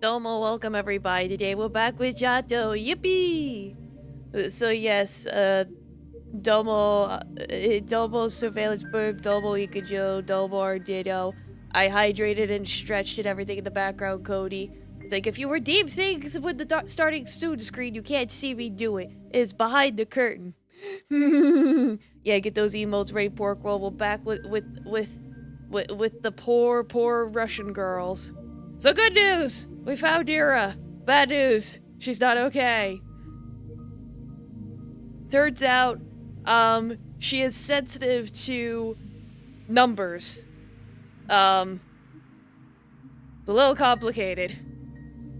Domo, welcome everybody. Today we're back with Z.A.T.O. Yippee! So yes, Domo surveillance burp, Domo Ikajo, Domo Ardito. I hydrated and stretched and everything in the background, Cody. It's like, if you were deep things with the starting student screen, you can't see me do it. It's behind the curtain. Yeah, get those emotes ready, pork roll. We're back with the poor Russian girls. So good news! We found Ira. Bad news. She's not okay. Turns out, she is sensitive to numbers. It's a little complicated.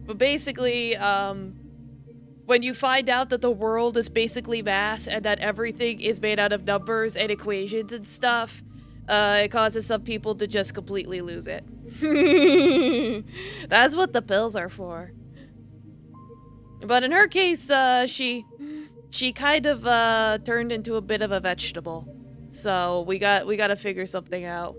But basically, when you find out that the world is basically math and that everything is made out of numbers and equations and stuff, it causes some people to just completely lose it. That's what the pills are for. But in her case, she kind of turned into a bit of a vegetable. So we gotta figure something out.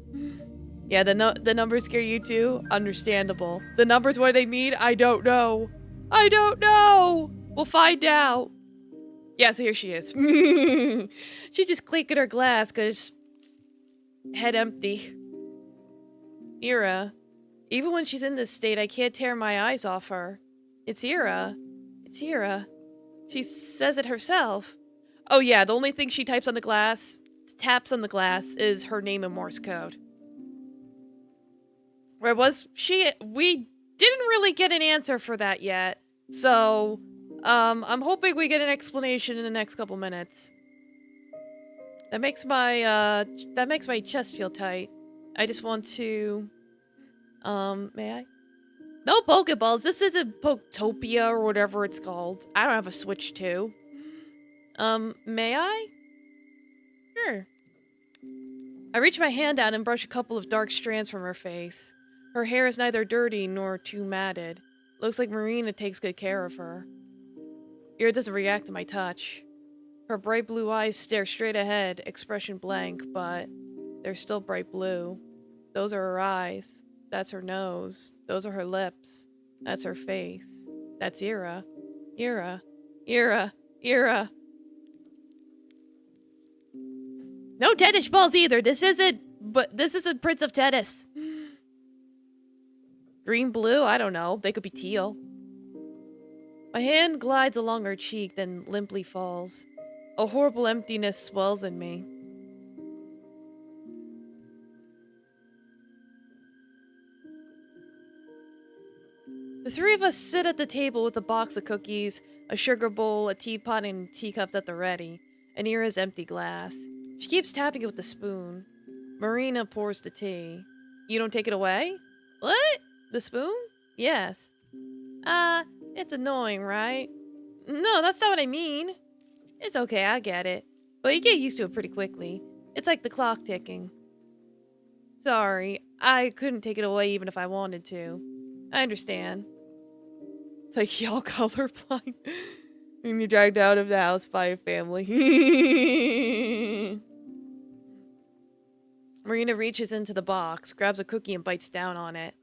Yeah, the numbers scare you too? Understandable. The numbers, what they mean? I don't know. I don't know! We'll find out. Yeah, so here she is. She just clicked at her glass because head empty. Ira. Even when she's in this state, I can't tear my eyes off her. It's Ira. It's Ira. She says it herself. Oh yeah, the only thing she taps on the glass is her name in Morse code. Where was she? We didn't really get an answer for that yet. So, I'm hoping we get an explanation in the next couple minutes. That makes my chest feel tight. I just want to, may I? No Pokeballs, this isn't Poketopia or whatever it's called. I don't have a Switch 2. May I? Sure. I reach my hand out and brush a couple of dark strands from her face. Her hair is neither dirty nor too matted. Looks like Marina takes good care of her. Ira doesn't react to my touch. Her bright blue eyes stare straight ahead, expression blank, but they're still bright blue. Those are her eyes. That's her nose. Those are her lips. That's her face. That's Ira. Ira. Ira. Ira. No tennis balls either. This isn't Prince of Tennis. Green, blue, I don't know. They could be teal. My hand glides along her cheek, then limply falls. A horrible emptiness swells in me. The three of us sit at the table with a box of cookies, a sugar bowl, a teapot, and teacups at the ready, and Ira's empty glass. She keeps tapping it with the spoon. Marina pours the tea. You don't take it away? What? The spoon? Yes. It's annoying, right? No, that's not what I mean. It's okay, I get it. But you get used to it pretty quickly. It's like the clock ticking. Sorry, I couldn't take it away even if I wanted to. I understand. It's like y'all colorblind. And you're dragged out of the house by a family. Marina reaches into the box, grabs a cookie and bites down on it.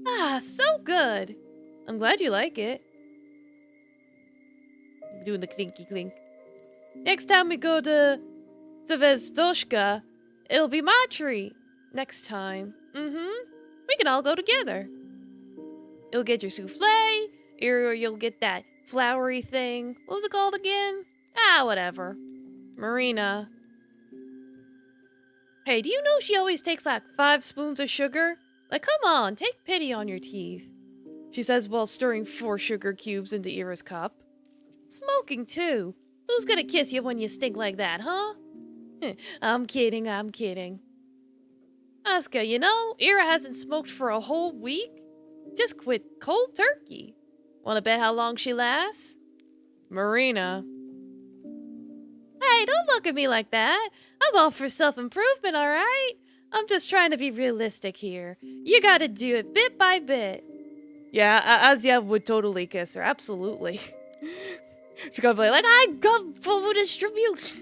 Ah, so good! I'm glad you like it. Doing the clinky clink. Next time we go to Zvezdoshka, it'll be my treat. Next time. We can all go together. You'll get your souffle, or you'll get that flowery thing. What was it called again? Ah, whatever. Marina. Hey, do you know she always takes like 5 spoons of sugar? Like, come on, take pity on your teeth. She says while stirring 4 sugar cubes into Ira's cup. Smoking too. Who's gonna kiss you when you stink like that, huh? I'm kidding, I'm kidding. Asuka, you know, Ira hasn't smoked for a whole week. Just quit cold turkey. Wanna bet how long she lasts? Marina. Hey, don't look at me like that. I'm all for self-improvement, alright? I'm just trying to be realistic here. You gotta do it bit by bit. Yeah, Aziev would totally kiss her, absolutely. She's gonna be like, I got to distribute.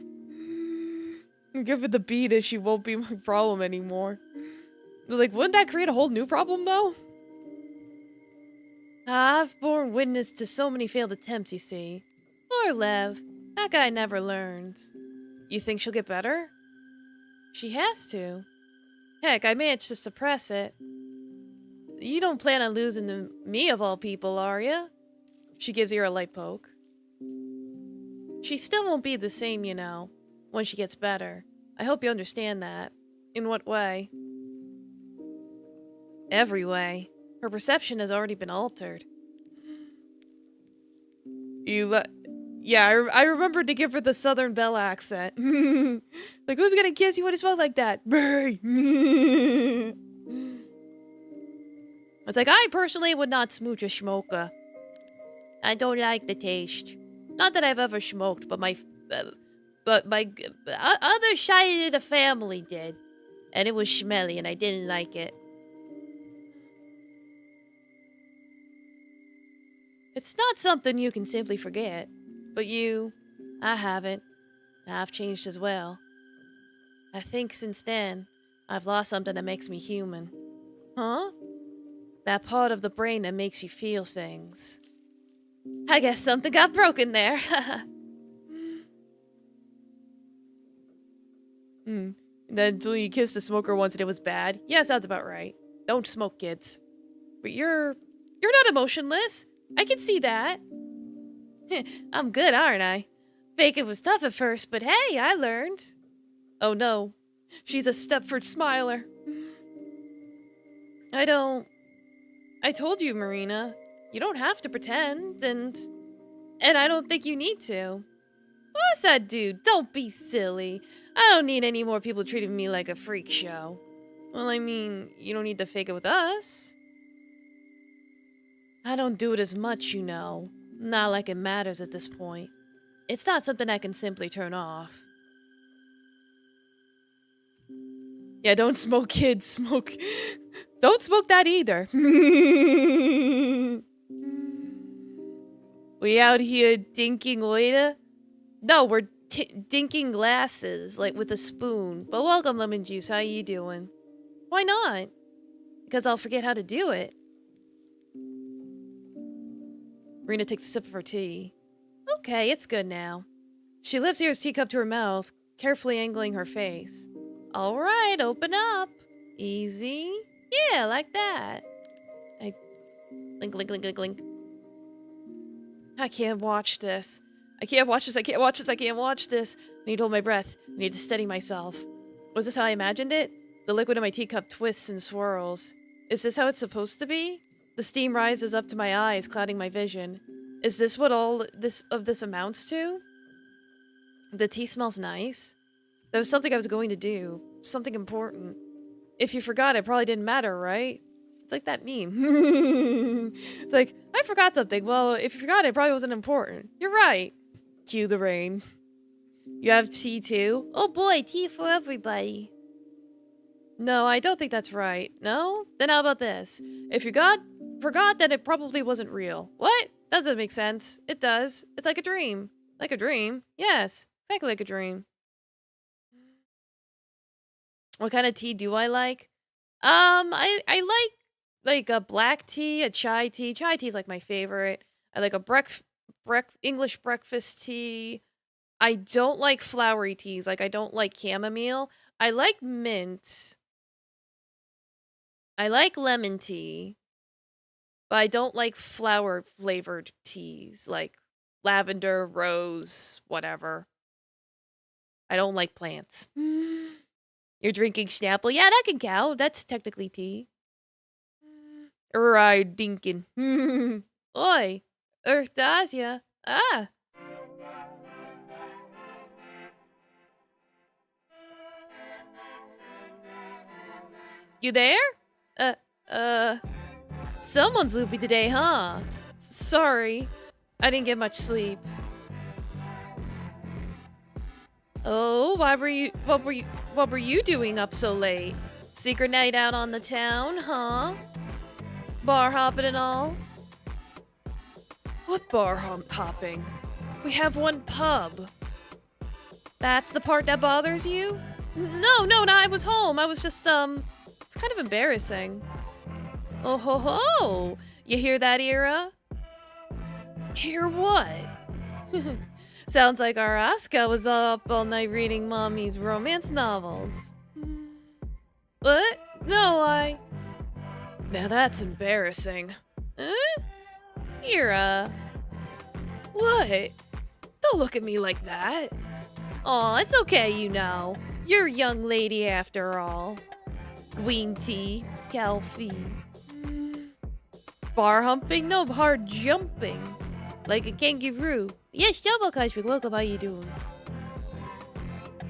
Give her the beat and she won't be my problem anymore. I was like, wouldn't that create a whole new problem though? I've borne witness to so many failed attempts, you see. Poor Lev. That guy never learns. You think she'll get better? She has to. Heck, I managed to suppress it. You don't plan on losing to me of all people, are ya? She gives you a light poke. She still won't be the same, you know, when she gets better. I hope you understand that. In what way? Every way. Her perception has already been altered. Yeah, I remembered to give her the Southern Belle accent. Like, who's gonna kiss you when you smell like that? It's like, I personally would not smooch a smoker. I don't like the taste. Not that I've ever smoked, but my other side of the family did. And it was smelly and I didn't like it. It's not something you can simply forget. But I haven't. I've changed as well. I think since then, I've lost something that makes me human. Huh? That part of the brain that makes you feel things. I guess something got broken there. Then until you kissed a smoker once and it was bad. Yeah, sounds about right. Don't smoke, kids. But you're not emotionless. I can see that. I'm good, aren't I? Bacon was tough at first, but hey, I learned. Oh no, she's a Stepford Smiler. I told you, Marina. You don't have to pretend, and I don't think you need to. What's that, dude? Don't be silly. I don't need any more people treating me like a freak show. Well, I mean, you don't need to fake it with us. I don't do it as much, you know. Not like it matters at this point. It's not something I can simply turn off. Yeah, don't smoke, kids. Smoke. Don't smoke that either. We out here dinking later? No, we're dinking glasses, like with a spoon. But welcome, Lemon Juice. How you doing? Why not? Because I'll forget how to do it. Rena takes a sip of her tea. Okay, it's good now. She lifts Ear's teacup to her mouth, carefully angling her face. All right, open up. Easy. Yeah, like that. Link, link, link, link, link. I can't watch this. I can't watch this. I can't watch this. I can't watch this. I need to hold my breath. I need to steady myself. Was this how I imagined it? The liquid in my teacup twists and swirls. Is this how it's supposed to be? The steam rises up to my eyes, clouding my vision. Is this what all this amounts to? The tea smells nice. That was something I was going to do. Something important. If you forgot, it probably didn't matter, right? It's like that meme. It's like, I forgot something. Well, if you forgot, it probably wasn't important. You're right. Cue the rain. You have tea too? Oh boy, tea for everybody. No, I don't think that's right. No? Then how about this? If you forgot, then it probably wasn't real. What? That doesn't make sense. It does. It's like a dream. Like a dream? Yes. Exactly like a dream. What kind of tea do I like? I like a black tea, a chai tea. Chai tea is like my favorite. I like a English breakfast tea. I don't like flowery teas. Like I don't like chamomile. I like mint. I like lemon tea. But I don't like flower flavored teas like lavender, rose, whatever. I don't like plants. You're drinking Snapple? Yeah, that can count. That's technically tea. Right, dinkin. Oi, Earthdasia. Ah. You there? Someone's loopy today, huh? Sorry. I didn't get much sleep. Oh, what were you doing up so late? Secret night out on the town, huh? Bar hopping and all? What bar hopping? We have one pub. That's the part that bothers you? No, I was home. I was just, it's kind of embarrassing. Oh ho ho! You hear that, Ira? Hear what? Sounds like our Asuka was up all night reading Mommy's romance novels. What? No, Now that's embarrassing. Huh? Ira. What? Don't look at me like that. Aw, it's okay, you know. You're a young lady after all. Green tea, Calfee. Bar humping? No, hard jumping. Like a kangaroo. Yes, double country. Welcome, how you doing?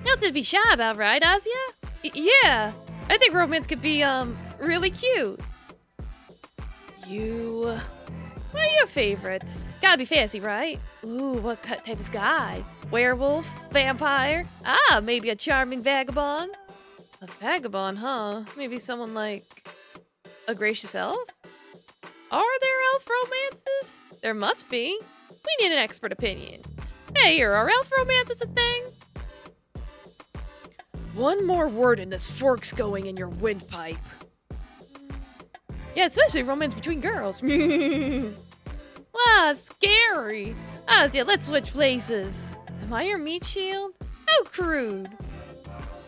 Nothing to be shy about, right, Asya? Yeah. I think romance could be, really cute. What are your favorites? Gotta be fancy, right? Ooh, what type of guy? Werewolf? Vampire? Ah, maybe a charming vagabond? A vagabond, huh? Maybe someone like a gracious elf? Are there elf romances? There must be. We need an expert opinion. Hey, are elf romances a thing? One more word and this fork's going in your windpipe. Yeah, especially romance between girls. Wow, scary. Asya, let's switch places. Am I your meat shield? How crude.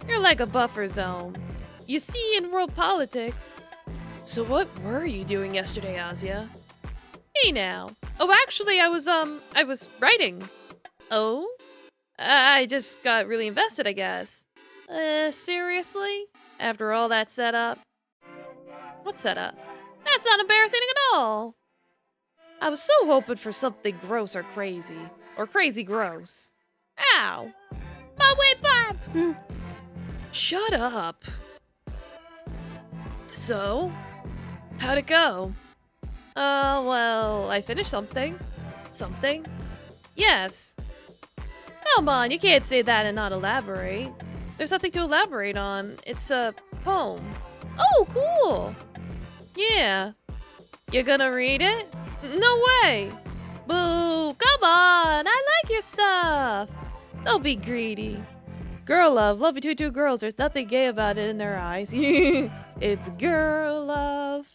You're like a buffer zone. You see, in world politics. So what were you doing yesterday, Asya? Hey now. Oh, actually, I was writing. Oh? I just got really invested, I guess. Seriously? After all that setup? What setup? That's not embarrassing at all. I was so hoping for something gross or crazy. Or crazy gross. Ow! My windpipe! Shut up. So? How'd it go? Well, I finished something. Something? Yes. Come on, you can't say that and not elaborate. There's nothing to elaborate on. It's a poem. Oh, cool! Yeah. You gonna read it? No way! Boo! Come on! I like your stuff! Don't be greedy. Girl love between two girls. There's nothing gay about it in their eyes. It's girl love.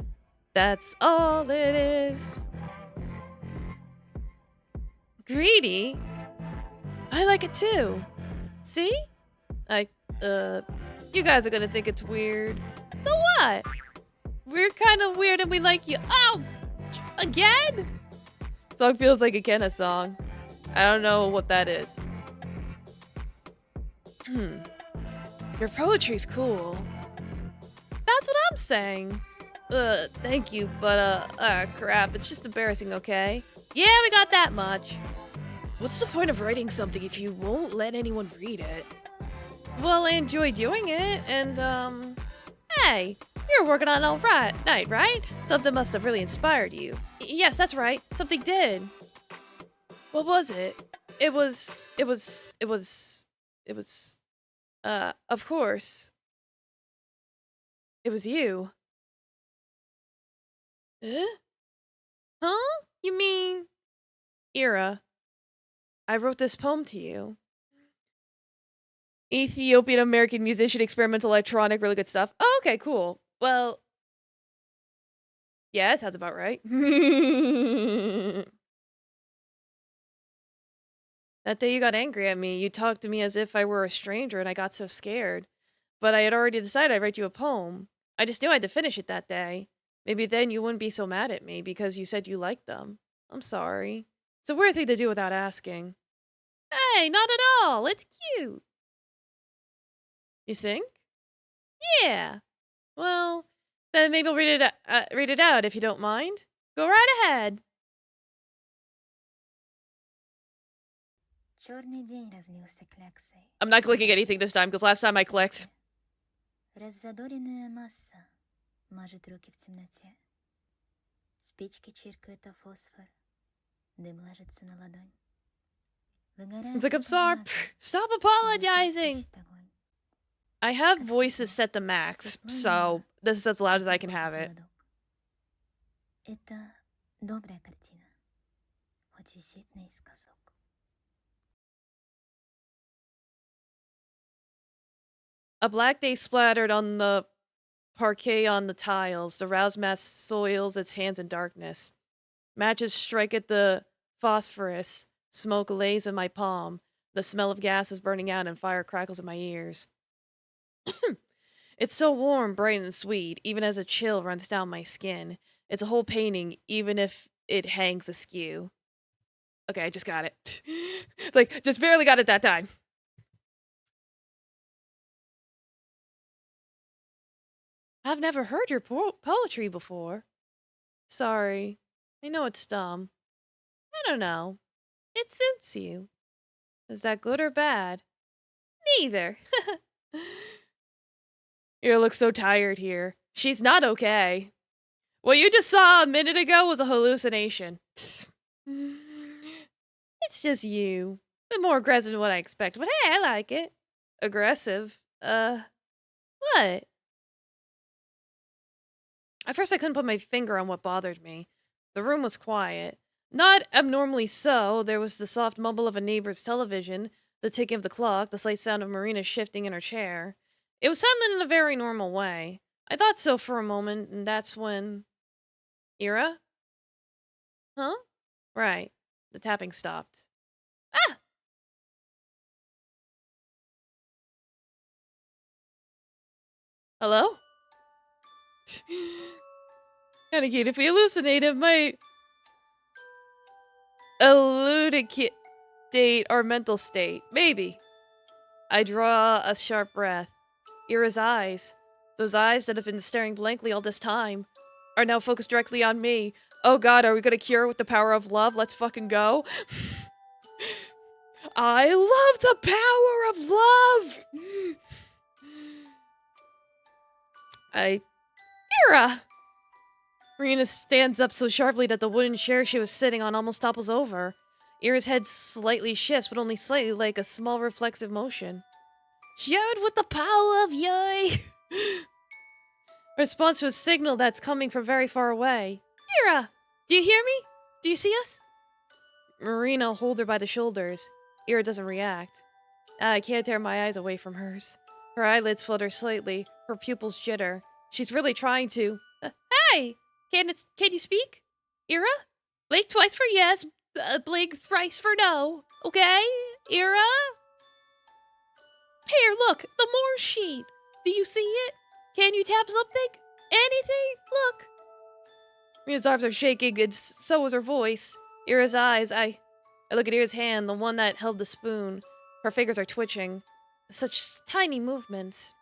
That's all it is. Greedy? I like it too. See? You guys are gonna think it's weird. So what? We're kind of weird and we like you. Oh! Again? Song feels like a Kenna song. I don't know what that is. Your poetry's cool. That's what I'm saying. Thank you, but, crap, it's just embarrassing, okay? Yeah, we got that much. What's the point of writing something if you won't let anyone read it? Well, I enjoy doing it, and, hey, you were working on it all night, right? Something must have really inspired you. Yes, that's right. Something did. What was it? It was, of course. It was you. Huh? You mean... Ira, I wrote this poem to you. Ethiopian American musician, experimental electronic, really good stuff. Oh, okay, cool. Well... yeah, that sounds about right. That day you got angry at me. You talked to me as if I were a stranger and I got so scared. But I had already decided I'd write you a poem. I just knew I had to finish it that day. Maybe then you wouldn't be so mad at me because you said you liked them. I'm sorry. It's a weird thing to do without asking. Hey, not at all. It's cute. You think? Yeah. Well, then maybe I'll read it out if you don't mind. Go right ahead. I'm not clicking anything this time because last time I clicked. Раззадоренная масса мажет руки в темноте. Спички чиркают о фосфор. Дым ложится на ладонь. It's like, I'm sorry. Stop apologizing. I have voices set to max, so this is as loud as I can have it. Это добрая картина, хоть висит наискосок. A black day splattered on the parquet on the tiles. The roused mass soils its hands in darkness. Matches strike at the phosphorus. Smoke lays in my palm. The smell of gas is burning out and fire crackles in my ears. It's so warm, bright, and sweet, even as a chill runs down my skin. It's a whole painting, even if it hangs askew. Okay, I just got it. It's like, just barely got it that time. I've never heard your poetry before. Sorry. I know it's dumb. I don't know. It suits you. Is that good or bad? Neither. You look so tired here. She's not okay. What you just saw a minute ago was a hallucination. It's just you. A bit more aggressive than what I expect, but hey, I like it. Aggressive? What? At first I couldn't put my finger on what bothered me. The room was quiet. Not abnormally so. There was the soft mumble of a neighbor's television, the ticking of the clock, the slight sound of Marina shifting in her chair. It was silent in a very normal way. I thought so for a moment, and that's when... Ira? Huh? Right. The tapping stopped. Ah! Hello? Kinda cute. If we hallucinate, it might elucidate our mental state. Maybe. I draw a sharp breath. Ira's eyes, those eyes that have been staring blankly all this time, are now focused directly on me. Oh god, are we gonna cure with the power of love? Let's fucking go. I love the power of love! Ira! Marina stands up so sharply that the wooden chair she was sitting on almost topples over. Ira's head slightly shifts, but only slightly, like a small reflexive motion. Cured with the power of yay! Response to a signal that's coming from very far away. Ira! Do you hear me? Do you see us? Marina holds her by the shoulders. Ira doesn't react. I can't tear my eyes away from hers. Her eyelids flutter slightly, her pupils jitter. She's really trying to. Hey! Can you speak? Ira? Blink twice for yes, blink thrice for no. Okay? Ira? Here, look, the more sheet. Do you see it? Can you tap something? Anything? Look. Mina's arms are shaking, and so is her voice. Ira's eyes. I look at Ira's hand, the one that held the spoon. Her fingers are twitching. Such tiny movements.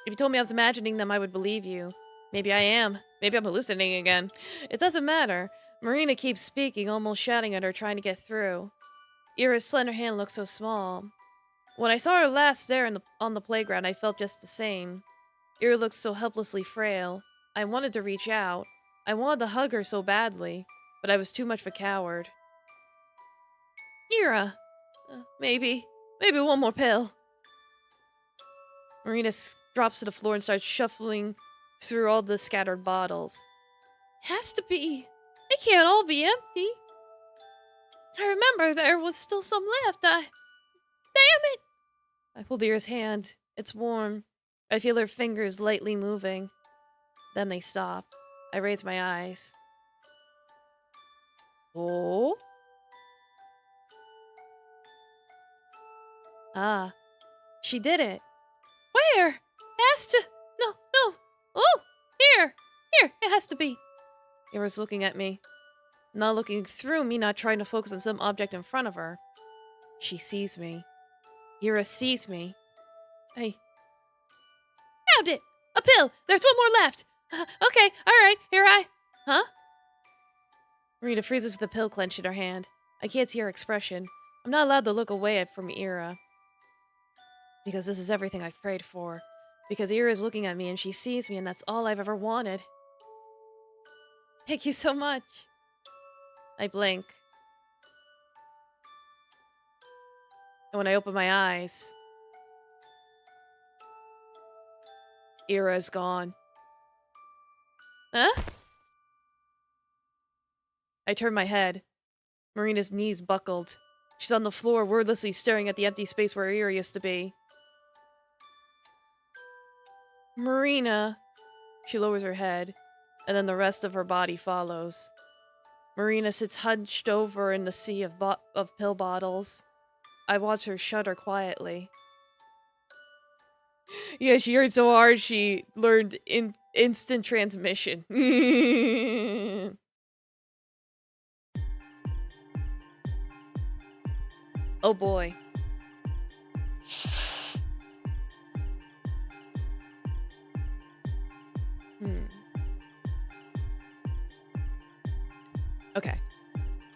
If you told me I was imagining them, I would believe you. Maybe I am. Maybe I'm hallucinating again. It doesn't matter. Marina keeps speaking, almost shouting at her, trying to get through. Ira's slender hand looks so small. When I saw her last there on the playground, I felt just the same. Ira looked so helplessly frail. I wanted to reach out. I wanted to hug her so badly, but I was too much of a coward. Ira! Maybe one more pill. Marina drops to the floor and starts shuffling through all the scattered bottles. Has to be. It can't all be empty. I remember there was still some left. Damn it! I hold Ira's hand. It's warm. I feel her fingers lightly moving. Then they stop. I raise my eyes. Oh? Ah. She did it. Where? Has to... No. Oh! Here! It has to be. Ira's looking at me. Not looking through me, not trying to focus on some object in front of her. She sees me. Ira sees me. I found it! A pill! There's one more left! Okay, alright, here I... Huh? Marina freezes with the pill clenched in her hand. I can't see her expression. I'm not allowed to look away from Ira. Because this is everything I've prayed for. Because Ira is looking at me and she sees me and that's all I've ever wanted. Thank you so much. I blink. And when I open my eyes, Ira is gone. Huh? I turn my head. Marina's knees buckled. She's on the floor, wordlessly staring at the empty space where Ira used to be. Marina. She lowers her head, and then the rest of her body follows. Marina sits hunched over in the sea of pill bottles. I watch her shudder quietly. Yeah, she hurt so hard she learned instant transmission. Oh boy. Okay.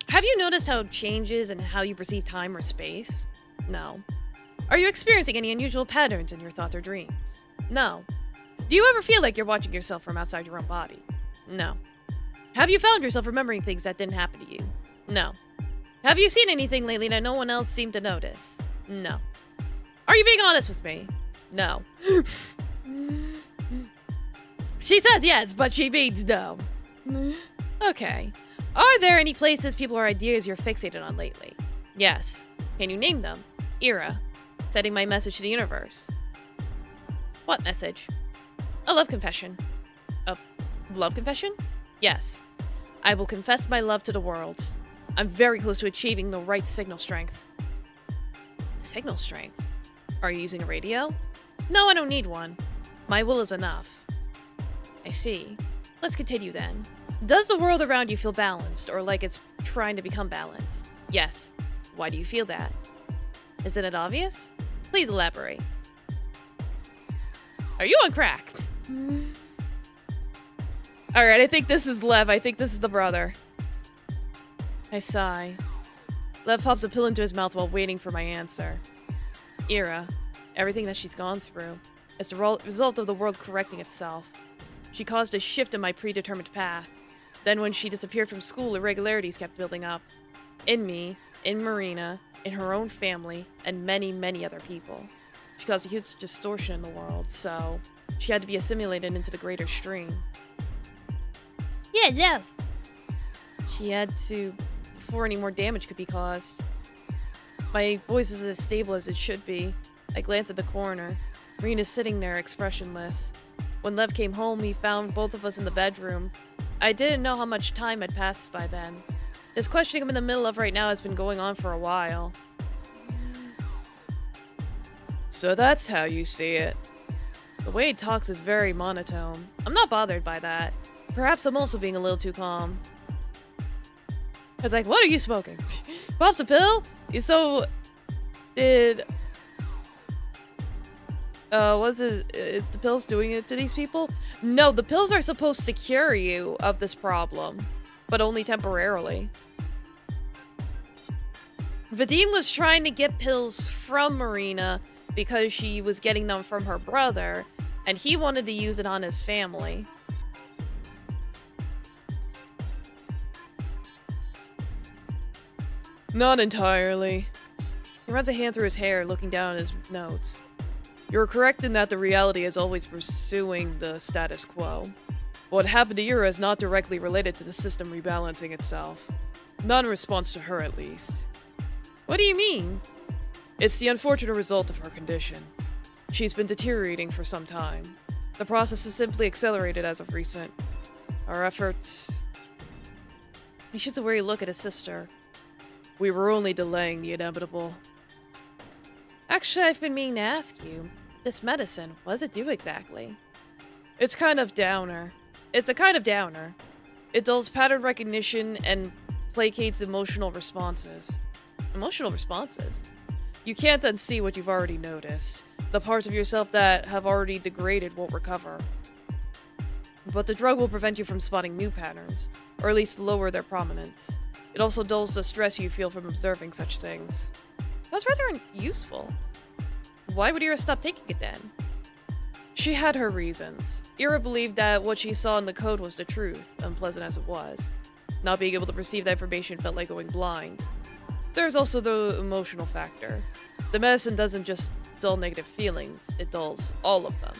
Have you noticed how it changes in how you perceive time or space? No. Are you experiencing any unusual patterns in your thoughts or dreams? No. Do you ever feel like you're watching yourself from outside your own body? No. Have you found yourself remembering things that didn't happen to you? No. Have you seen anything lately that no one else seemed to notice? No. Are you being honest with me? No. She says yes, but she means no. Okay. Are there any places, people, or ideas you're fixated on lately? Yes. Can you name them? Era. Sending my message to the universe. What message? A love confession. A love confession? Yes. I will confess my love to the world. I'm very close to achieving the right signal strength. Signal strength? Are you using a radio? No, I don't need one. My will is enough. I see. Let's continue then. Does the world around you feel balanced, or like it's trying to become balanced? Yes. Why do you feel that? Isn't it obvious? Please elaborate. Are you on crack? Alright, I think this is Lev. I think this is the brother. I sigh. Lev pops a pill into his mouth while waiting for my answer. Era, everything that she's gone through, is the result of the world correcting itself. She caused a shift in my predetermined path. Then when she disappeared from school, irregularities kept building up. In me, in Marina, in her own family, and many, many other people. She caused a huge distortion in the world, so she had to be assimilated into the greater stream. Yeah, Lev. She had to, before any more damage could be caused. My voice is as stable as it should be. I glance at the corner. Marina's sitting there, expressionless. When Lev came home, he found both of us in the bedroom. I didn't know how much time had passed by then. This questioning I'm in the middle of right now has been going on for a while. So that's how you see it. The way he talks is very monotone. I'm not bothered by that. Perhaps I'm also being a little too calm. I was like, what are you smoking? Pops a pill? It's the pills doing it to these people? No, the pills are supposed to cure you of this problem, but only temporarily. Vadim was trying to get pills from Marina because she was getting them from her brother, and he wanted to use it on his family. Not entirely. He runs a hand through his hair, looking down at his notes. You're correct in that the reality is always pursuing the status quo. What happened to Yura is not directly related to the system rebalancing itself. Not in response to her, at least. What do you mean? It's the unfortunate result of her condition. She's been deteriorating for some time. The process has simply accelerated as of recent. Our efforts... He shoots a weary look at his sister. We were only delaying the inevitable. Actually, I've been meaning to ask you. This medicine, what does it do exactly? It's a kind of downer. It dulls pattern recognition and placates emotional responses. Emotional responses? You can't unsee what you've already noticed. The parts of yourself that have already degraded won't recover. But the drug will prevent you from spotting new patterns, or at least lower their prominence. It also dulls the stress you feel from observing such things. That's rather useful. Why would Ira stop taking it then? She had her reasons. Ira believed that what she saw in the code was the truth, unpleasant as it was. Not being able to perceive that information felt like going blind. There's also the emotional factor. The medicine doesn't just dull negative feelings, it dulls all of them.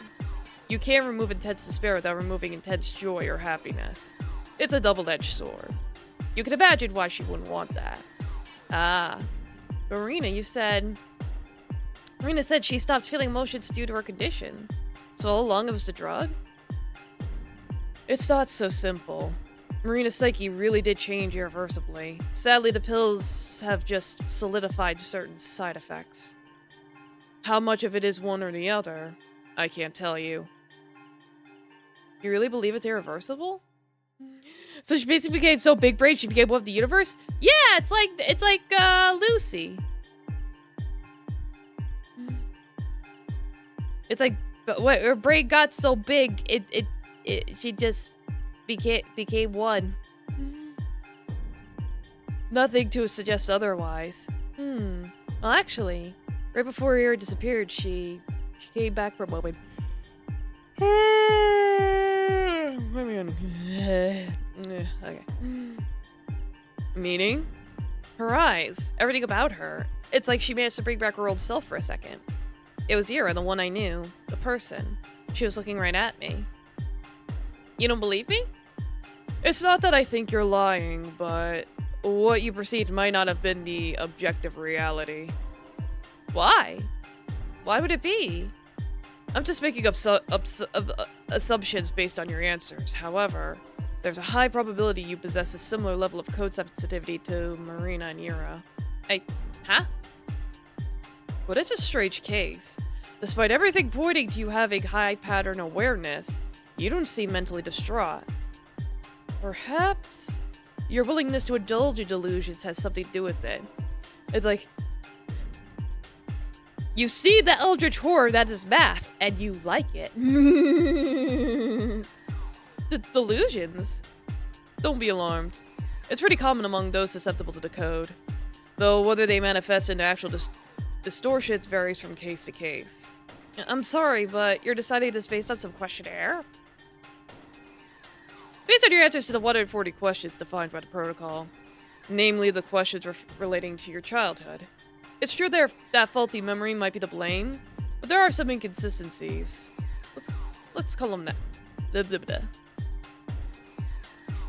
You can't remove intense despair without removing intense joy or happiness. It's a double-edged sword. You can imagine why she wouldn't want that. Ah. Marina said she stopped feeling emotions due to her condition. So how long it was the drug? It's not so simple. Marina's psyche really did change irreversibly. Sadly, the pills have just solidified certain side effects. How much of it is one or the other, I can't tell you. You really believe it's irreversible? So she basically became so big brain she became one of the universe? Yeah, it's like Lucy. It's like what her brain got so big she just became one. Nothing to suggest otherwise. Well, actually, right before Ira disappeared, she came back for a moment. Okay. Meaning? Her eyes. Everything about her. It's like she managed to bring back her old self for a second. It was Ira, the one I knew. The person. She was looking right at me. You don't believe me? It's not that I think you're lying, but what you perceived might not have been the objective reality. Why? Why would it be? I'm just making up assumptions based on your answers. However, there's a high probability you possess a similar level of code sensitivity to Marina and Ira. Huh? But it's a strange case. Despite everything pointing to you having high pattern awareness, you don't seem mentally distraught. Perhaps your willingness to indulge in delusions has something to do with it. It's like, you see the eldritch horror that is math, and you like it. The delusions? Don't be alarmed. It's pretty common among those susceptible to the code. Though whether they manifest into actual distortions varies from case to case. I'm sorry, but you're deciding this based on some questionnaire? Based on your answers to the 140 questions defined by the protocol. Namely, the questions relating to your childhood. It's true that faulty memory might be to blame, but there are some inconsistencies. Let's call them that. Blah, blah, blah.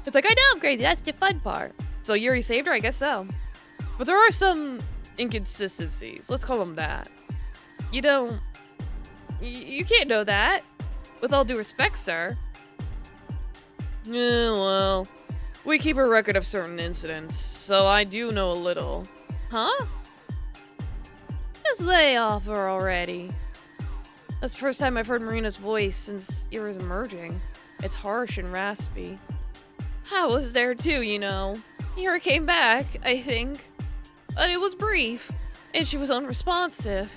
It's like, I know I'm crazy, that's the fun part. So Yuri saved her? I guess so. But there are some inconsistencies. Let's call them that. You can't know that. With all due respect, sir. Yeah, well, we keep a record of certain incidents, so I do know a little. Huh? Just lay off her already. That's the first time I've heard Marina's voice since Ira's emerging. It's harsh and raspy. I was there too, you know. Ira came back, I think. But it was brief, and she was unresponsive.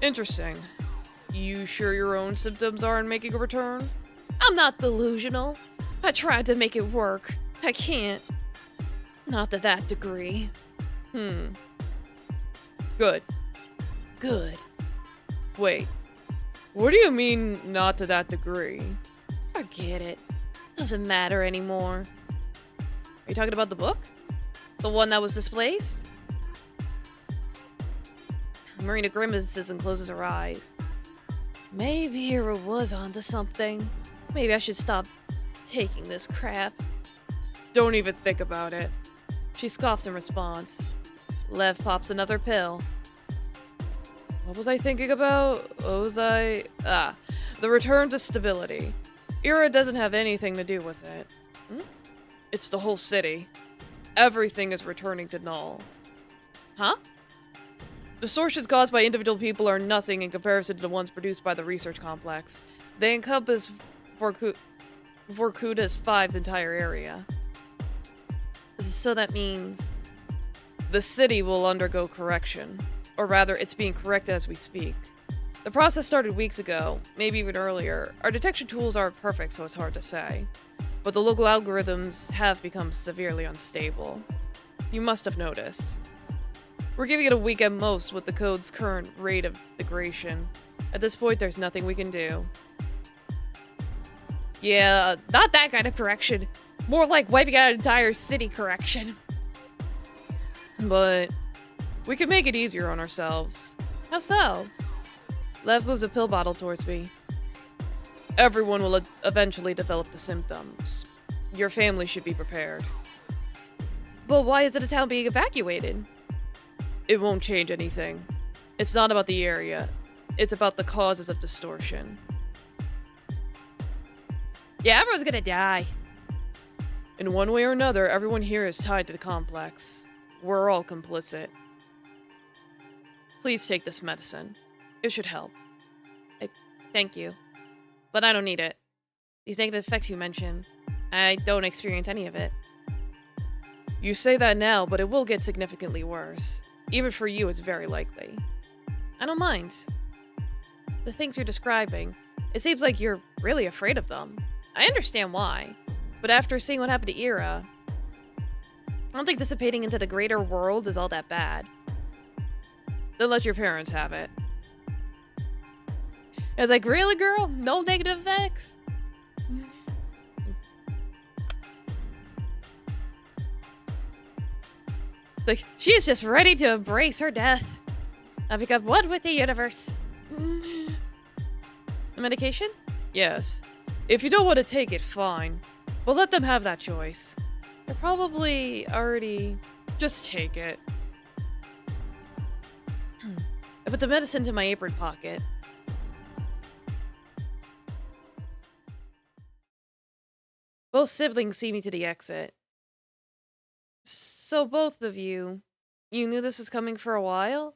Interesting. You sure your own symptoms aren't making a return? I'm not delusional. I tried to make it work. I can't. Not to that degree. Good. Good. Wait. What do you mean, not to that degree? Forget it. Doesn't matter anymore. Are you talking about the book? The one that was displaced? Marina grimaces and closes her eyes. Maybe Ira was onto something. Maybe I should stop taking this crap. Don't even think about it. She scoffs in response. Lev pops another pill. What was I thinking about? The return to stability. Ira doesn't have anything to do with it. It's the whole city. Everything is returning to null. Huh? Distortions caused by individual people are nothing in comparison to the ones produced by the research complex. They encompass Vorkuta 5's entire area. So that means the city will undergo correction. Or rather, it's being corrected as we speak. The process started weeks ago, maybe even earlier. Our detection tools aren't perfect, so it's hard to say. But the local algorithms have become severely unstable. You must have noticed. We're giving it a week at most with the code's current rate of degradation. At this point, there's nothing we can do. Yeah, not that kind of correction. More like wiping out an entire city correction. But we can make it easier on ourselves. How so? Lev moves a pill bottle towards me. Everyone will eventually develop the symptoms. Your family should be prepared. But why is the town being evacuated? It won't change anything. It's not about the area. It's about the causes of distortion. Yeah, everyone's gonna die. In one way or another, everyone here is tied to the complex. We're all complicit. Please take this medicine. It should help. Thank you. But I don't need it. These negative effects you mentioned, I don't experience any of it. You say that now, but it will get significantly worse. Even for you, it's very likely. I don't mind. The things you're describing, it seems like you're really afraid of them. I understand why, but after seeing what happened to Ira, I don't think dissipating into the greater world is all that bad. Then let your parents have it. It's like, really, girl? No negative effects? Like, she is just ready to embrace her death. I've become one with the universe. The medication? Yes. If you don't want to take it, fine. But let them have that choice. They're probably already... Just take it. I put the medicine in my apron pocket. Both siblings see me to the exit. So both of you knew this was coming for a while?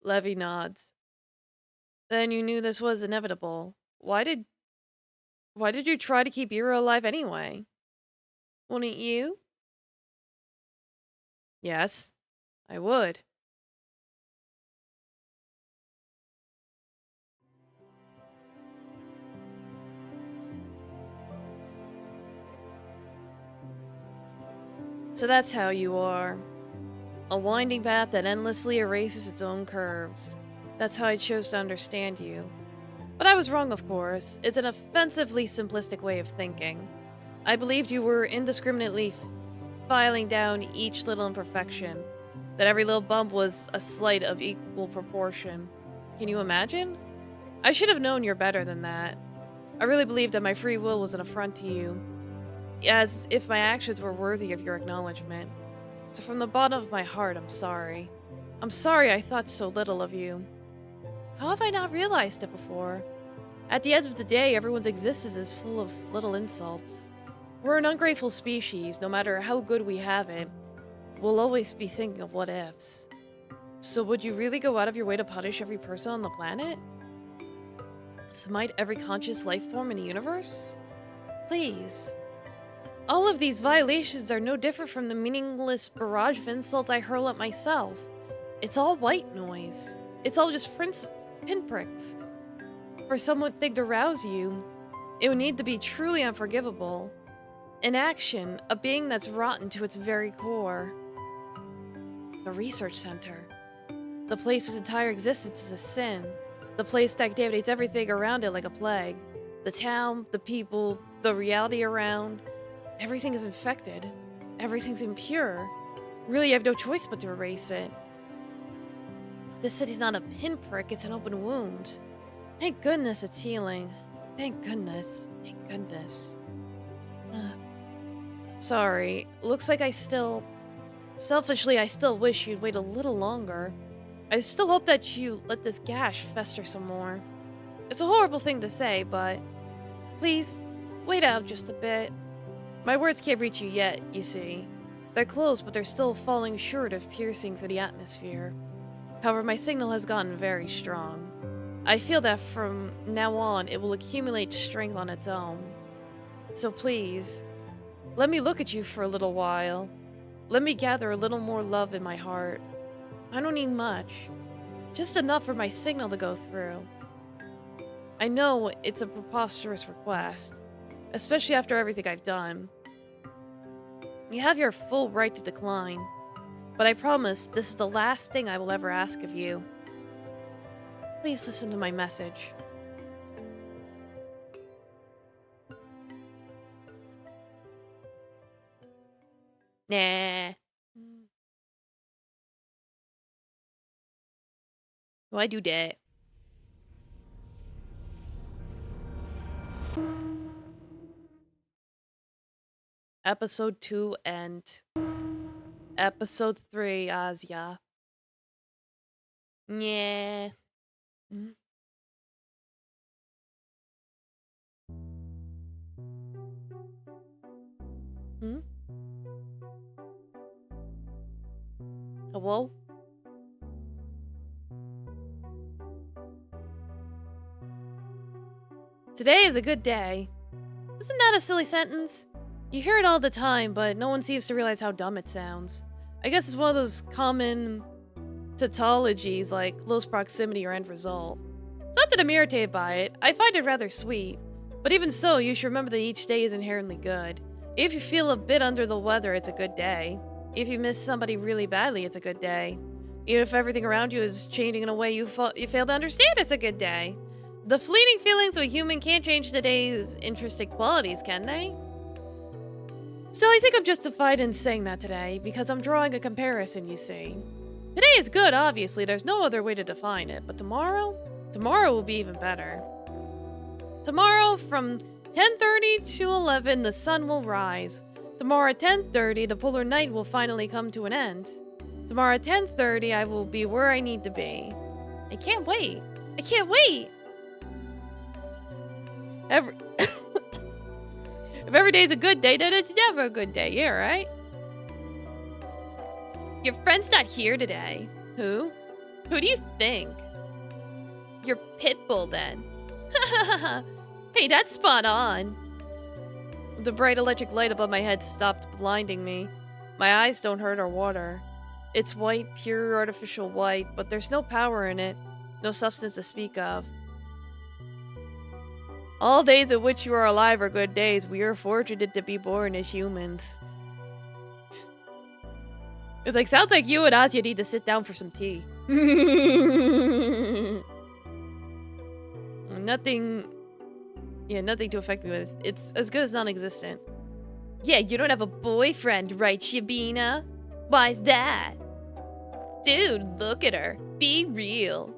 Levy nods. Then you knew this was inevitable. Why did you try to keep Ira alive anyway? Wouldn't you? Yes, I would. So that's how you are. A winding path that endlessly erases its own curves. That's how I chose to understand you. But I was wrong, of course. It's an offensively simplistic way of thinking. I believed you were indiscriminately filing down each little imperfection, that every little bump was a slight of equal proportion. Can you imagine? I should have known you're better than that. I really believed that my free will was an affront to you, as if my actions were worthy of your acknowledgement. So from the bottom of my heart, I'm sorry. I'm sorry I thought so little of you. How have I not realized it before? At the end of the day, everyone's existence is full of little insults. We're an ungrateful species. No matter how good we have it, we'll always be thinking of what ifs. So would you really go out of your way to punish every person on the planet? Smite every conscious life form in the universe? Please. All of these violations are no different from the meaningless barrage of insults I hurl at myself. It's all white noise. It's all just pinpricks. For something to rouse you, it would need to be truly unforgivable. An action, a being that's rotten to its very core. The research center. The place whose entire existence is a sin. The place that contaminates everything around it like a plague. The town, the people, the reality around. Everything is infected. Everything's impure. Really, you have no choice but to erase it. This city's not a pinprick, it's an open wound. Thank goodness it's healing. Thank goodness. Thank goodness. Sorry. Looks like selfishly, I still wish you'd wait a little longer. I still hope that you let this gash fester some more. It's a horrible thing to say, but please, wait out just a bit. My words can't reach you yet, you see. They're close, but they're still falling short of piercing through the atmosphere. However, my signal has gotten very strong. I feel that from now on, it will accumulate strength on its own. So please, let me look at you for a little while. Let me gather a little more love in my heart. I don't need much. Just enough for my signal to go through. I know it's a preposterous request, especially after everything I've done. You have your full right to decline, but I promise this is the last thing I will ever ask of you. Please listen to my message. Nah. Why do that? Episode 2 and Episode 3, Asia. Yeah. Z.A.T.O. Today is a good day. Isn't that a silly sentence? You hear it all the time, but no one seems to realize how dumb it sounds. I guess it's one of those common tautologies like close proximity or end result. It's not that I'm irritated by it, I find it rather sweet. But even so, you should remember that each day is inherently good. If you feel a bit under the weather, it's a good day. If you miss somebody really badly, it's a good day. Even if everything around you is changing in a way you fail to understand, it's a good day. The fleeting feelings of a human can't change the day's intrinsic qualities, can they? Still, I think I'm justified in saying that today, because I'm drawing a comparison, you see. Today is good, obviously, there's no other way to define it, but tomorrow? Tomorrow will be even better. Tomorrow, from 10:30 to 11, the sun will rise. Tomorrow at 10:30, the polar night will finally come to an end. Tomorrow at 10:30, I will be where I need to be. I can't wait. I can't wait! If every day's a good day, then it's never a good day, yeah, right? Your friend's not here today. Who? Who do you think? Your pitbull, then. Hey, that's spot on. The bright electric light above my head stopped blinding me. My eyes don't hurt or water. It's white, pure artificial white, but there's no power in it. No substance to speak of. All days in which you are alive are good days. We are fortunate to be born as humans. It's like, sounds like you and Asya need to sit down for some tea. Nothing to affect me with. It's as good as non-existent. Yeah, you don't have a boyfriend, right, Shabina? Why's that? Dude, look at her. Be real.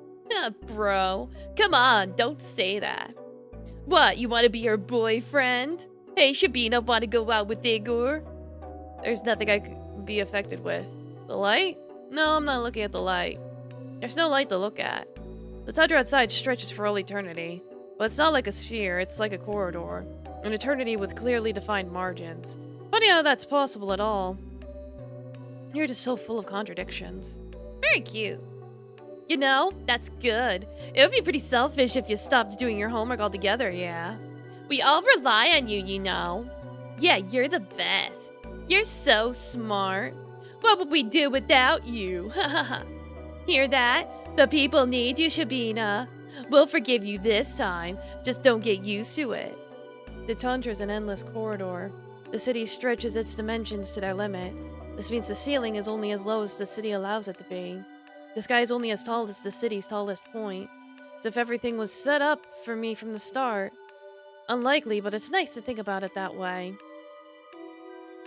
Bro. Come on, don't say that. What, you want to be her boyfriend? Hey, Shabina, want to go out with Igor? There's nothing I could be affected with. The light? No, I'm not looking at the light. There's no light to look at. The tundra outside stretches for all eternity. But it's not like a sphere, it's like a corridor. An eternity with clearly defined margins. Funny how that's possible at all. You're just so full of contradictions. Very cute. You know, that's good. It would be pretty selfish if you stopped doing your homework altogether, yeah. We all rely on you, you know. Yeah, you're the best. You're so smart. What would we do without you? Hear that? The people need you, Shabina. We'll forgive you this time. Just don't get used to it. The tundra's an endless corridor. The city stretches its dimensions to their limit. This means the ceiling is only as low as the city allows it to be. The sky is only as tall as the city's tallest point. As if everything was set up for me from the start. Unlikely, but it's nice to think about it that way.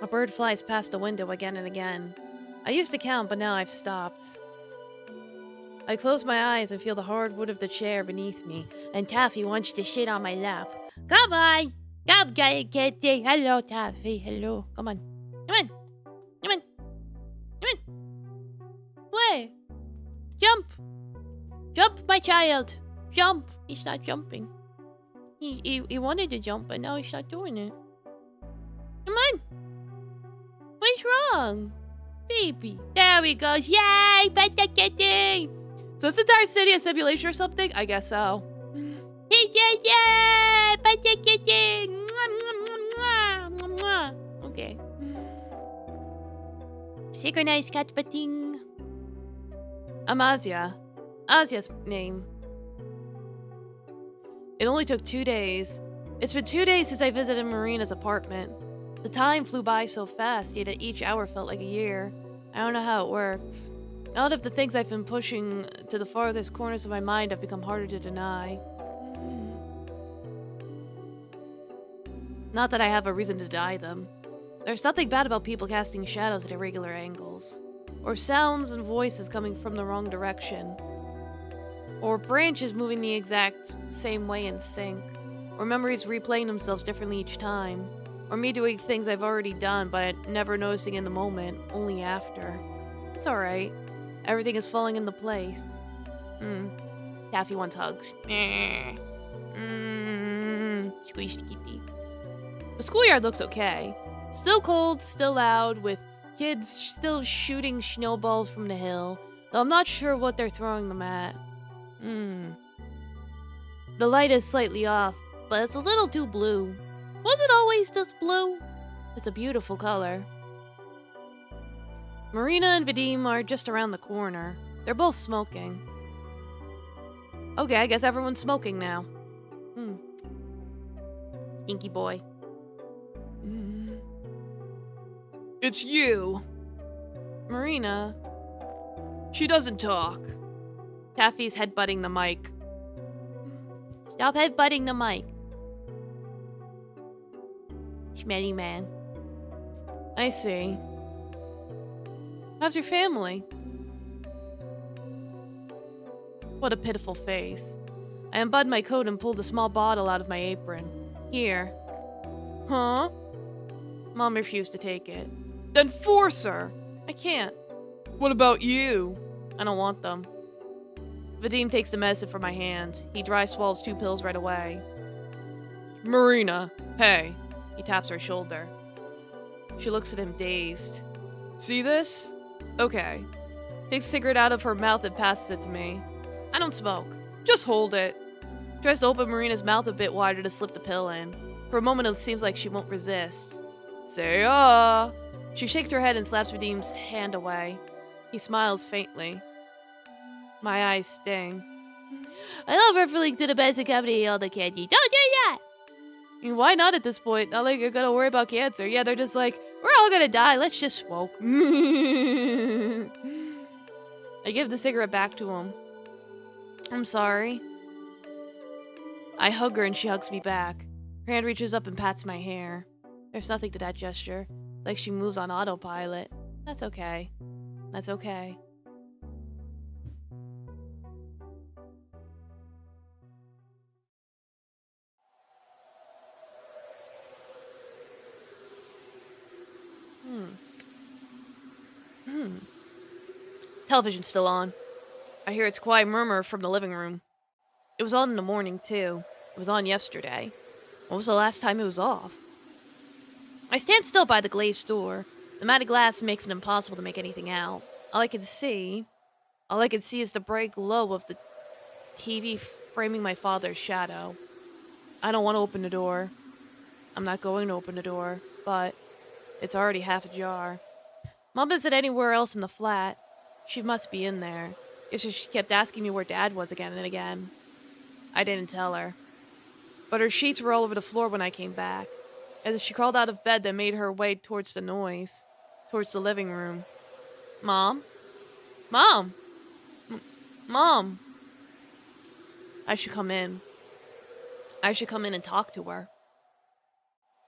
A bird flies past the window again and again. I used to count, but now I've stopped. I close my eyes and feel the hard wood of the chair beneath me, and Taffy wants to sit on my lap. Come on! Come, kitty! Hello, Taffy. Hello. Come on. Come on. Come on. Come on. Where? Jump! Jump, my child! Jump! He's not jumping. He wanted to jump, but now he's not doing it. Come on! What's wrong? Baby. There he goes. Yay! Pet the kitty! So this entire city a simulation or something? I guess so. Yay! Pet the kitty! Okay. Synchronized cat petting. I'm Asya. Asya's name. It only took 2 days. It's been 2 days since I visited Marina's apartment. The time flew by so fast, yet each hour felt like a year. I don't know how it works. All of the things I've been pushing to the farthest corners of my mind have become harder to deny. Not that I have a reason to deny them. There's nothing bad about people casting shadows at irregular angles. Or sounds and voices coming from the wrong direction. Or branches moving the exact same way in sync. Or memories replaying themselves differently each time. Or me doing things I've already done but never noticing in the moment, only after. It's alright. Everything is falling into place. Taffy wants hugs. Squeeze kitty. The schoolyard looks okay. Still cold, still loud, with Kids still shooting snowballs from the hill, though I'm not sure what they're throwing them at. The light is slightly off, but it's a little too blue. Was it always this blue? It's a beautiful color. Marina and Vadim are just around the corner. They're both smoking. Okay, I guess everyone's smoking now. Stinky boy. It's you. Marina. She doesn't talk. Taffy's headbutting the mic. Stop headbutting the mic. Schmetty man. I see. How's your family? What a pitiful face. I unbuttoned my coat and pulled a small bottle out of my apron. Here. Huh? Mom refused to take it. Then force her! I can't. What about you? I don't want them. Vadim takes the medicine from my hand. He dry swallows 2 pills right away. Marina, hey. He taps her shoulder. She looks at him dazed. See this? Okay. Takes a cigarette out of her mouth and passes it to me. I don't smoke. Just hold it. Tries to open Marina's mouth a bit wider to slip the pill in. For a moment it seems like she won't resist. Say ah. She shakes her head and slaps Vadim's hand away. He smiles faintly. My eyes sting. I love referring to the basic cavity all the candy. Don't do that! I mean, why not at this point? Not like you're gonna worry about cancer. Yeah, they're just like, we're all gonna die, let's just smoke. I give the cigarette back to him. I'm sorry. I hug her and she hugs me back. Her hand reaches up and pats my hair. There's nothing to that gesture. It's like she moves on autopilot. That's okay. That's okay. Television's still on. I hear its quiet murmur from the living room. It was on in the morning, too. It was on yesterday. When was the last time it was off? I stand still by the glazed door. The matted glass makes it impossible to make anything out. All I can see is the bright glow of the TV framing my father's shadow. I don't want to open the door. I'm not going to open the door, but it's already half ajar. Mom isn't anywhere else in the flat. She must be in there. It's just she kept asking me where Dad was again and again. I didn't tell her. But her sheets were all over the floor when I came back. As she crawled out of bed, then made her way towards the noise. Towards the living room. Mom? Mom! Mom! I should come in. I should come in and talk to her.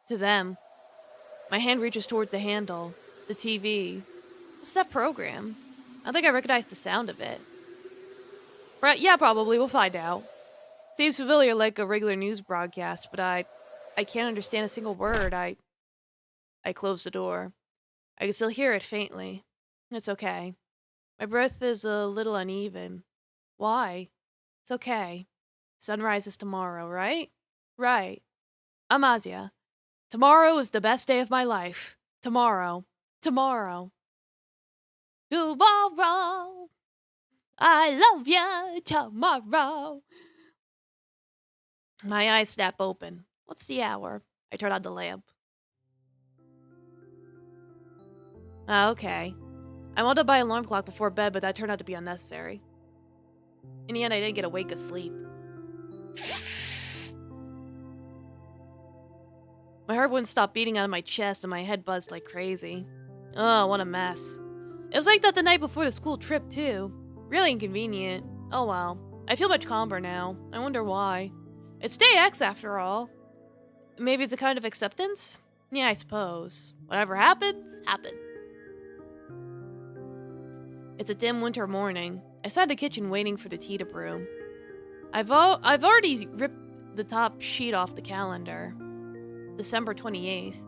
To them. My hand reaches towards the handle. The TV. What's that program? I think I recognize the sound of it. Right, yeah, probably. We'll find out. Seems familiar like a regular news broadcast, but I can't understand a single word. I close the door. I can still hear it faintly. It's okay. My breath is a little uneven. Why? It's okay. Sunrise is tomorrow, right? Right. Amazia. Tomorrow is the best day of my life. Tomorrow. Tomorrow. Tomorrow. I love you. Tomorrow. My eyes snap open. What's the hour? I turn on the lamp. Okay. I wanted to buy an alarm clock before bed, but that turned out to be unnecessary. In the end, I didn't get a wink of sleep. My heart wouldn't stop beating out of my chest, and my head buzzed like crazy. Oh, what a mess. It was like that the night before the school trip, too. Really inconvenient. Oh well. I feel much calmer now. I wonder why. It's Day X, after all. Maybe it's a kind of acceptance? Yeah, I suppose. Whatever happens, happens. It's a dim winter morning. I sat in the kitchen waiting for the tea to brew. I've already ripped the top sheet off the calendar. December 28th.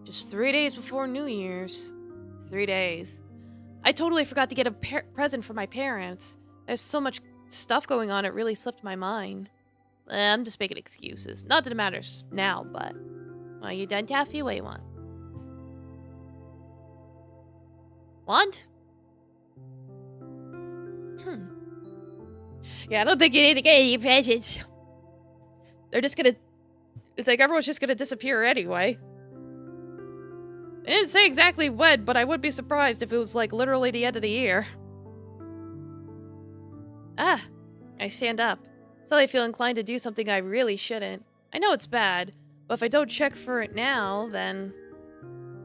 Just 3 days before New Year's. 3 days. I totally forgot to get a present for my parents. There's so much stuff going on, it really slipped my mind. I'm just making excuses. Not that it matters now, but... Well, you done, Taffy? What do you want? What? Yeah, I don't think you need to get any presents. They're just gonna... It's like everyone's just gonna disappear anyway. They didn't say exactly when, but I would be surprised if it was like literally the end of the year. Ah, I stand up. Suddenly I feel inclined to do something I really shouldn't. I know it's bad, but if I don't check for it now, then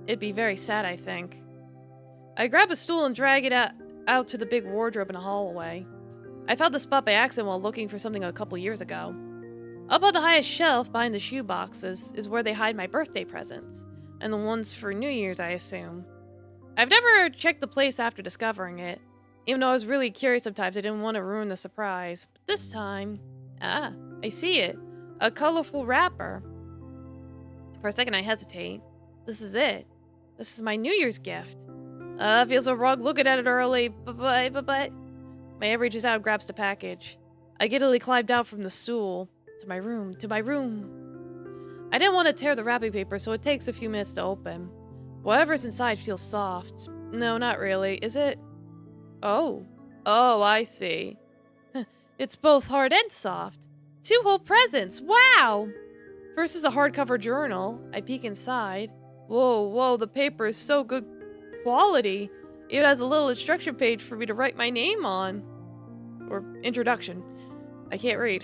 it'd be very sad, I think. I grab a stool and drag it out to the big wardrobe in the hallway. I found the spot by accident while looking for something a couple years ago. Up on the highest shelf behind the shoe boxes is where they hide my birthday presents, and the ones for New Year's, I assume. I've never checked the place after discovering it. Even though I was really curious sometimes, I didn't want to ruin the surprise. But this time... Ah, I see it. A colorful wrapper. For a second, I hesitate. This is it. This is my New Year's gift. Feels so wrong looking at it early, but... My head reaches out and grabs the package. I giddily climb down from the stool. To my room. I didn't want to tear the wrapping paper, so it takes a few minutes to open. Whatever's inside feels soft. No, not really. Is it? Oh, I see. It's both hard and soft. 2 whole presents. Wow! First is a hardcover journal. I peek inside. Whoa, the paper is so good quality. It has a little instruction page for me to write my name on. Or introduction. I can't read.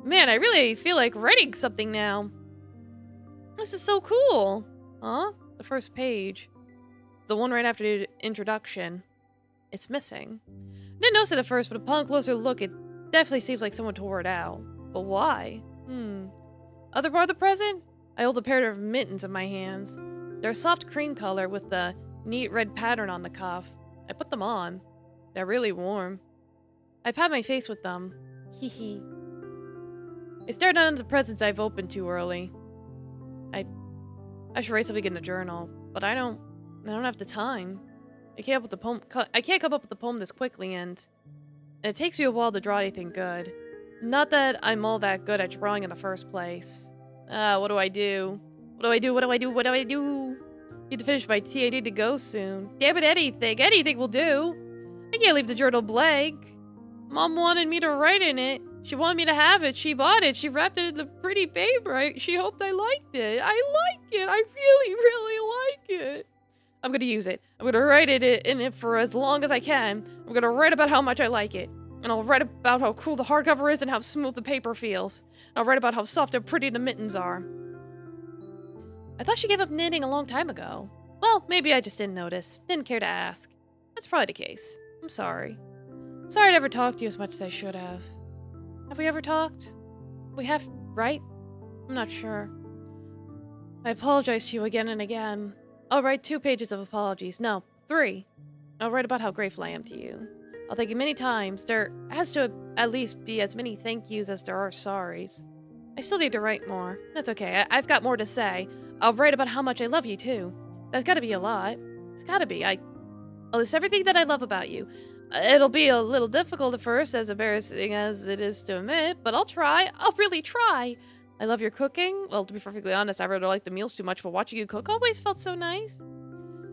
Man, I really feel like writing something now. This is so cool. Huh? The first page. The one right after the introduction. It's missing. I didn't notice it at first, but upon closer look, it definitely seems like someone tore it out. But why? Other part of the present? I hold a pair of mittens in my hands. They're a soft cream color with the neat red pattern on the cuff. I put them on. They're really warm. I pat my face with them. Hee hee. I stared down at the presents I've opened too early. I should write something in the journal, but I don't have the time. I can't come up with a poem this quickly, and it takes me a while to draw anything good. Not that I'm all that good at drawing in the first place. What do I do? Need to finish my tea. I need to go soon. Damn it, anything will do. I can't leave the journal blank. Mom wanted me to write in it. She wanted me to have it. She bought it. She wrapped it in the pretty paper. She hoped I liked it. I like it. I really, really like it. I'm going to use it. I'm going to write it in it for as long as I can. I'm going to write about how much I like it. And I'll write about how cool the hardcover is and how smooth the paper feels. And I'll write about how soft and pretty the mittens are. I thought she gave up knitting a long time ago. Well, maybe I just didn't notice. Didn't care to ask. That's probably the case. I'm sorry. I'm sorry I never talked to you as much as I should have. Have we ever talked? We have, right? I'm not sure. I apologize to you again and again. I'll write 2 pages of apologies. No, 3. I'll write about how grateful I am to you. I'll thank you many times. There has to at least be as many thank yous as there are sorries. I still need to write more. That's okay. I've got more to say. I'll write about how much I love you, too. That's gotta be a lot. It's gotta be. I'll list everything that I love about you. It'll be a little difficult at first, as embarrassing as it is to admit, but I'll try. I'll really try. I love your cooking. Well, to be perfectly honest, I really don't like the meals too much, but watching you cook always felt so nice.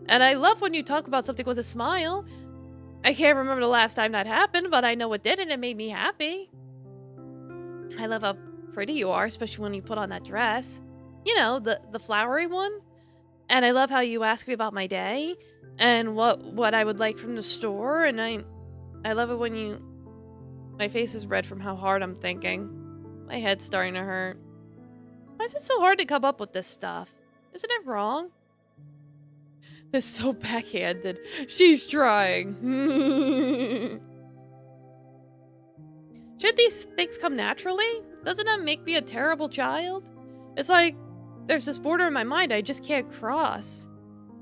And I love when you talk about something with a smile. I can't remember the last time that happened, but I know it did, and it made me happy. I love how pretty you are, especially when you put on that dress. You know, the flowery one. And I love how you ask me about my day and what I would like from the store, and I love it when my face is red from how hard I'm thinking. My head's starting to hurt. Why is it so hard to come up with this stuff? Isn't it wrong? This is so backhanded. She's trying. Should these things come naturally? Doesn't that make me a terrible child? It's like there's this border in my mind I just can't cross.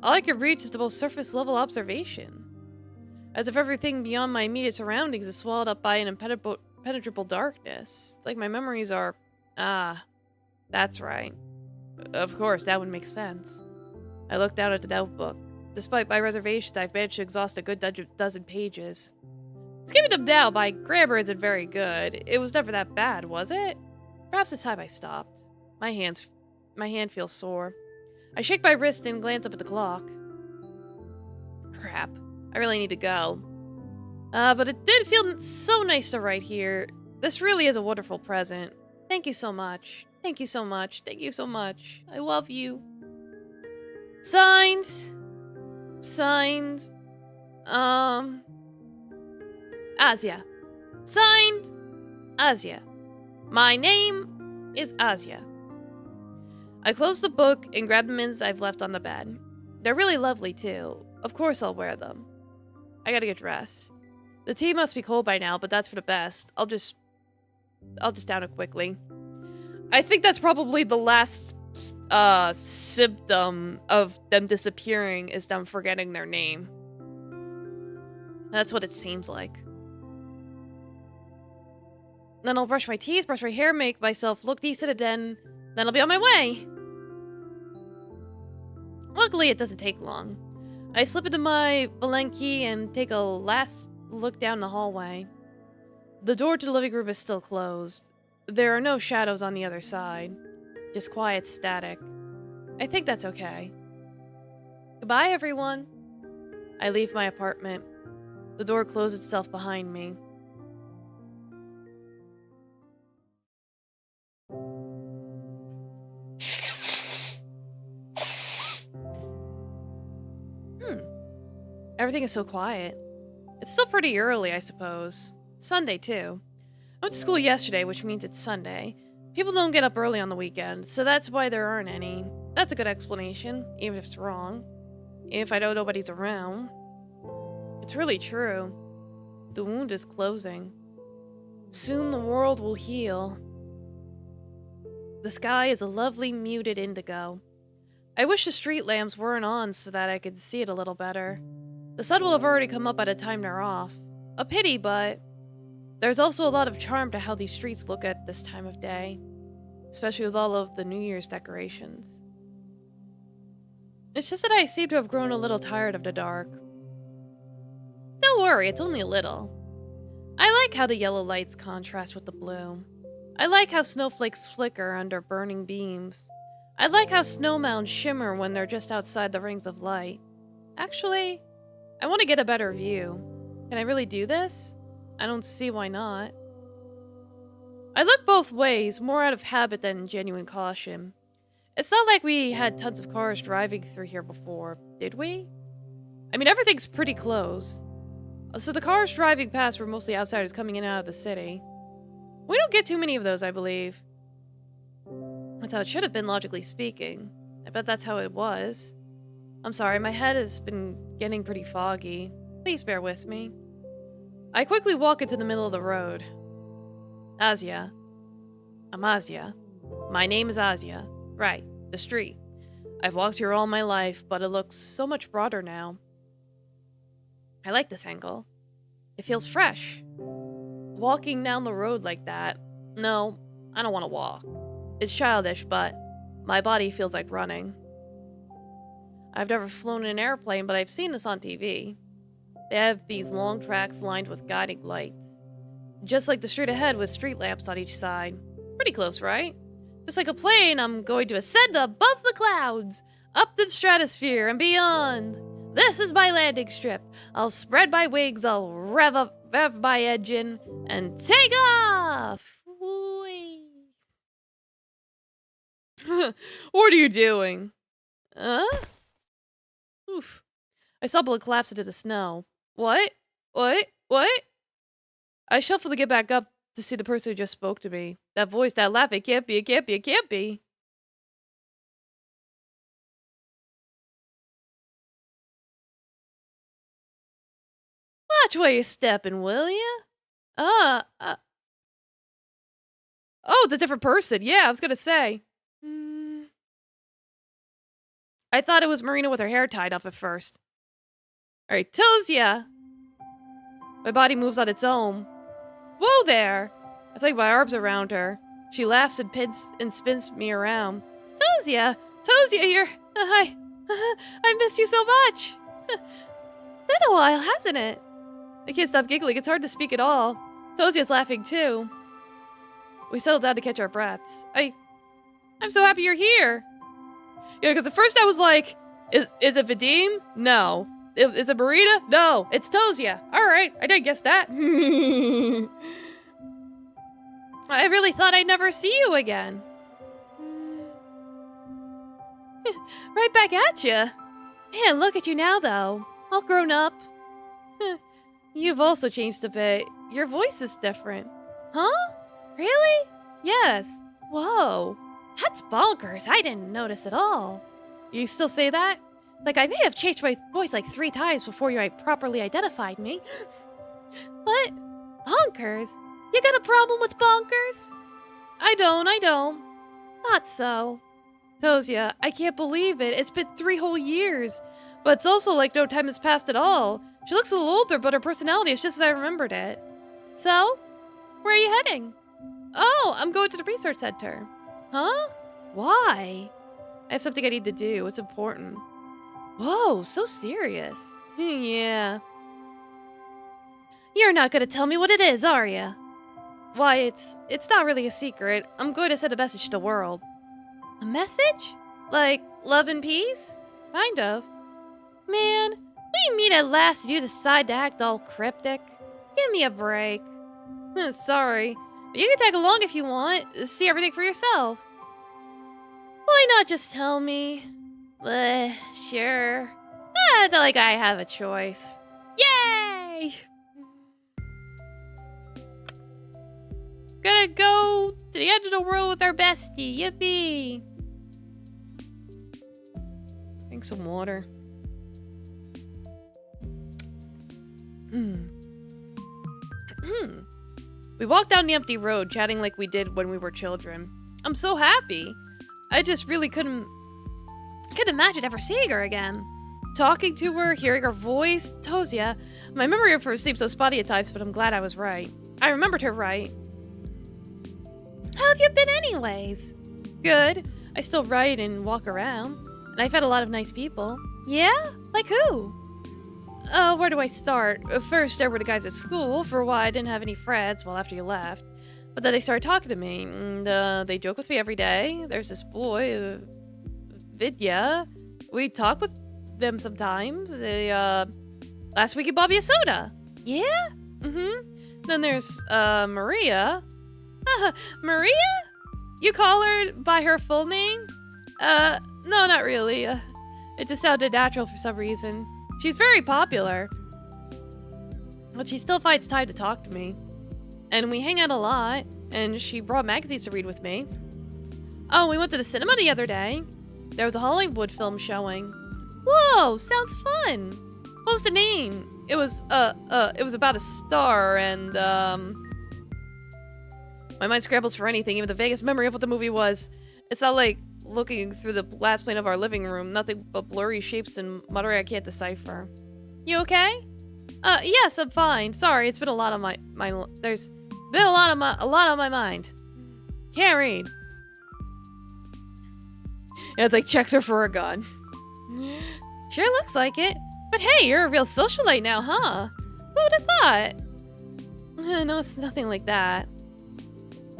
All I can reach is the most surface level observation. As if everything beyond my immediate surroundings is swallowed up by an impenetrable darkness. It's like my memories are... Ah, that's right. Of course, that would make sense. I looked down at the notebook. Despite my reservations, I've managed to exhaust a good dozen pages. Skipping them now, my grammar isn't very good. It was never that bad, was it? Perhaps it's time I stopped. My hand feels sore. I shake my wrist and glance up at the clock. Crap. I really need to go. But it did feel so nice to write here. This really is a wonderful present. Thank you so much. Thank you so much. Thank you so much. I love you. Signed. Signed. Asia. Signed. Asia. My name is Asia. I closed the book and grabbed the mints I've left on the bed. They're really lovely too. Of course I'll wear them. I gotta get dressed. The tea must be cold by now, but that's for the best. I'll just down it quickly. I think that's probably the last symptom of them disappearing is them forgetting their name. That's what it seems like. Then I'll brush my teeth, brush my hair, make myself look decent, and then I'll be on my way. Luckily, it doesn't take long. I slip into my Balenki and take a last look down the hallway. The door to the living room is still closed. There are no shadows on the other side. Just quiet static. I think that's okay. Goodbye, everyone. I leave my apartment. The door closes itself behind me. Everything is so quiet. It's still pretty early, I suppose. Sunday, too. I went to school yesterday, which means it's Sunday. People don't get up early on the weekend, so that's why there aren't any. That's a good explanation, even if it's wrong. If I know nobody's around. It's really true. The wound is closing. Soon the world will heal. The sky is a lovely muted indigo. I wish the street lamps weren't on so that I could see it a little better. The sun will have already come up by the time they're off. A pity, but there's also a lot of charm to how these streets look at this time of day, especially with all of the New Year's decorations. It's just that I seem to have grown a little tired of the dark. Don't worry, it's only a little. I like how the yellow lights contrast with the blue. I like how snowflakes flicker under burning beams. I like how snow mounds shimmer when they're just outside the rings of light. Actually, I want to get a better view. Can I really do this? I don't see why not. I look both ways, more out of habit than genuine caution. It's not like we had tons of cars driving through here before, did we? I mean, everything's pretty close. So the cars driving past were mostly outsiders coming in and out of the city. We don't get too many of those, I believe. That's how it should have been, logically speaking. I bet that's how it was. I'm sorry, my head has been getting pretty foggy. Please bear with me. I quickly walk into the middle of the road. Asia. I'm Asia. My name is Asia. Right, the street. I've walked here all my life, but it looks so much broader now. I like this angle. It feels fresh. Walking down the road like that, no, I don't want to walk. It's childish, but my body feels like running. I've never flown in an airplane, but I've seen this on TV. They have these long tracks lined with guiding lights. Just like the street ahead with street lamps on each side. Pretty close, right? Just like a plane, I'm going to ascend above the clouds, up the stratosphere and beyond. This is my landing strip. I'll spread my wings, I'll rev my engine, and take off! Whee. What are you doing? Oof. I stumble and collapse into the snow. What? What? I shuffle to get back up to see the person who just spoke to me. That voice, that laugh, it can't be. Watch where you're stepping, will ya? Oh, it's a different person. Yeah, I was gonna say. I thought it was Marina with her hair tied up at first. Alright, Tosia! My body moves on its own. Whoa there! I fling my arms around her. She laughs and spins me around. Tosia! You're... I missed you so much! Been a while, hasn't it? I can't stop giggling. It's hard to speak at all. Tosia's laughing too. We settle down to catch our breaths. I'm so happy you're here! Yeah, because at first I was like, is it Vadim? No. Is it Marina? No, it's Tosia. Alright, I didn't guess that. I really thought I'd never see you again. Right back at you. Man, look at you now, though. All grown up. You've also changed a bit. Your voice is different. Huh? Really? Yes. Whoa. That's bonkers. I didn't notice at all. You still say that? Like, I may have changed my voice like 3 times before you properly identified me. What? Bonkers? You got a problem with bonkers? I don't. Not so. Tosia, I can't believe it. It's been 3 whole years. But it's also like no time has passed at all. She looks a little older, but her personality is just as I remembered it. So? Where are you heading? Oh, I'm going to the research center. Huh? Why? I have something I need to do. It's important. Whoa, so serious. Yeah. You're not gonna tell me what it is, are you? Why, it's not really a secret. I'm going to send a message to the world. A message? Like love and peace? Kind of. Man, we meet at last and you decide to act all cryptic. Give me a break. Sorry, but you can tag along if you want. See everything for yourself. Why not just tell me? Sure. It's not like I have a choice. Yay! Gonna go to the end of the world with our bestie. Yippee! Drink some water. We walked down the empty road, chatting like we did when we were children. I'm so happy. I just really couldn't imagine ever seeing her again. Talking to her, hearing her voice, Tosia. My memory of her seems so spotty at times, but I'm glad I was right. I remembered her right. How have you been anyways? Good. I still write and walk around. And I've had a lot of nice people. Yeah? Like who? Where do I start? First, there were the guys at school. For a while, I didn't have any friends, well, after you left. But then they started talking to me, and they joke with me every day. There's this boy, Vidya. We talk with them sometimes. Last week he bought me a soda. Yeah? Then there's, Maria. Maria? You call her by her full name? No, not really. It just sounded natural for some reason. She's very popular. But she still finds time to talk to me. And we hang out a lot, and she brought magazines to read with me. Oh, we went to the cinema the other day. There was a Hollywood film showing. Whoa, sounds fun. What was the name? It was about a star, and, my mind scrambles for anything, even the vaguest memory of what the movie was. It's not like looking through the glass pane of our living room, nothing but blurry shapes and muttering I can't decipher. You okay? Yes, I'm fine. Sorry, it's been a lot on there's been a lot on my mind. Can't read. And it's like checks her for a gun. Sure looks like it. But hey, you're a real socialite now, huh? Who would have thought? No, it's nothing like that.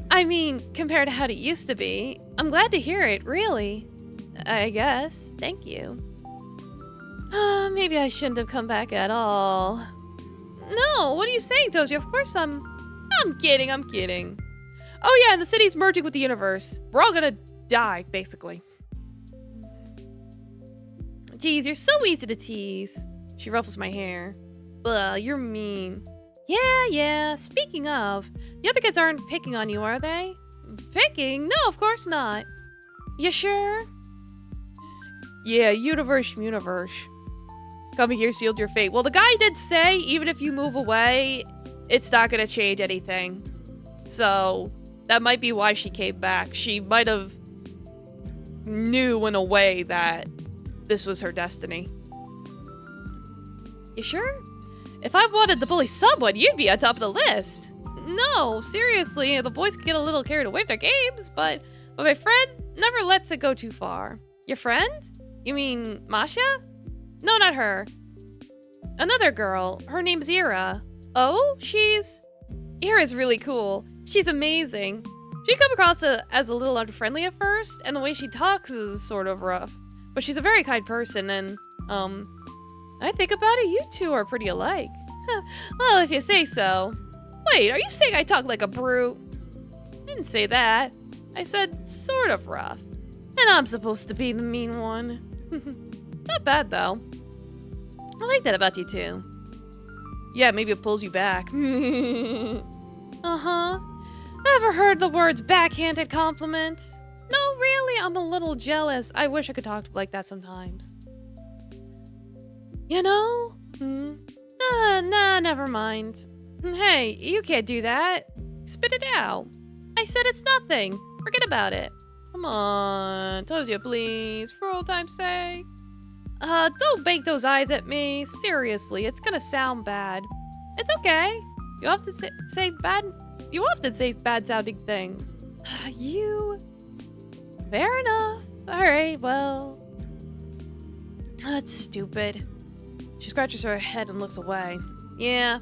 I mean, compared to how it used to be. I'm glad to hear it, really. I guess. Thank you. Maybe I shouldn't have come back at all. No, what are you saying, Toji? Of course I'm kidding. Oh yeah, and the city's merging with the universe. We're all gonna die, basically. Geez, you're so easy to tease. She ruffles my hair. Ugh, you're mean. Yeah. Speaking of, the other kids aren't picking on you, are they? Picking? No, of course not. You sure? Yeah, universe. Coming here sealed your fate. Well, the guy did say, even if you move away, it's not gonna change anything. So, that might be why she came back. She might have knew in a way that this was her destiny. You sure? If I wanted to bully someone, you'd be on top of the list. No, seriously, the boys can get a little carried away with their games, but my friend never lets it go too far. Your friend? You mean Masha? No, not her. Another girl. Her name's Ira. Oh, Ira's really cool. She's amazing. She come across as a little unfriendly at first, and the way she talks is sort of rough. But she's a very kind person, and, I think about it, you two are pretty alike. Well, if you say so. Wait, are you saying I talk like a brute? I didn't say that. I said sort of rough. And I'm supposed to be the mean one. Not bad, though. I like that about you, too. Yeah, maybe it pulls you back. Uh-huh. Ever heard the words backhanded compliments? No, really, I'm a little jealous. I wish I could talk like that sometimes. You know? Nah, never mind. Hey, you can't do that. Spit it out. I said it's nothing. Forget about it. Come on, Tosia, please, for old time's sake. Don't bake those eyes at me. Seriously, it's gonna sound bad. It's okay. You often say bad sounding things. You. Fair enough. Alright, well. That's stupid. She scratches her head and looks away. Yeah,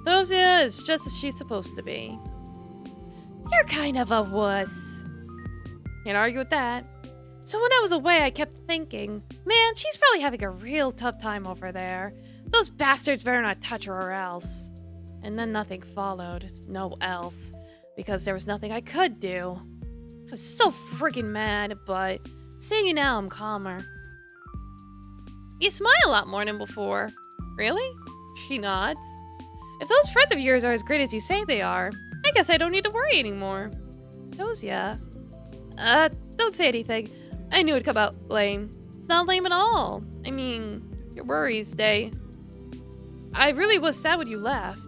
Tosia is just as she's supposed to be. You're kind of a wuss. Can't argue with that. So when I was away, I kept thinking, man, she's probably having a real tough time over there. Those bastards better not touch her or else. And then nothing followed. No else. Because there was nothing I could do. I was so freaking mad, but seeing you now, I'm calmer. You smile a lot more than before. Really? She nods. If those friends of yours are as great as you say they are, I guess I don't need to worry anymore. Tosia. Don't say anything. I knew it'd come out lame. It's not lame at all. I mean, your worries, I really was sad when you left.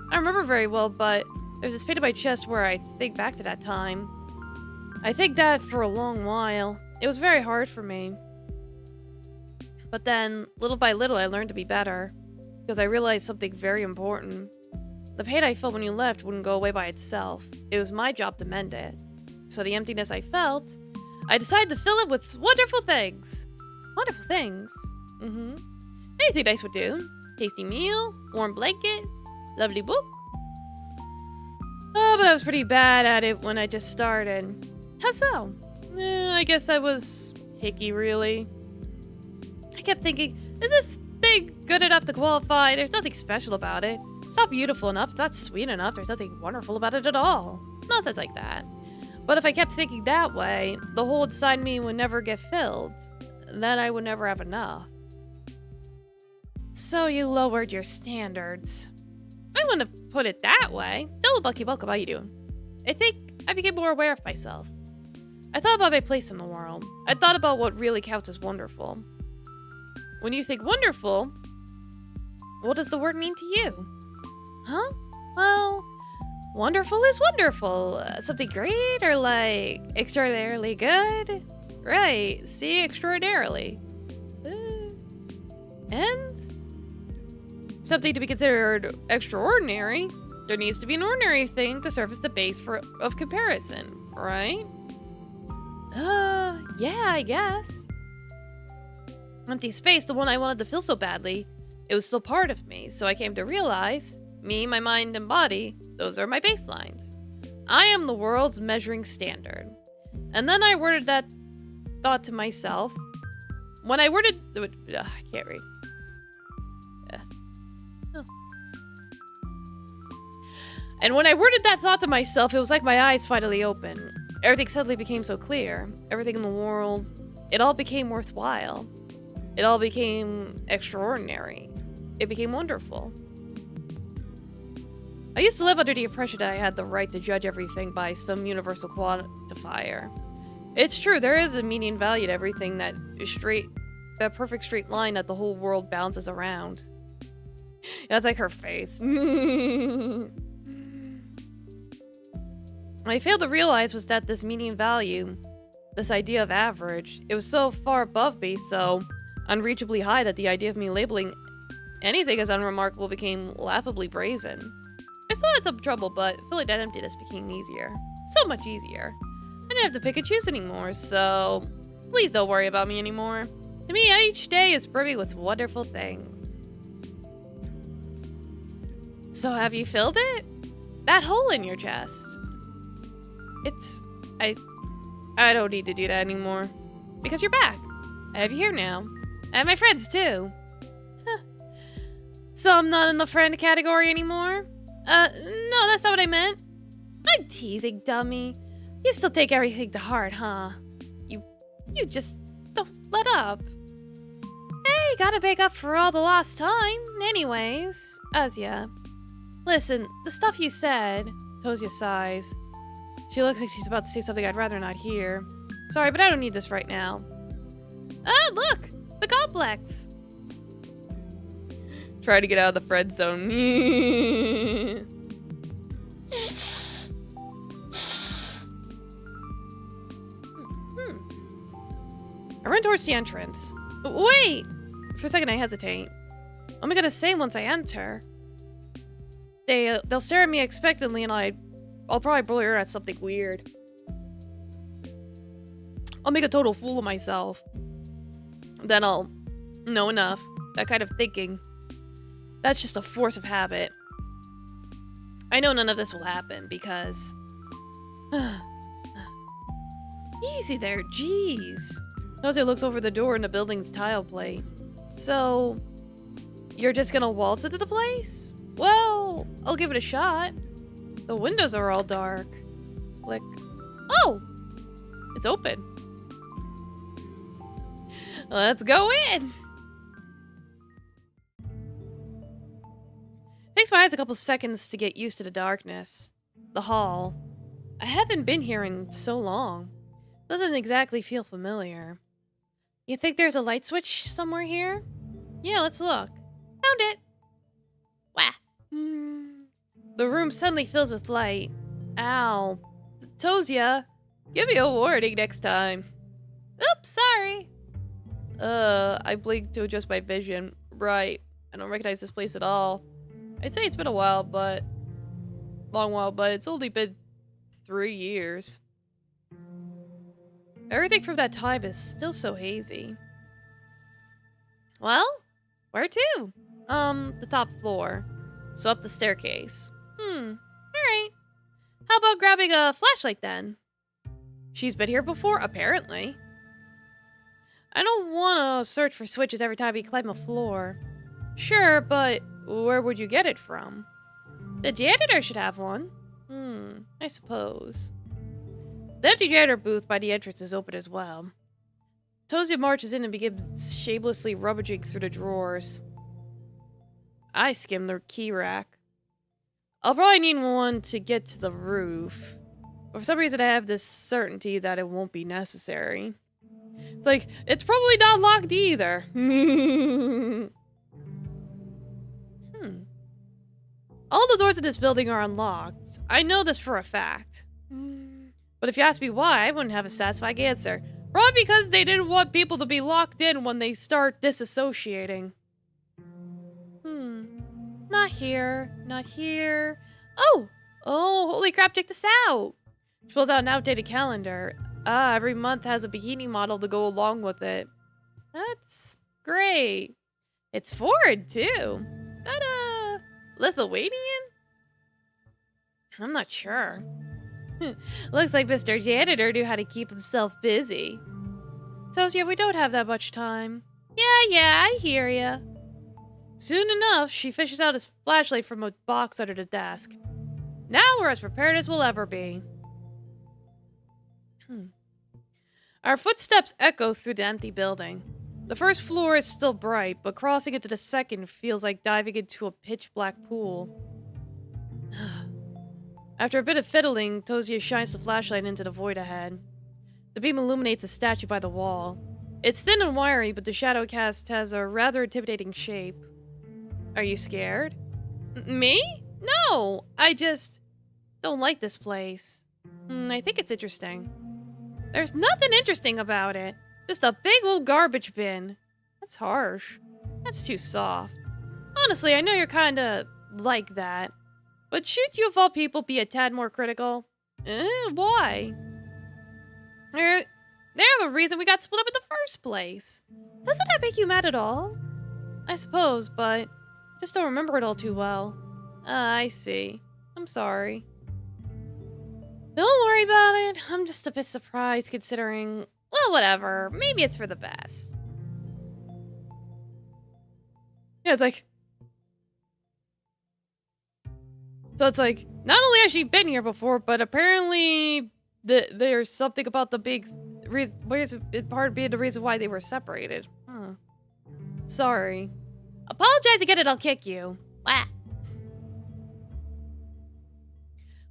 I don't remember very well, but there's this pain in my chest where I think back to that time. I think that for a long while. It was very hard for me. But then, little by little, I learned to be better. Because I realized something very important. The pain I felt when you left wouldn't go away by itself. It was my job to mend it. So the emptiness I felt, I decided to fill it with wonderful things. Wonderful things? Anything nice would do. Tasty meal, warm blanket, lovely book. Oh, but I was pretty bad at it when I just started. How so? I guess I was picky, really. I kept thinking, is this thing good enough to qualify? There's nothing special about it. It's not beautiful enough, it's not sweet enough, there's nothing wonderful about it at all. Nonsense like that. But if I kept thinking that way, the hole inside me would never get filled. Then I would never have enough. So you lowered your standards. I wouldn't have put it that way. Hello, Bucky, welcome, how you doing? I think I became more aware of myself. I thought about my place in the world. I thought about what really counts as wonderful. When you think wonderful, what does the word mean to you? Huh? Well, wonderful is wonderful. Something great or like extraordinarily good? Right, see, extraordinarily. And something to be considered extraordinary, there needs to be an ordinary thing to serve as the base of comparison, right? Yeah, I guess. Empty space, the one I wanted to fill so badly, it was still part of me, so I came to realize, me, my mind, and body, those are my baselines. I am the world's measuring standard. And then I worded that thought to myself. When I worded... I can't read. And when I worded that thought to myself, it was like my eyes finally opened. Everything suddenly became so clear. Everything in the world, it all became worthwhile. It all became extraordinary. It became wonderful. I used to live under the impression that I had the right to judge everything by some universal quantifier. It's true, there is a meaning value to everything that perfect straight line that the whole world bounces around. That's like her face. What I failed to realize was that this meaning value, this idea of average, it was so far above me, so unreachably high that the idea of me labeling anything as unremarkable became laughably brazen. I still had some trouble, but filling that emptiness became easier. So much easier. I didn't have to pick and choose anymore, so please don't worry about me anymore. To me, each day is brimming with wonderful things. So have you filled it? That hole in your chest. I don't need to do that anymore. Because you're back. I have you here now. I have my friends too. So I'm not in the friend category anymore? No, that's not what I meant. I'm teasing, dummy. You still take everything to heart, huh? You just don't let up. Hey, gotta make up for all the lost time. Anyways, Azia. Listen, the stuff you said... Tozia sighs. She looks like she's about to say something I'd rather not hear. Sorry, but I don't need this right now. Oh, look! The complex! Try to get out of the friend zone. I run towards the entrance. Wait! For a second, I hesitate. What am I gonna say once I enter? They'll stare at me expectantly, and I'll probably blur at something weird. I'll make a total fool of myself. Then I'll know enough. That kind of thinking. That's just a force of habit. I know none of this will happen because... Easy there, jeez. Jose looks over the door in the building's tile plate. So, you're just gonna waltz into the place? Well, I'll give it a shot. The windows are all dark. Click. Oh! It's open. Let's go in! Takes my eyes a couple seconds to get used to the darkness. The hall. I haven't been here in so long. Doesn't exactly feel familiar. You think there's a light switch somewhere here? Yeah, let's look. Found it! Wah! The room suddenly fills with light. Ow. Tozia, give me a warning next time. Oops, sorry. I blinked to adjust my vision. Right. I don't recognize this place at all. I'd say it's been a while, but... long while, but it's only been 3 years. Everything from that time is still so hazy. Well, where to? The top floor. So up the staircase. Alright. How about grabbing a flashlight then? She's been here before, apparently. I don't want to search for switches every time you climb a floor. Sure, but where would you get it from? The janitor should have one. I suppose. The empty janitor booth by the entrance is open as well. Tozia marches in and begins shamelessly rummaging through the drawers. I skim the key rack. I'll probably need one to get to the roof. But for some reason I have this certainty that it won't be necessary. It's like, it's probably not locked either. All the doors in this building are unlocked. I know this for a fact. But if you ask me why, I wouldn't have a satisfying answer. Probably because they didn't want people to be locked in when they start disassociating. Not here. Not here. Oh! Oh, holy crap, check this out! She pulls out an outdated calendar. Every month has a bikini model to go along with it. That's great. It's foreign, too. Is that a Lithuanian? I'm not sure. Looks like Mr. Janitor knew how to keep himself busy. Tozia, we don't have that much time. Yeah, I hear ya. Soon enough, she fishes out his flashlight from a box under the desk. Now we're as prepared as we'll ever be. Our footsteps echo through the empty building. The first floor is still bright, but crossing into the second feels like diving into a pitch-black pool. After a bit of fiddling, Tozia shines the flashlight into the void ahead. The beam illuminates a statue by the wall. It's thin and wiry, but the shadow cast has a rather intimidating shape. Are you scared? Me? No! I just don't like this place. I think it's interesting. There's nothing interesting about it. Just a big old garbage bin. That's harsh. That's too soft. Honestly, I know you're kinda like that. But shouldn't you of all people be a tad more critical? Why? They're the reason we got split up in the first place. Doesn't that make you mad at all? I suppose, but I just don't remember it all too well. I see. I'm sorry. Don't worry about it. I'm just a bit surprised considering... Well, whatever. Maybe it's for the best. Yeah, it's like... So it's like, not only has she been here before, but apparently there's something about the big reason, part of being the reason why they were separated. Huh. Sorry. Apologize again and I'll kick you. Wah.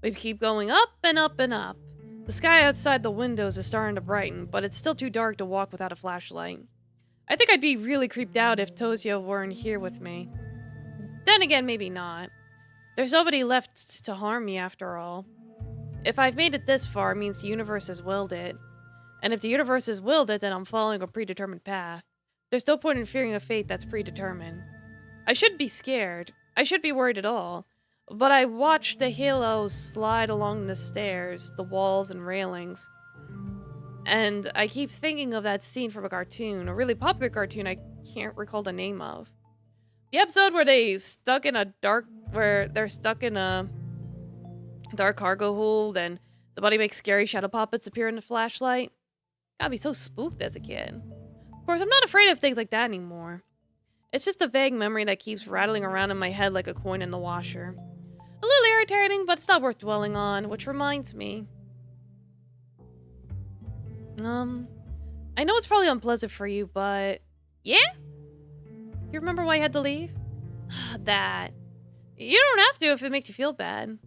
We keep going up and up and up. The sky outside the windows is starting to brighten, but it's still too dark to walk without a flashlight. I think I'd be really creeped out if Tozio weren't here with me. Then again, maybe not. There's nobody left to harm me after all. If I've made it this far, it means the universe has willed it. And if the universe has willed it, then I'm following a predetermined path. There's no point in fearing a fate that's predetermined. I shouldn't be scared. I shouldn't be worried at all. But I watched the halos slide along the stairs, the walls and railings. And I keep thinking of that scene from a cartoon, a really popular cartoon I can't recall the name of. The episode where they're stuck in a dark cargo hold and the buddy makes scary shadow puppets appear in the flashlight. Got me so spooked as a kid. Of course, I'm not afraid of things like that anymore. It's just a vague memory that keeps rattling around in my head like a coin in the washer. A little irritating, but it's not worth dwelling on, which reminds me. I know it's probably unpleasant for you, but... Yeah? You remember why you had to leave? That. You don't have to if it makes you feel bad.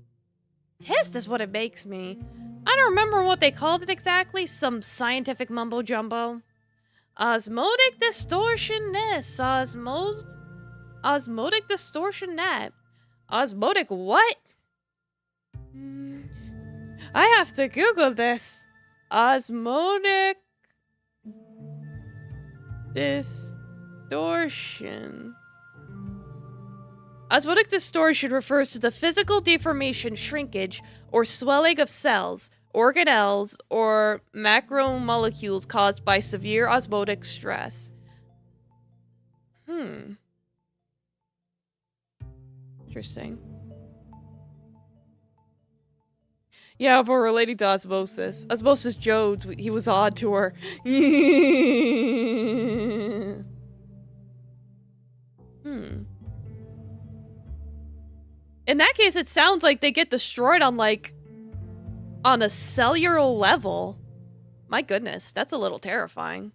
Pissed is what it makes me. I don't remember what they called it exactly, some scientific mumbo-jumbo. Osmotic distortion this, osmotic distortion that. Osmotic what? I have to Google this. Osmotic distortion. Osmotic distortion refers to the physical deformation, shrinkage, or swelling of cells, organelles, or macromolecules caused by severe osmotic stress. Interesting. Yeah, but relating to Osmosis. Osmosis Jones, he was on tour. In that case, it sounds like they get destroyed on, like, on a cellular level. My goodness, that's a little terrifying.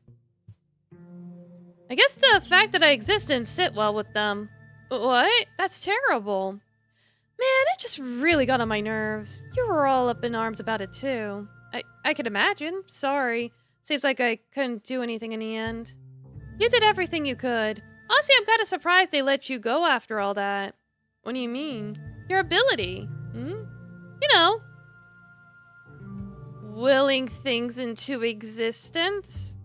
I guess the fact that I exist didn't sit well with them. What? That's terrible. Man, it just really got on my nerves. You were all up in arms about it, too. I can imagine. Sorry. Seems like I couldn't do anything in the end. You did everything you could. Honestly, I'm kind of surprised they let you go after all that. What do you mean? Your ability. You know. Willing things into existence.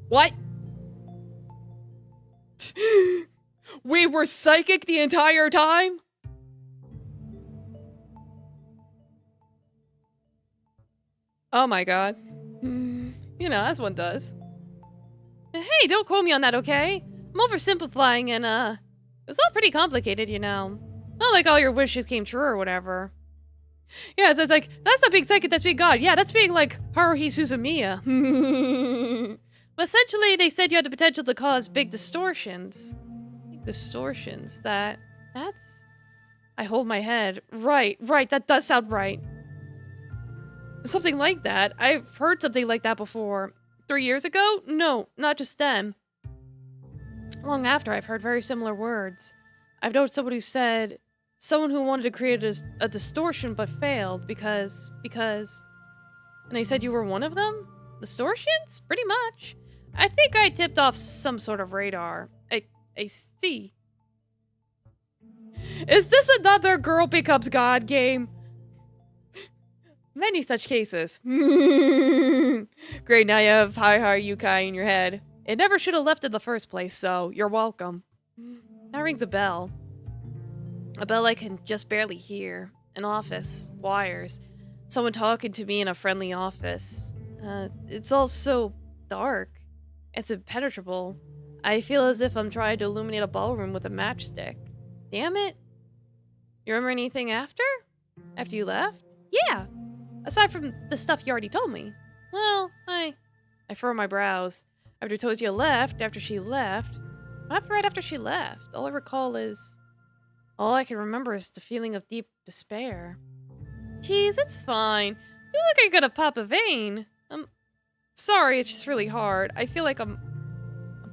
What? We were psychic the entire time? Oh my god. You know, as one does. Hey, don't quote me on that, okay? I'm oversimplifying and, it was all pretty complicated, you know. Not like all your wishes came true or whatever. Yeah, it's like, that's not being psychic, that's being God. Yeah, that's being like Haruhi Suzumiya. But essentially, they said you had the potential to cause big distortions. Big distortions, that's... I hold my head. Right, that does sound right. Something like that. I've heard something like that before. 3 years ago? No, not just then. Long after, I've heard very similar words. I've known someone who said... Someone who wanted to create a distortion but failed because... And they said you were one of them? Distortions? Pretty much. I think I tipped off some sort of radar. I see. Is this another Girl Becomes God game? Many such cases. Great, now you have Hi Yukai in your head. It never should have left in the first place, so you're welcome. That rings a bell. A bell I can just barely hear. An office. Wires. Someone talking to me in a friendly office. It's all so dark. It's impenetrable. I feel as if I'm trying to illuminate a ballroom with a matchstick. Damn it. You remember anything after? After you left? Yeah. Aside from the stuff you already told me. Well, I furrow my brows. After Tosia left, after she left. What happened right after she left? All I can remember is the feeling of deep despair. Geez, it's fine. You look like you're gonna pop a vein. I'm sorry, it's just really hard. I feel like I'm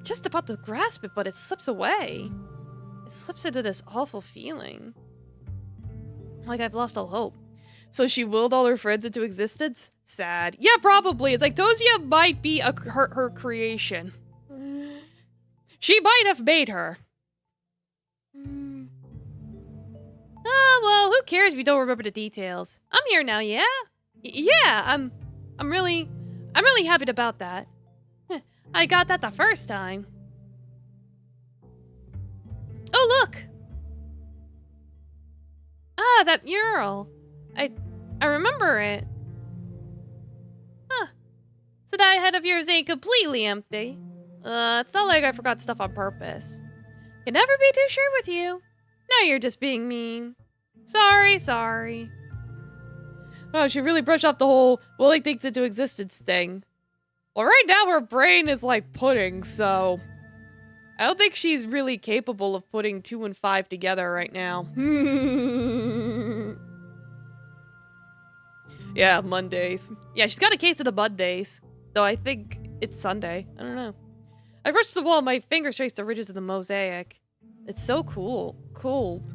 just about to grasp it, but it slips away. It slips into this awful feeling. Like I've lost all hope. So she willed all her friends into existence? Sad. Yeah, probably. It's like Tosia might be her creation. She might have made her. Oh, well, who cares if you don't remember the details? I'm here now, yeah? Yeah, I'm really happy about that. I got that the first time. Oh, look! Ah, that mural. I remember it. Huh. So that head of yours ain't completely empty. It's not like I forgot stuff on purpose. Can never be too sure with you. Now you're just being mean. Sorry. Wow, she really brushed off the whole willing things into existence thing. Well, right now her brain is like pudding, so I don't think she's really capable of putting 2 and 5 together right now. Yeah, Mondays. Yeah, she's got a case of the Mondays. Though I think it's Sunday. I don't know. I brushed the wall, my fingers traced the ridges of the mosaic. It's so cool. Cold.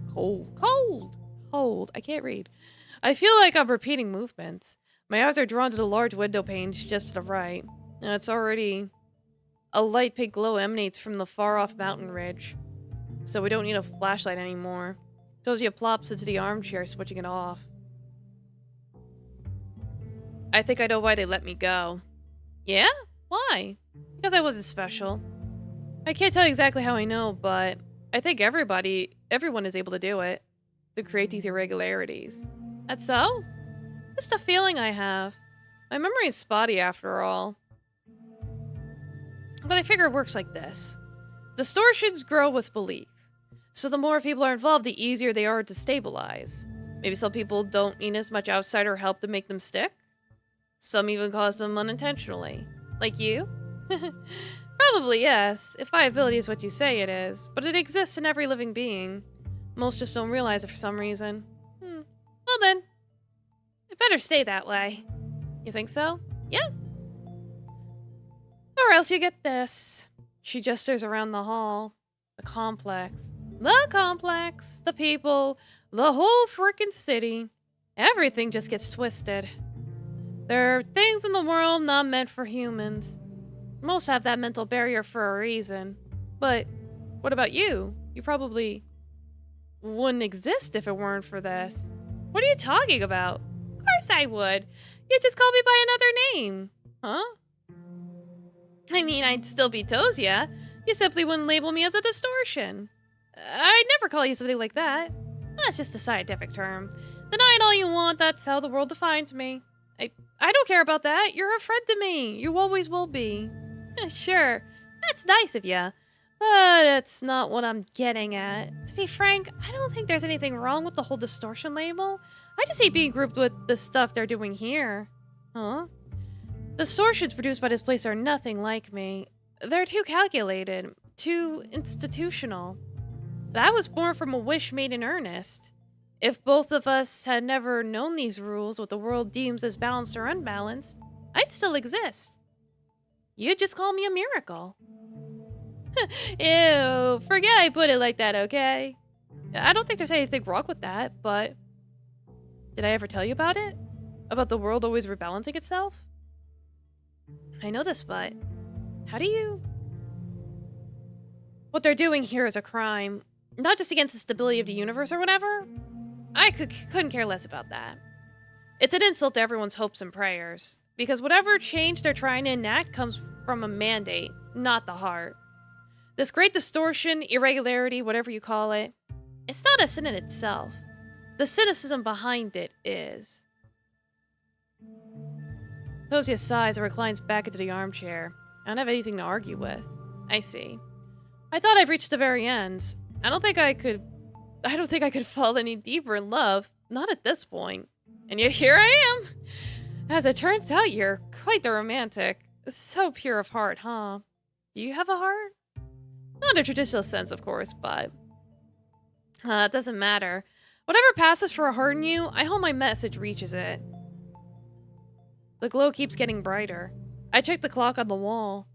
I can't read. I feel like I'm repeating movements. My eyes are drawn to the large window panes just to the right. And it's already... A light pink glow emanates from the far-off mountain ridge. So we don't need a flashlight anymore. Tosia plops into the armchair, switching it off. I think I know why they let me go. Yeah? Why? Because I wasn't special. I can't tell you exactly how I know, but I think everyone is able to do it. To create these irregularities. That's so? Just a feeling I have. My memory is spotty after all. But I figure it works like this. Distortions grow with belief. So the more people are involved, the easier they are to stabilize. Maybe some people don't need as much outsider help to make them stick. Some even cause them unintentionally. Like you? Probably yes, if my ability is what you say it is. But it exists in every living being. Most just don't realize it for some reason. Well then, it better stay that way. You think so? Yeah. Or else you get this. She gestures around the hall. The complex. The people. The whole frickin' city. Everything just gets twisted. There are things in the world not meant for humans. Most have that mental barrier for a reason. But what about you? You probably wouldn't exist if it weren't for this. What are you talking about? Of course I would. You just called me by another name. Huh? I mean, I'd still be Tosia. You simply wouldn't label me as a distortion. I'd never call you something like that. That's just a scientific term. Deny it all you want, that's how the world defines me. I don't care about that. You're a friend to me. You always will be. Sure, that's nice of you. But it's not what I'm getting at. To be frank, I don't think there's anything wrong with the whole distortion label. I just hate being grouped with the stuff they're doing here. Huh? Distortions produced by this place are nothing like me. They're too calculated, too institutional. But I was born from a wish made in earnest. If both of us had never known these rules, what the world deems as balanced or unbalanced, I'd still exist. You'd just call me a miracle. Ew, forget I put it like that, okay? I don't think there's anything wrong with that, but... Did I ever tell you about it? About the world always rebalancing itself? I know this, but... How do you... What they're doing here is a crime. Not just against the stability of the universe or whatever. I couldn't care less about that. It's an insult to everyone's hopes and prayers. Because whatever change they're trying to enact comes from a mandate, not the heart. This great distortion, irregularity, whatever you call it, it's not a sin in itself. The cynicism behind it is. Tosia sighs and reclines back into the armchair. I don't have anything to argue with. I see. I thought I've reached the very end. I don't think I could fall any deeper in love. Not at this point. And yet here I am. As it turns out, you're quite the romantic. So pure of heart, huh? Do you have a heart? Not in a traditional sense, of course, but it doesn't matter. Whatever passes for a heart in you, I hope my message reaches it. The glow keeps getting brighter. I checked the clock on the wall.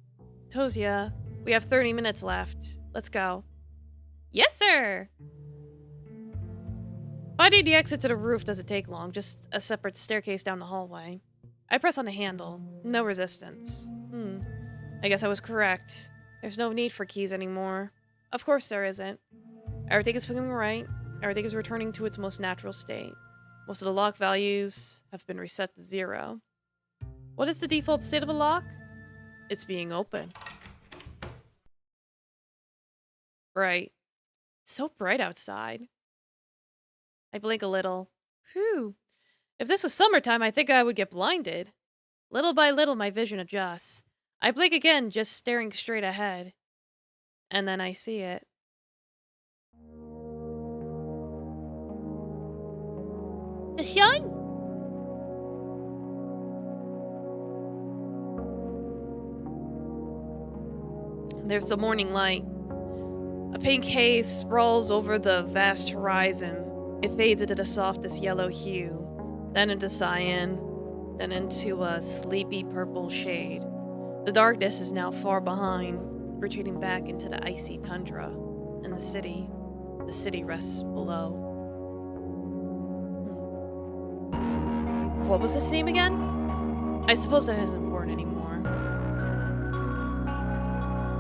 Tosia, we have 30 minutes left. Let's go. Yes, sir! Finding the exit to the roof doesn't take long, just a separate staircase down the hallway. I press on the handle. No resistance. I guess I was correct. There's no need for keys anymore. Of course there isn't. Everything is moving right. Everything is returning to its most natural state. Most of the lock values have been reset to 0. What is the default state of a lock? It's being open. Bright. It's so bright outside. I blink a little. Whew. If this was summertime, I think I would get blinded. Little by little, my vision adjusts. I blink again, just staring straight ahead. And then I see it. The sun? There's the morning light. A pink haze sprawls over the vast horizon. It fades into the softest yellow hue, then into cyan, then into a sleepy purple shade. The darkness is now far behind, retreating back into the icy tundra, and the city rests below. What was its name again? I suppose that isn't important anymore.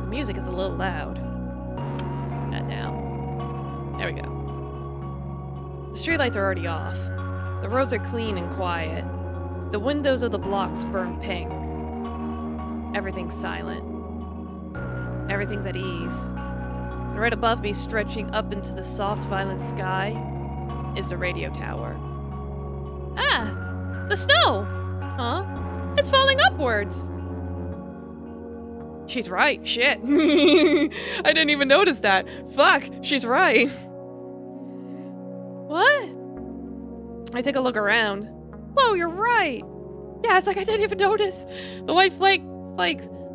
The music is a little loud. Let's turn that down. There we go. The streetlights are already off. The roads are clean and quiet. The windows of the blocks burn pink. Everything's silent. Everything's at ease. And right above me, stretching up into the soft, violent sky, is the radio tower. Ah! The snow! Huh? It's falling upwards! She's right. Shit. I didn't even notice that. Fuck, she's right. What? I take a look around. Whoa, you're right. Yeah, it's like I didn't even notice. The white flakes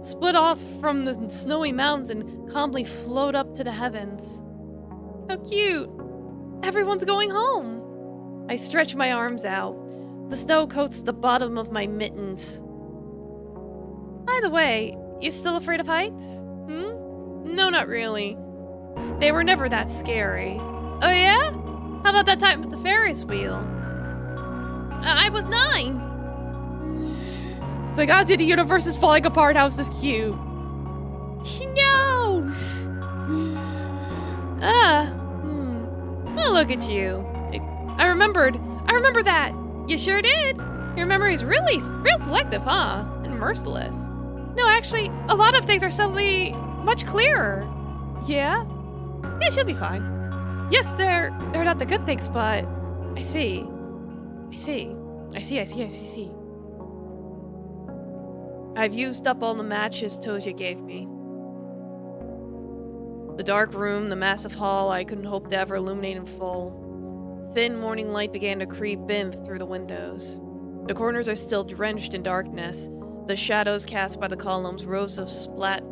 split off from the snowy mountains and calmly float up to the heavens. How cute. Everyone's going home. I stretch my arms out. The snow coats the bottom of my mittens. By the way, you still afraid of heights? No, not really. They were never that scary. Oh yeah? How about that time with the Ferris wheel? I was 9. It's like, the universe is falling apart. How's this cute? No! Well, look at you. I remember that. You sure did. Your memory's real selective, huh? And merciless. No, actually, a lot of things are suddenly much clearer. Yeah? Yeah, she'll be fine. Yes, they're not the good things, but I see. I've used up all the matches Tosia gave me. The dark room, the massive hall I couldn't hope to ever illuminate in full. Thin morning light began to creep in through the windows. The corners are still drenched in darkness. The shadows cast by the columns, rows of splat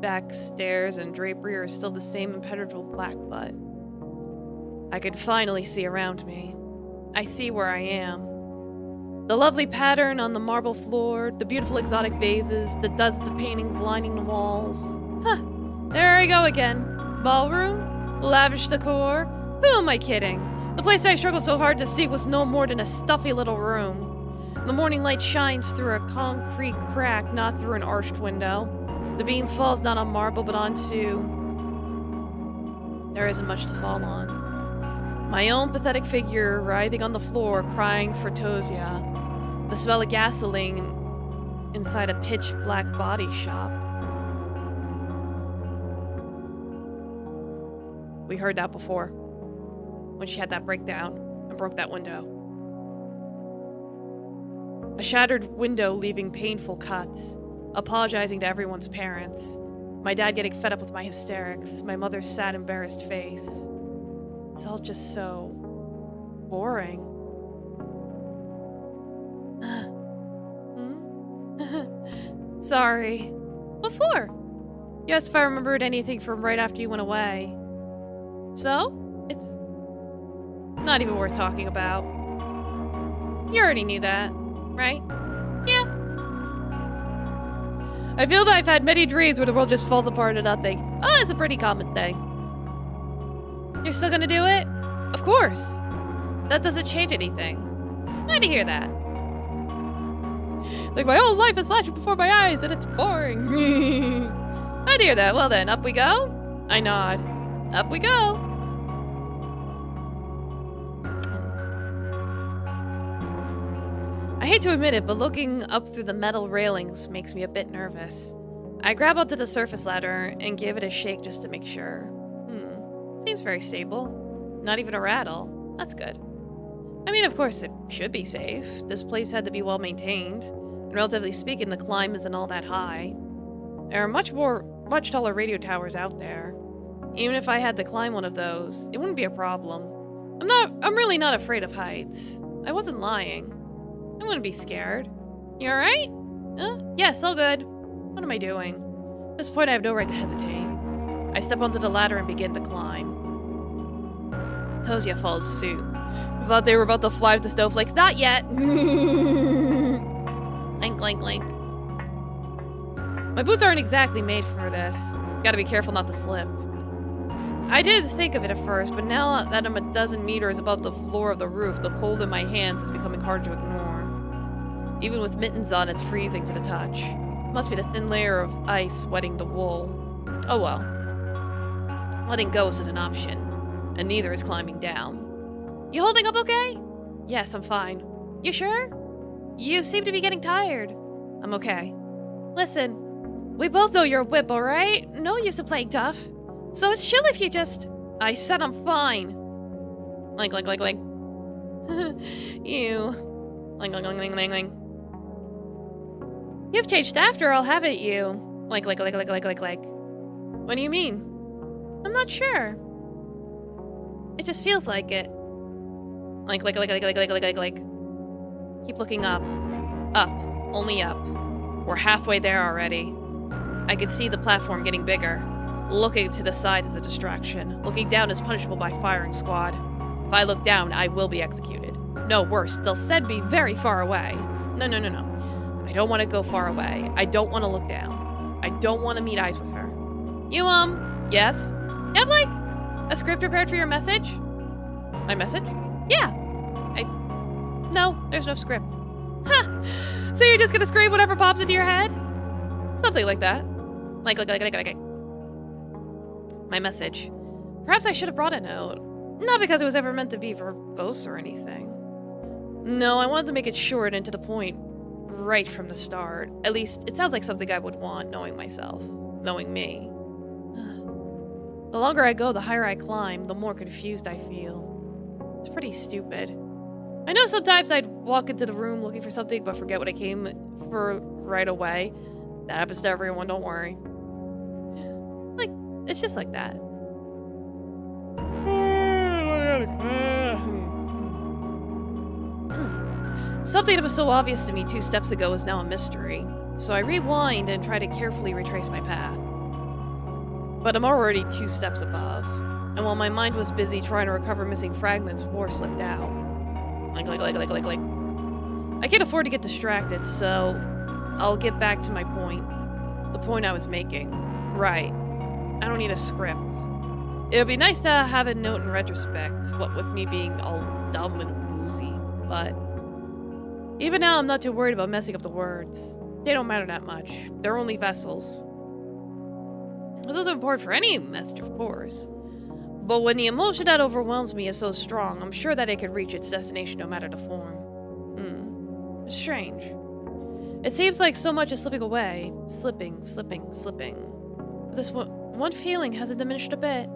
back stairs and drapery are still the same impenetrable black, but I could finally see around me. I see where I am. The lovely pattern on the marble floor, the beautiful exotic vases, the dozens of paintings lining the walls. There I go again. Ballroom? Lavish decor? Who am I kidding? The place I struggled so hard to see was no more than a stuffy little room. The morning light shines through a concrete crack, not through an arched window. The beam falls not on marble, but onto... There isn't much to fall on. My own pathetic figure writhing on the floor, crying for Tosia. The smell of gasoline inside a pitch-black body shop. We heard that before, when she had that breakdown and broke that window. A shattered window leaving painful cuts, apologizing to everyone's parents. My dad getting fed up with my hysterics, my mother's sad, embarrassed face. It's all just so boring. Sorry. What for? You asked if I remembered anything from right after you went away. So? It's not even worth talking about. You already knew that, right? Yeah. I feel that I've had many dreams where the world just falls apart into nothing. Oh, it's a pretty common thing. You're still gonna do it? Of course. That doesn't change anything. Glad to hear that. Like my whole life is flashing before my eyes and it's boring. Glad to hear that. Well then, up we go? I nod. Up we go. I hate to admit it, but looking up through the metal railings makes me a bit nervous. I grab onto the surface ladder and give it a shake just to make sure. Seems very stable. Not even a rattle. That's good. I mean, of course, it should be safe. This place had to be well maintained. And relatively speaking, the climb isn't all that high. There are much taller radio towers out there. Even if I had to climb one of those, it wouldn't be a problem. I'm really not afraid of heights. I wasn't lying. I wouldn't be scared. You alright? Yes, all good. What am I doing? At this point, I have no right to hesitate. I step onto the ladder and begin to climb. Tosia follows suit. I thought they were about to fly with the snowflakes. Not yet! Link, link, link. My boots aren't exactly made for this. Gotta be careful not to slip. I didn't think of it at first, but now that I'm a dozen meters above the floor of the roof, the cold in my hands is becoming hard to ignore. Even with mittens on, it's freezing to the touch. Must be the thin layer of ice wetting the wool. Oh well. Letting go isn't an option, and neither is climbing down. You holding up okay? Yes, I'm fine. You sure? You seem to be getting tired. I'm okay. Listen, we both know you're a whip, alright? No use in playing tough. So it's chill if you just... I said I'm fine. Link, link, link, link. You. Link, link, link, link, link, link. You've changed after all, haven't you? Like. What do you mean? I'm not sure. It just feels like it. Like. Keep looking up. Up. Only up. We're halfway there already. I could see the platform getting bigger. Looking to the side is a distraction. Looking down is punishable by firing squad. If I look down, I will be executed. No, worse, they'll send me very far away. No. I don't want to go far away. I don't want to look down. I don't want to meet eyes with her. You, yes? You have, like, a script prepared for your message? My message? Yeah. No, there's no script. Ha! So you're just gonna scream whatever pops into your head? Something like that. Like. My message. Perhaps I should have brought a note. Not because it was ever meant to be verbose or anything. No, I wanted to make it short and to the point right from the start. At least, it sounds like something I would want, knowing myself. Knowing me. The longer I go, the higher I climb, the more confused I feel. It's pretty stupid. I know sometimes I'd walk into the room looking for something but forget what I came for right away. That happens to everyone, don't worry. Like, it's just like that. Something that was so obvious to me 2 steps ago is now a mystery. So I rewind and try to carefully retrace my path. But I'm already 2 steps above. And while my mind was busy trying to recover missing fragments, more slipped out. Like. I can't afford to get distracted, so I'll get back to my point. The point I was making. Right. I don't need a script. It would be nice to have a note in retrospect, what with me being all dumb and woozy, but even now I'm not too worried about messing up the words. They don't matter that much. They're only vessels. This is important for any message, of course. But when the emotion that overwhelms me is so strong, I'm sure that it could reach its destination no matter the form. It's strange. It seems like so much is slipping away. Slipping. But this one feeling hasn't diminished a bit.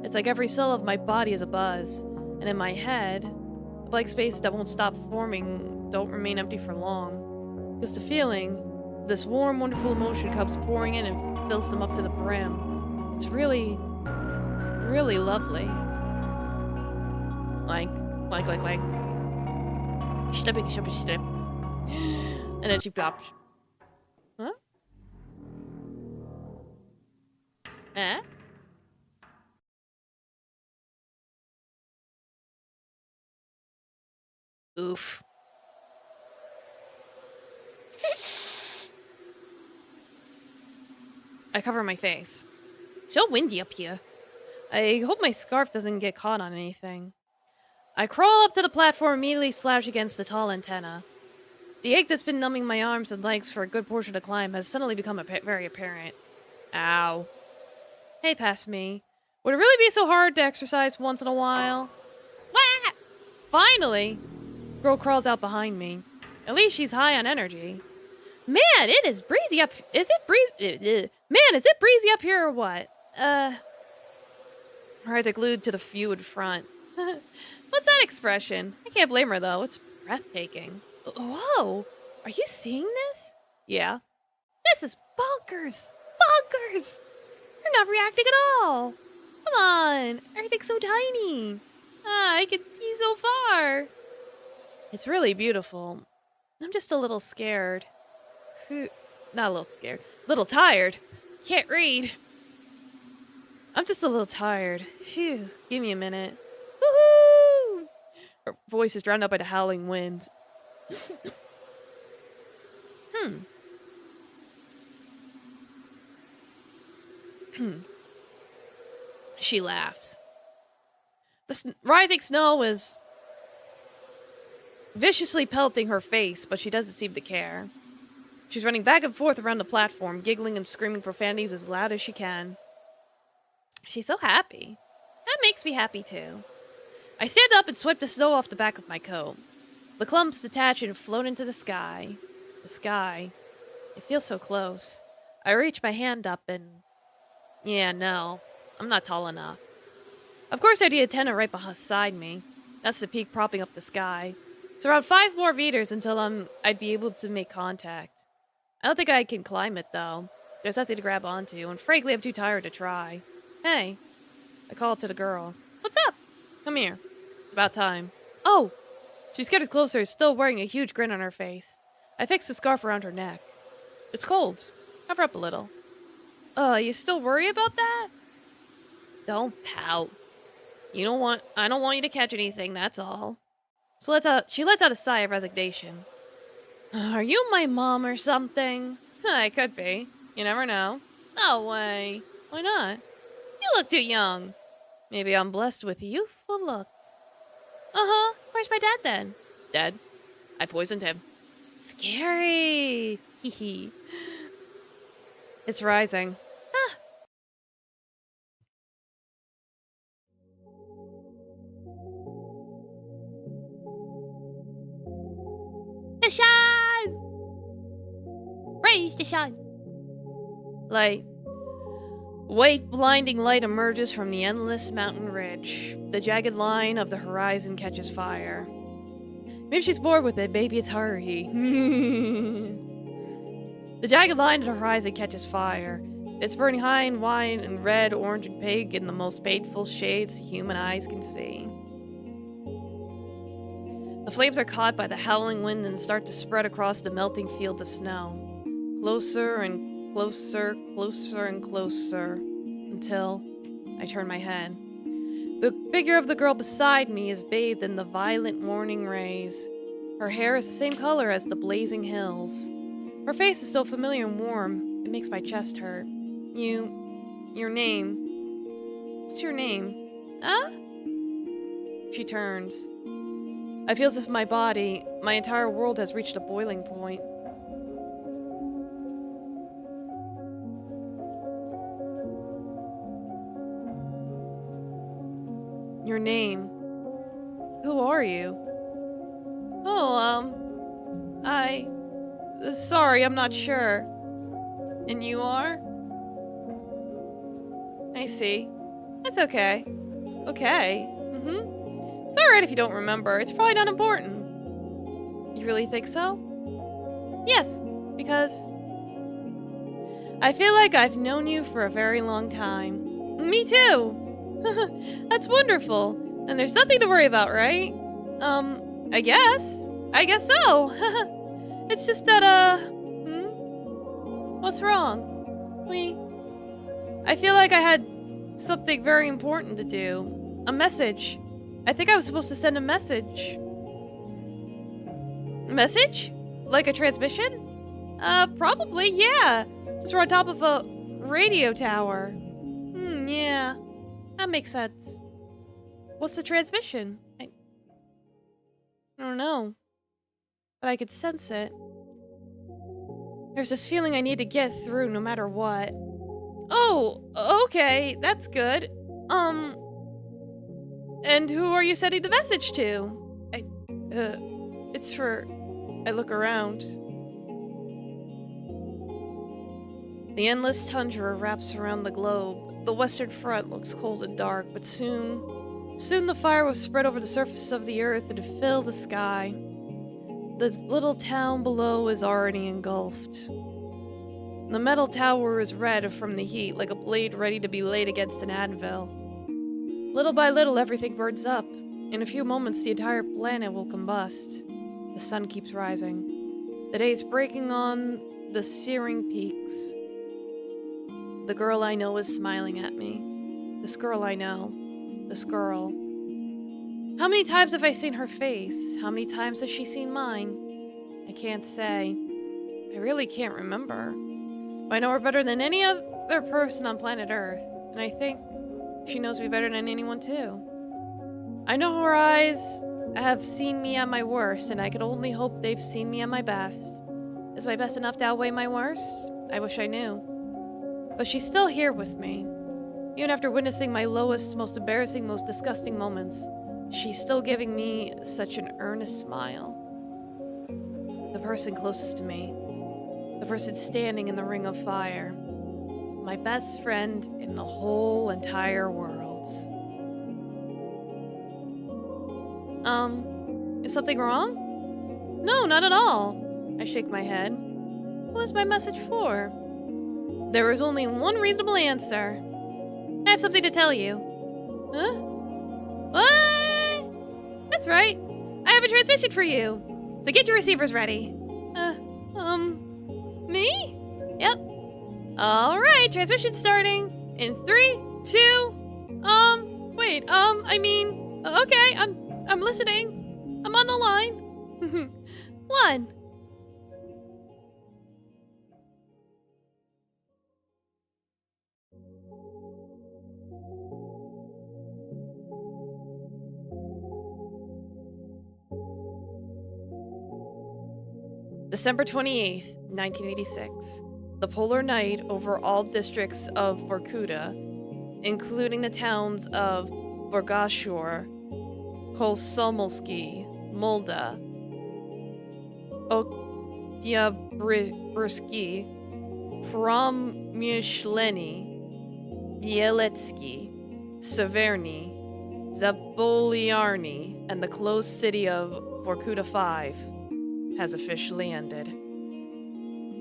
It's like every cell of my body is a buzz. And in my head, the blank space that won't stop forming don't remain empty for long. Because the feeling, this warm, wonderful emotion comes pouring in and fills them up to the brim. It's really lovely. Like. Stepping. And then she plops. Huh? Eh? Oof. I cover my face. So windy up here. I hope my scarf doesn't get caught on anything. I crawl up to the platform, immediately slouch against the tall antenna. The ache that's been numbing my arms and legs for a good portion of the climb has suddenly become very apparent. Ow. Hey, past me. Would it really be so hard to exercise once in a while? Wah! Finally! Girl crawls out behind me. At least she's high on energy. Man, it is breezy up. Is it breezy? Man, is it breezy up here or what? Her eyes are glued to the view in front. What's that expression? I can't blame her though. It's breathtaking. Whoa! Are you seeing this? Yeah. This is bonkers! Bonkers! You're not reacting at all! Come on! Everything's so tiny! I can see so far! It's really beautiful. I'm just a little scared. Not a little scared. A little tired. Can't read. I'm just a little tired. Phew. Give me a minute. Woohoo! Her voice is drowned out by the howling wind. She laughs. The rising snow is viciously pelting her face, but she doesn't seem to care. She's running back and forth around the platform, giggling and screaming profanities as loud as she can. She's so happy. That makes me happy too. I stand up and swipe the snow off the back of my coat. The clumps detach and float into the sky. The sky. It feels so close. I reach my hand up and... Yeah, no. I'm not tall enough. Of course I see a antenna right beside me. That's the peak propping up the sky. It's around 5 more meters until I'd be able to make contact. I don't think I can climb it, though. There's nothing to grab onto, and frankly, I'm too tired to try. Hey. I call to the girl. What's up? Come here. It's about time. Oh! She skitters closer, still wearing a huge grin on her face. I fix the scarf around her neck. It's cold. Cover up a little. You still worry about that? Don't pout. I don't want you to catch anything, that's all. She lets out a sigh of resignation. Are you my mom or something? I could be. You never know. No way. Why not? You look too young. Maybe I'm blessed with youthful looks. Uh-huh. Where's my dad then? Dead. I poisoned him. Scary. Hee hee. It's rising. Ah. The sun! Raise the sun! Light. White, blinding light emerges from the endless mountain ridge. The jagged line of the horizon catches fire. Maybe she's bored with it. Maybe it's hurry. The jagged line of the horizon catches fire. It's burning high and wide and red, orange, and pink in the most painful shades human eyes can see. The flames are caught by the howling wind and start to spread across the melting fields of snow. Closer and closer, closer and closer, until I turn my head. The figure of the girl beside me is bathed in the violent morning rays. Her hair is the same color as the blazing hills. Her face is so familiar and warm, it makes my chest hurt. Your name. What's your name? Huh? She turns. I feel as if my body, my entire world has reached a boiling point. Your name. Who are you? Oh, sorry, I'm not sure. And you are? I see. That's okay. Okay. It's alright if you don't remember. It's probably not important. You really think so? Yes, because I feel like I've known you for a very long time. Me too! That's wonderful. And there's nothing to worry about, right? I guess. I guess so. It's just that, What's wrong? I feel like I had something very important to do. A message. I think I was supposed to send a message. Message? Like a transmission? Probably, yeah. Since we're on top of a radio tower. Yeah. That makes sense. What's the transmission? I don't know. But I could sense it. There's this feeling I need to get through no matter what. Oh, okay, that's good. And who are you sending the message to? It's for... I look around. The endless tundra wraps around the globe. The western front looks cold and dark, but soon the fire will spread over the surface of the earth and fill the sky. The little town below is already engulfed. The metal tower is red from the heat, like a blade ready to be laid against an anvil. Little by little, everything burns up. In a few moments, the entire planet will combust. The sun keeps rising. The day is breaking on the searing peaks. The girl I know is smiling at me. This girl I know. This girl. How many times have I seen her face? How many times has she seen mine? I can't say. I really can't remember. I know her better than any other person on planet Earth, and I think she knows me better than anyone too. I know her eyes have seen me at my worst, and I can only hope they've seen me at my best. Is my best enough to outweigh my worst? I wish I knew. But she's still here with me. Even after witnessing my lowest, most embarrassing, most disgusting moments, she's still giving me such an earnest smile. The person closest to me. The person standing in the ring of fire. My best friend in the whole entire world. Is something wrong? No, not at all. I shake my head. What was my message for? There is only one reasonable answer. I have something to tell you. Huh? What? That's right. I have a transmission for you. So get your receivers ready. Me? Yep. Alright, transmission starting. In 3, 2, okay, I'm listening. I'm on the line. 1. December 28th, 1986. The polar night over all districts of Vorkuta, including the towns of Vorgashur, Kolsomolsky, Mulda, Oktyabrski, Promyshleni, Yeletsky, Severny, Zapoliarny, and the closed city of Vorkuta 5 has officially ended.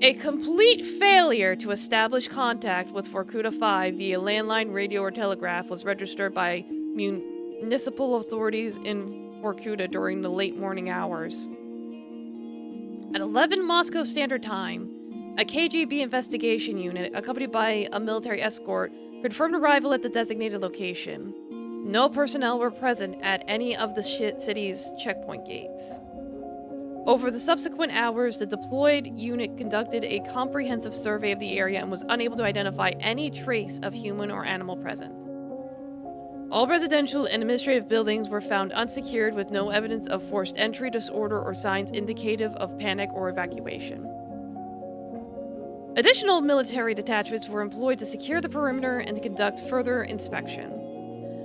A complete failure to establish contact with Vorkuta 5 via landline, radio, or telegraph was registered by municipal authorities in Vorkuta during the late morning hours. At 11 Moscow Standard Time, a KGB investigation unit, accompanied by a military escort, confirmed arrival at the designated location. No personnel were present at any of the city's checkpoint gates. Over the subsequent hours, the deployed unit conducted a comprehensive survey of the area and was unable to identify any trace of human or animal presence. All residential and administrative buildings were found unsecured with no evidence of forced entry, disorder, or signs indicative of panic or evacuation. Additional military detachments were employed to secure the perimeter and to conduct further inspection.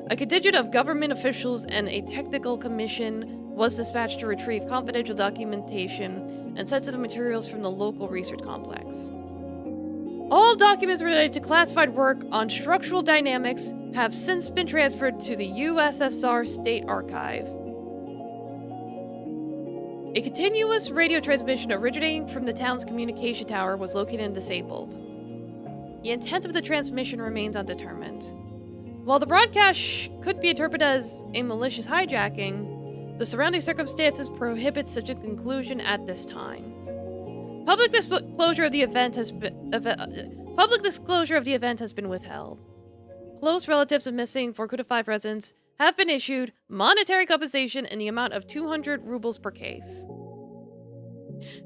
A contingent of government officials and a technical commission was dispatched to retrieve confidential documentation and sensitive materials from the local research complex. All documents related to classified work on structural dynamics have since been transferred to the USSR State Archive. A continuous radio transmission originating from the town's communication tower was located and disabled. The intent of the transmission remains undetermined. While the broadcast could be interpreted as a malicious hijacking, the surrounding circumstances prohibit such a conclusion at this time. Public disclosure of the event has been Public disclosure of the event has been withheld. Close relatives of missing 4-5 residents have been issued monetary compensation in the amount of 200 rubles per case.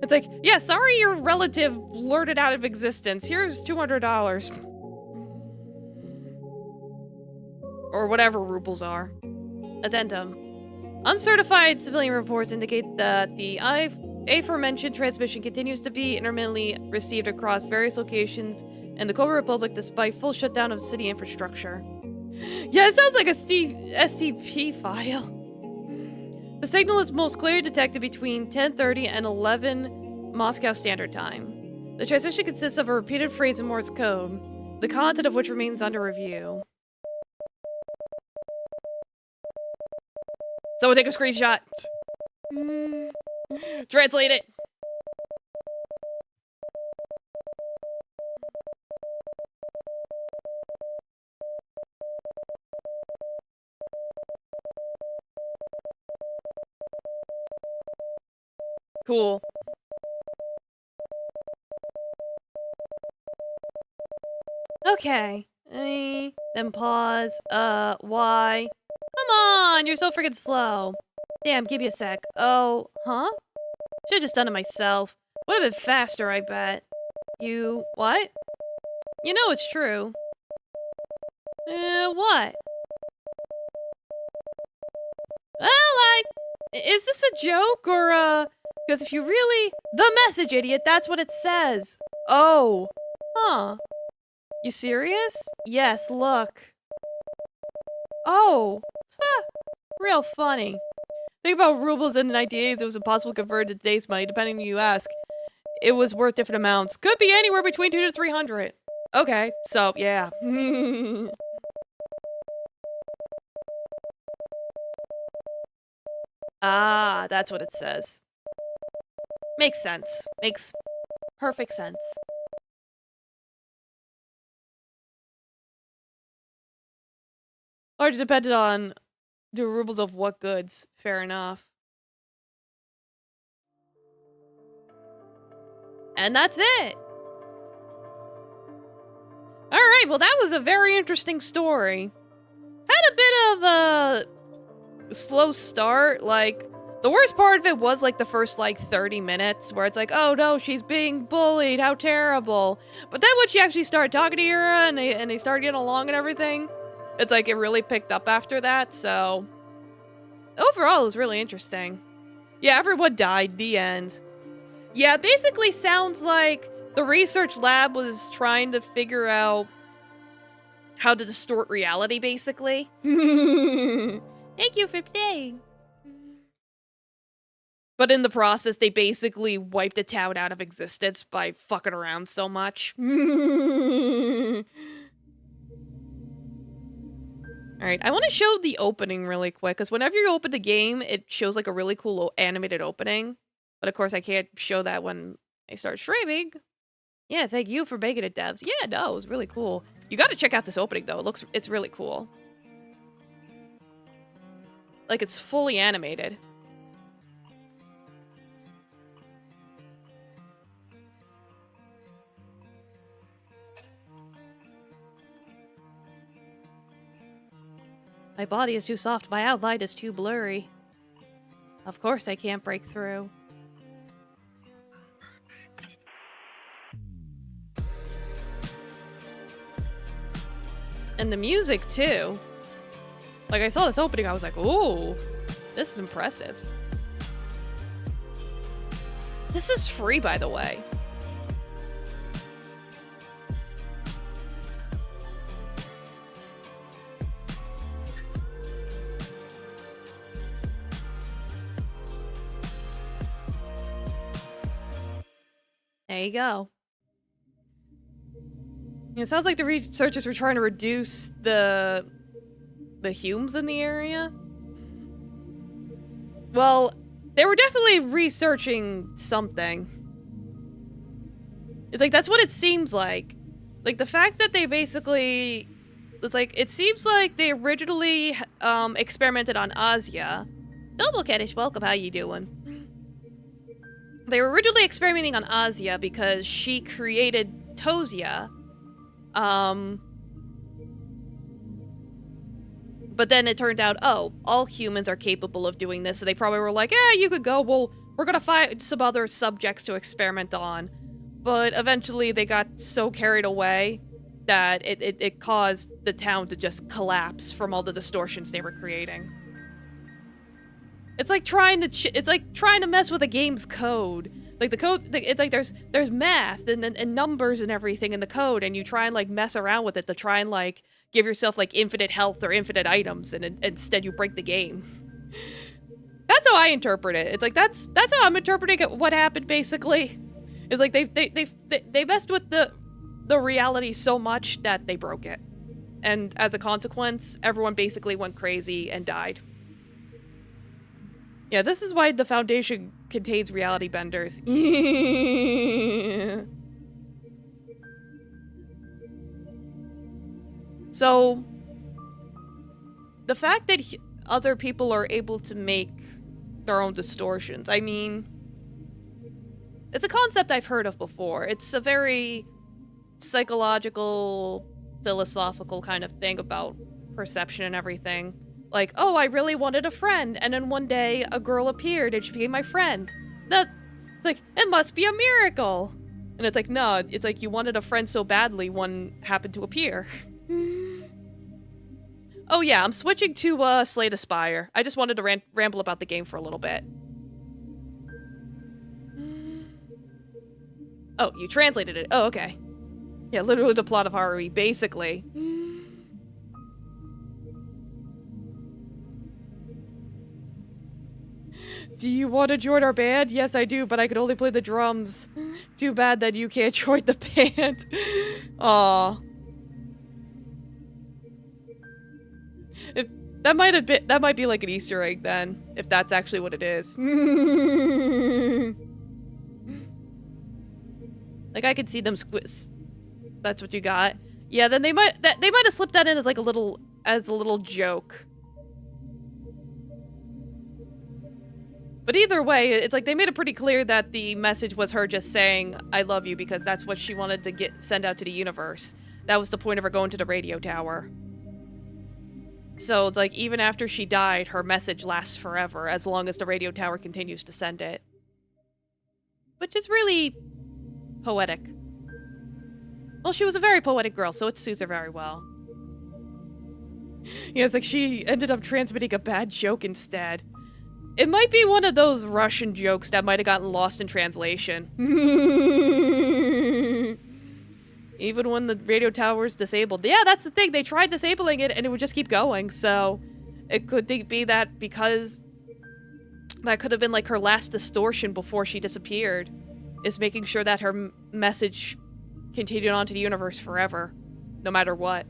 It's like, yeah, sorry your relative blurted out of existence. Here's $200. Or whatever rubles are. Addendum. Uncertified civilian reports indicate that the aforementioned transmission continues to be intermittently received across various locations in the Korea Republic despite full shutdown of city infrastructure. Yeah, it sounds like a SCP file. The signal is most clearly detected between 10:30 and 11 Moscow Standard Time. The transmission consists of a repeated phrase in Morse code, the content of which remains under review. Someone take a screenshot. Translate it. Cool. Okay. Then pause. Why? Come on, you're so freaking slow. Damn, give me a sec. Oh, huh? Should've just done it myself. Would've been faster, I bet. You... what? You know it's true. What? Well, is this a joke, or, because if you really... The message, idiot, that's what it says. Oh. Huh. You serious? Yes, look. Oh. Huh. Real funny. Think about rubles in the 1980s, it was impossible to convert to today's money, depending on who you ask. It was worth different amounts. Could be anywhere between 200 to 300. Okay, so, yeah. Ah, that's what it says. Makes sense. Makes perfect sense. Largely depended on the rubles of what goods. Fair enough. And that's it. Alright, well that was a very interesting story. Had a bit of a slow start, like, the worst part of it was like the first like 30 minutes where it's like, oh no, she's being bullied, how terrible. But then when she actually started talking to Ira and they started getting along and everything, it's like it really picked up after that, so overall it was really interesting. Yeah, everyone died, the end. Yeah, it basically sounds like the research lab was trying to figure out how to distort reality, basically. Thank you for playing. But in the process, they basically wiped a town out of existence by fucking around so much. Alright, I want to show the opening really quick, because whenever you open the game, it shows like a really cool animated opening. But of course, I can't show that when I start streaming. Yeah, thank you for making it, devs. Yeah, no, it was really cool. You gotta check out this opening, though. It's really cool. Like, it's fully animated. My body is too soft, my outline is too blurry. Of course I can't break through. And the music, too. Like, I saw this opening, I was like, ooh, this is impressive. This is free, by the way. There you go. It sounds like the researchers were trying to reduce the humes in the area. Well, they were definitely researching something. It's like, that's what it seems like. Like, the fact that they basically... It's like, it seems like they originally experimented on Azia. Double Kedish, welcome, how you doing? They were originally experimenting on Azia because she created Tozia, But then it turned out, oh, all humans are capable of doing this, so they probably were like, you could go, well, we're gonna find some other subjects to experiment on. But eventually they got so carried away that it caused the town to just collapse from all the distortions they were creating. It's like trying to mess with a game's code. Like the code, it's like there's math and numbers and everything in the code, and you try and like mess around with it to try and like give yourself like infinite health or infinite items, and instead you break the game. That's how I interpret it. It's like that's how I'm interpreting it, what happened basically. It's like they messed with the reality so much that they broke it, and as a consequence, everyone basically went crazy and died. Yeah, this is why the Foundation contains reality benders. So, the fact that other people are able to make their own distortions, I mean, it's a concept I've heard of before. It's a very psychological, philosophical kind of thing about perception and everything. Like, oh, I really wanted a friend, and then one day a girl appeared and she became my friend. It's like, it must be a miracle. And it's like, no, it's like you wanted a friend so badly, one happened to appear. Oh yeah, I'm switching to Slay the Spire. I just wanted to ramble about the game for a little bit. Oh, you translated it. Oh, okay. Yeah, literally the plot of Haruhi, basically. Do you want to join our band? Yes, I do, but I could only play the drums. Too bad that you can't join the band. Aw. If that might be like an Easter egg then, if that's actually what it is. Like I could see them squiz. That's what you got. Yeah, then they might have slipped that in as like a little joke. But either way, it's like they made it pretty clear that the message was her just saying, I love you, because that's what she wanted to send out to the universe. That was the point of her going to the radio tower. So it's like, even after she died, her message lasts forever, as long as the radio tower continues to send it. Which is really poetic. Well, she was a very poetic girl, so it suits her very well. Yeah, it's like she ended up transmitting a bad joke instead. It might be one of those Russian jokes that might have gotten lost in translation. Even when the radio tower's disabled. Yeah, that's the thing. They tried disabling it and it would just keep going. So it could be that because that could have been like her last distortion before she disappeared, is making sure that her message continued on to the universe forever, no matter what.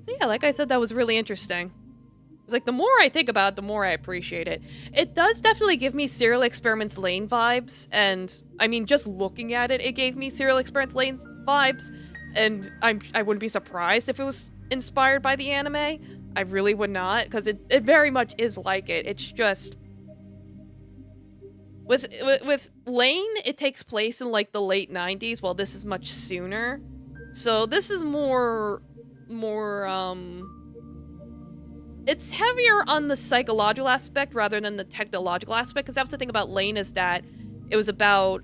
So yeah, like I said, that was really interesting. It's like, the more I think about it, the more I appreciate it. It does definitely give me Serial Experiments Lane vibes, and I mean, just looking at it, it gave me Serial Experiments Lane vibes, and I wouldn't be surprised if it was inspired by the anime. I really would not, because it very much is like it. It's just... With Lane, it takes place in, like, the late 90s, while this is much sooner. So this is more, it's heavier on the psychological aspect rather than the technological aspect, because that was the thing about Lane, is that it was about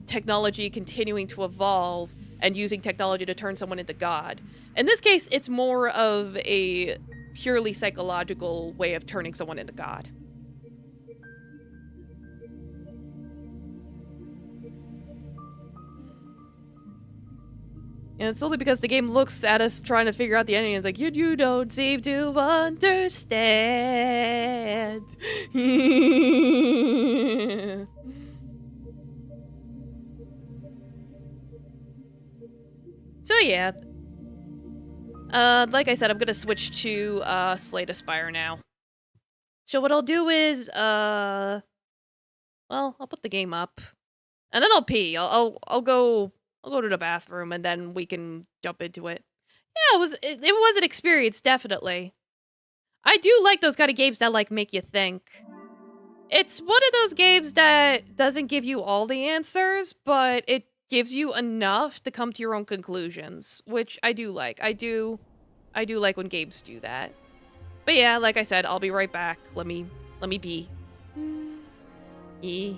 technology continuing to evolve and using technology to turn someone into God. In this case, it's more of a purely psychological way of turning someone into God. And it's only because the game looks at us trying to figure out the ending and it's like, you don't seem to understand. So yeah. Like I said, I'm gonna switch to Slay the Spire now. So what I'll do is, well, I'll put the game up. And then I'll pee. I'll go to the bathroom and then we can jump into it. Yeah, it was an experience, definitely. I do like those kind of games that like make you think. It's one of those games that doesn't give you all the answers, but it gives you enough to come to your own conclusions, which I do like. I do like when games do that. But yeah, like I said, I'll be right back. Let me be. E.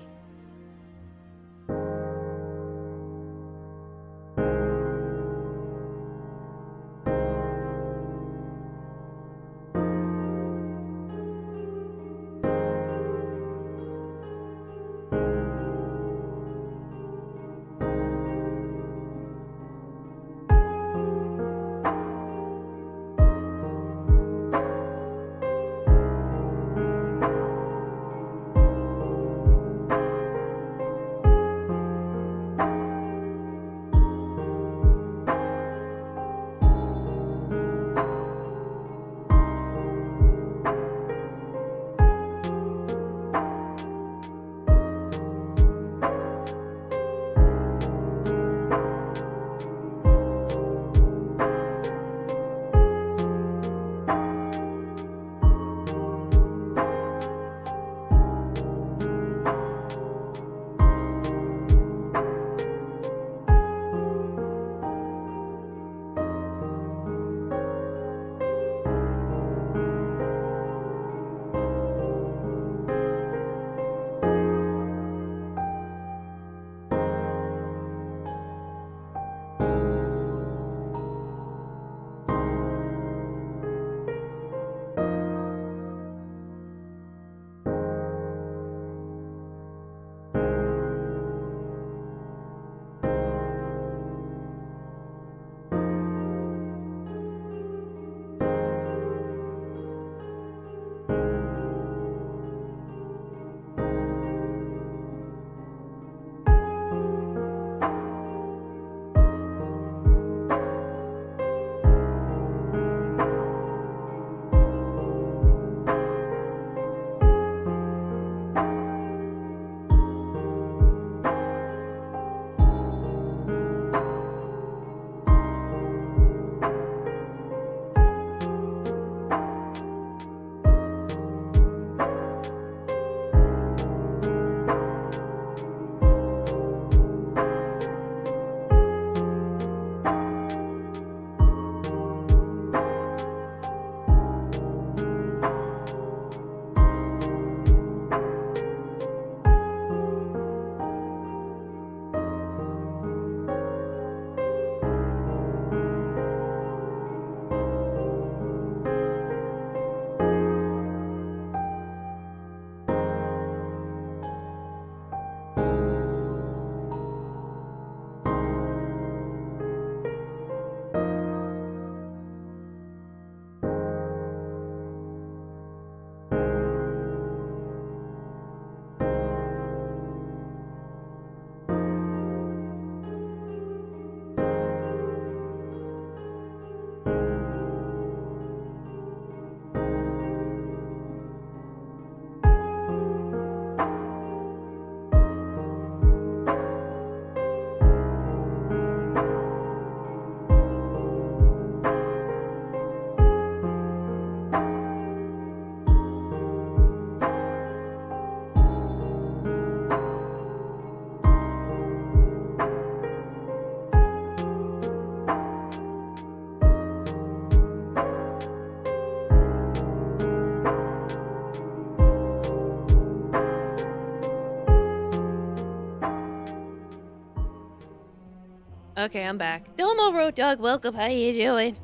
Okay, I'm back. Domo Road Dog, welcome. How you doing?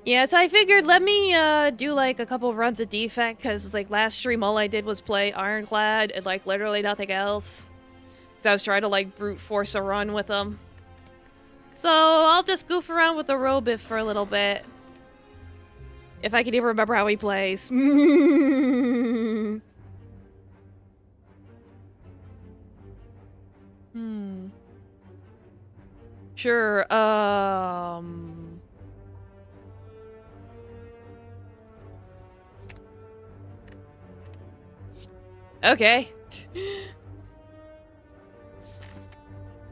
Yeah, so I figured let me do like a couple runs of Defect, because like last stream all I did was play Ironclad and like literally nothing else. Because I was trying to like brute force a run with them. So I'll just goof around with the Robif for a little bit. If I can even remember how he plays. Sure, okay.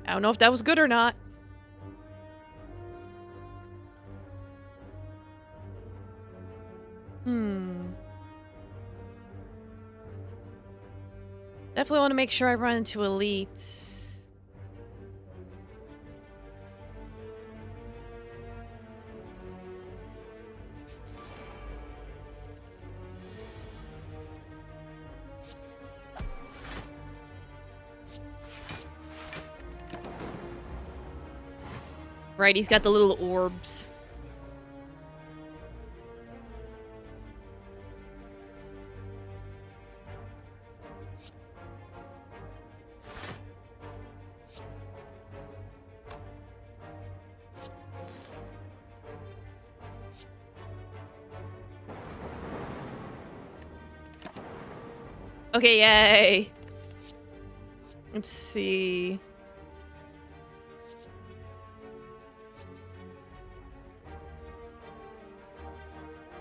I don't know if that was good or not. Definitely want to make sure I run into elites. Right, he's got the little orbs. Okay, yay. Let's see.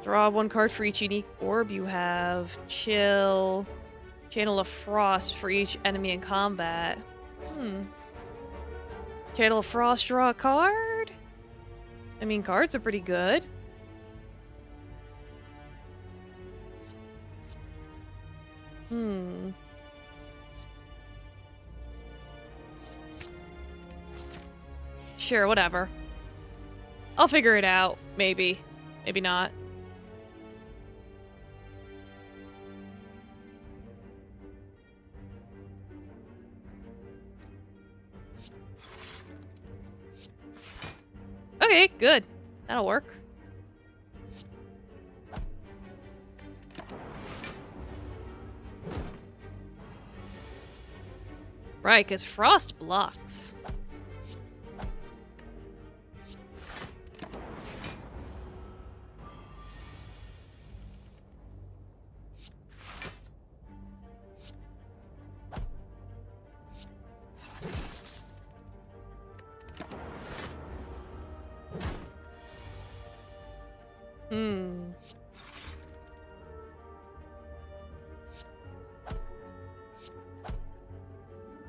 Draw one card for each unique orb you have. Chill. Channel of Frost for each enemy in combat. Channel of Frost, draw a card? I mean, cards are pretty good. Sure, whatever. I'll figure it out. Maybe. Maybe not. Okay, good. That'll work. Right, because Frost blocks.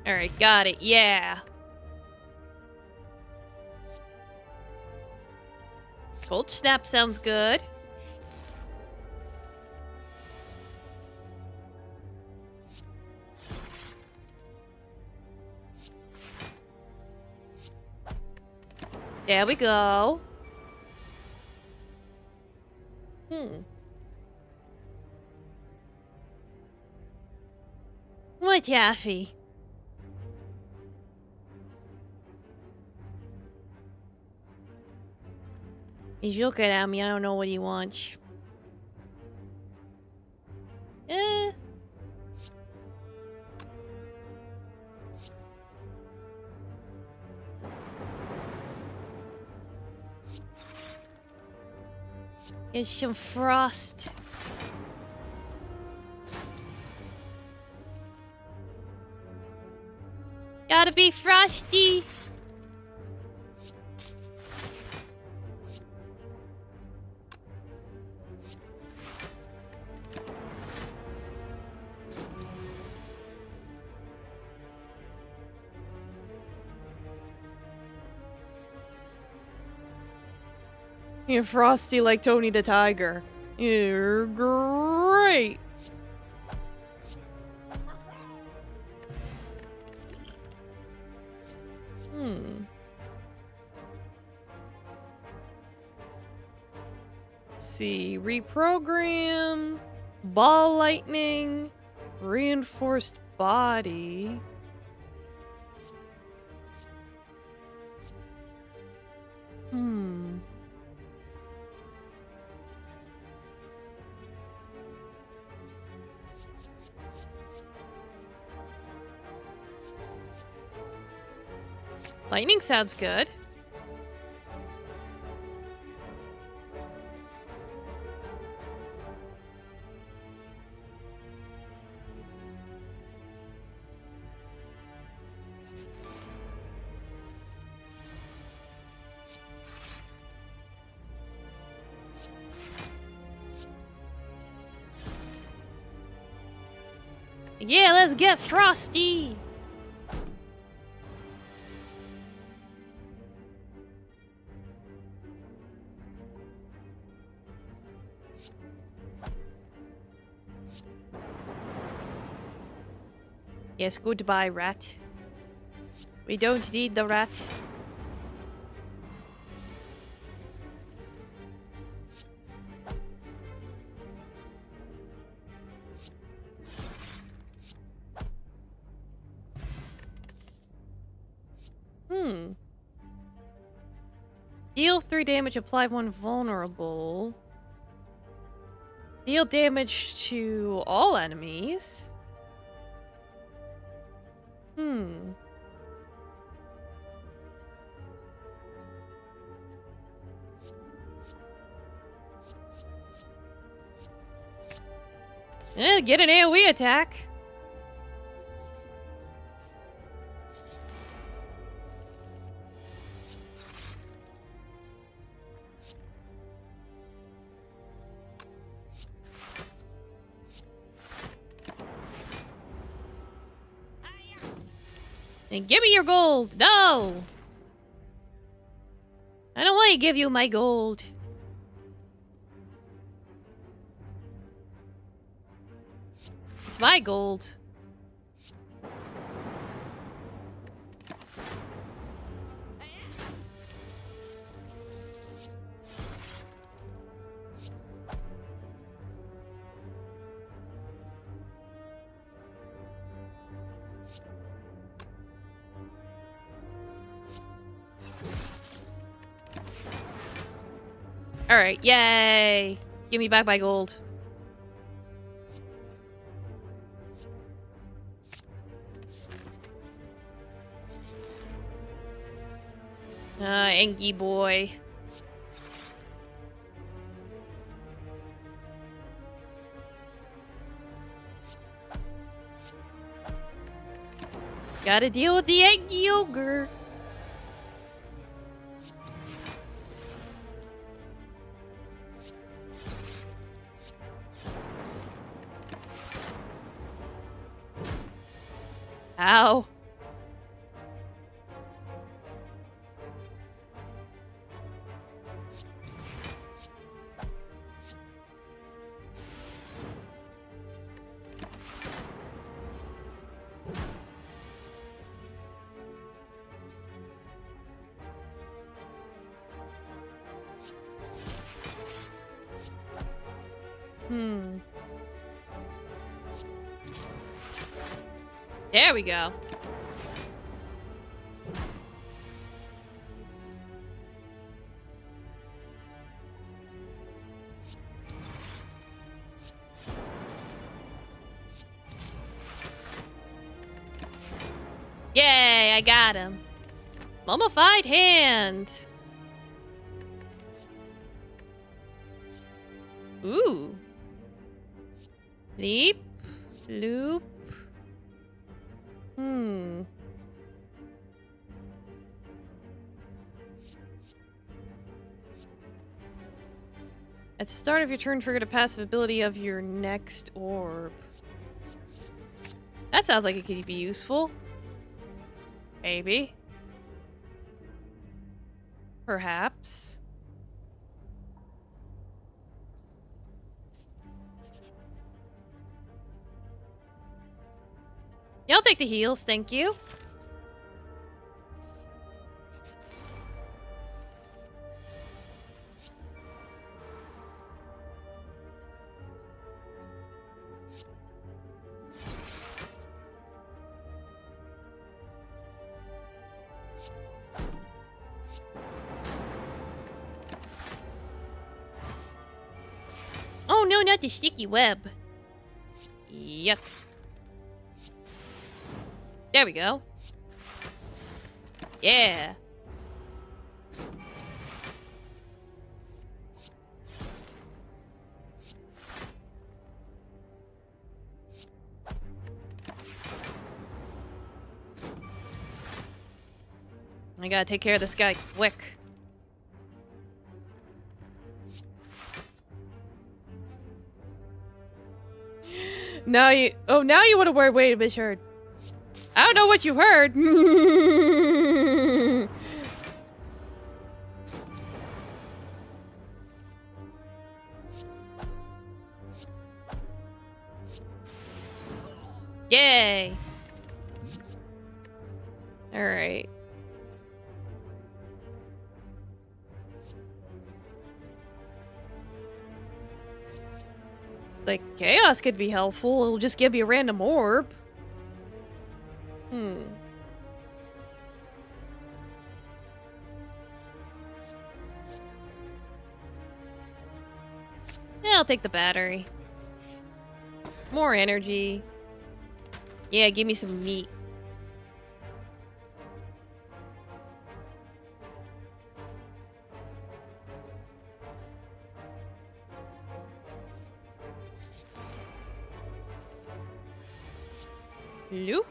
Alright, got it. Yeah. Cold Snap sounds good. There we go. What, Taffy? He's looking at me. I don't know what he wants. It's some frost. Gotta be frosty. You're frosty like Tony the Tiger. You're great. Let's see, reprogram, ball lightning, reinforced body. Lightning sounds good. Yeah, let's get frosty. Yes, goodbye, rat. We don't need the rat. Deal 3 damage, apply 1 vulnerable. Deal damage to all enemies. Get an AoE attack. And give me your gold! No! I don't want to give you my gold. It's my gold. Alright, yay! Give me back my gold. Engie boy. Gotta deal with the Engie ogre. Ow. There we go. Yay, I got him. Mummified hand. Ooh. Leap. Loop. At the start of your turn, trigger the passive ability of your next orb. That sounds like it could be useful. Maybe. Perhaps. Yeah, I'll take the heals, thank you. Oh no, not the sticky web. Yuck. There we go. Yeah. I gotta take care of this guy quick. Now you want to wear weight of his shirt. I don't know what you heard. Yay. Alright. Like, chaos could be helpful. It'll just give you a random orb. Hmm. Yeah, I'll take the battery. More energy. Yeah, give me some meat. Loop.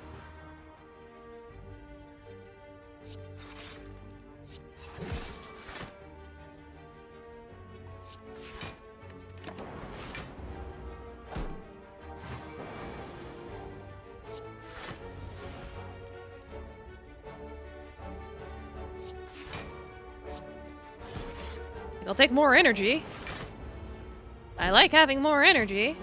I'll take more energy. I like having more energy.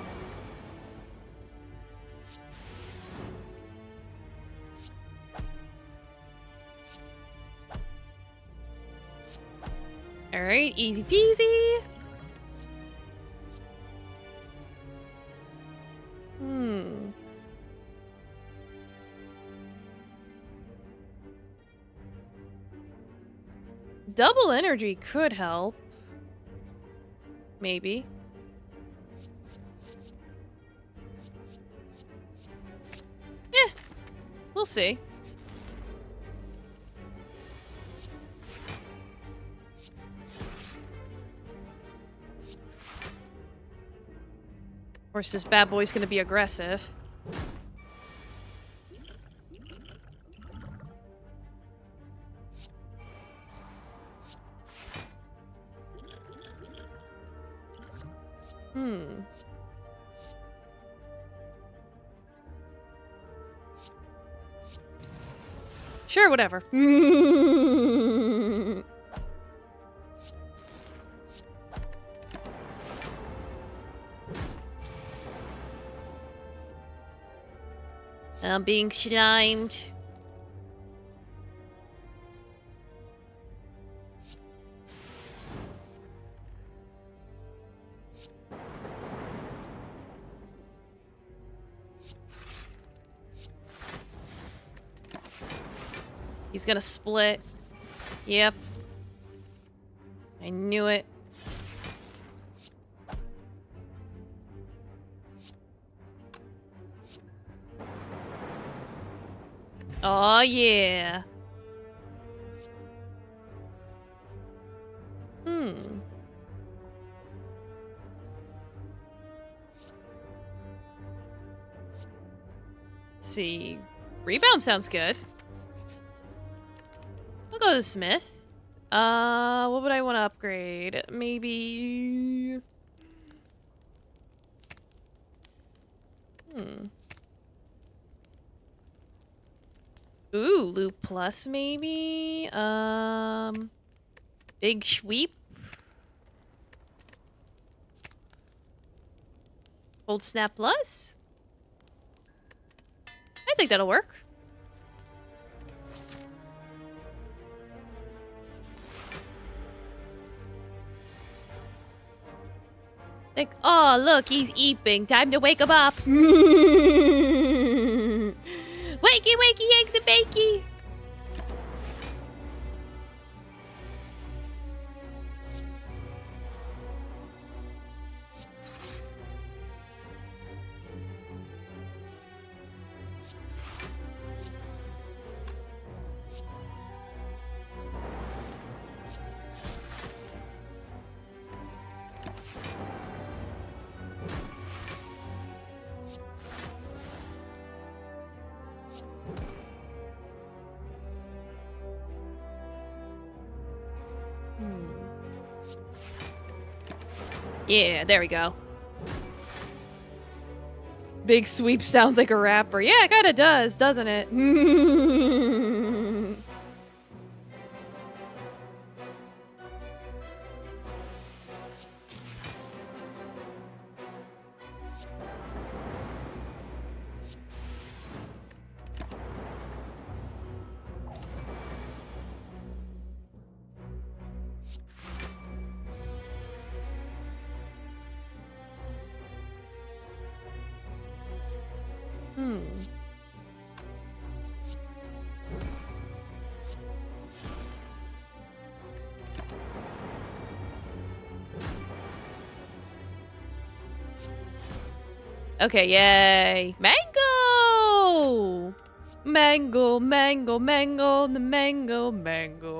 Alright, easy peasy. Double energy could help. Maybe. Eh, we'll see. Of course, this bad boy's gonna be aggressive. Sure, whatever. I'm being slimed. He's gonna split. Yep. I knew it. Oh yeah. See. Rebound sounds good. I'll go to Smith. What would I want to upgrade? Maybe... Ooh, Loop Plus, maybe? Big Sweep? Cold Snap Plus? I think that'll work. Like, oh, look, he's eeping. Time to wake him up. Wakey, wakey, eggs and bakey. Yeah, there we go. Big Sweep sounds like a rapper. Yeah, it kinda does, doesn't it? Hmm. Okay, yay. Mango! Mango, mango, mango, the mango, mango.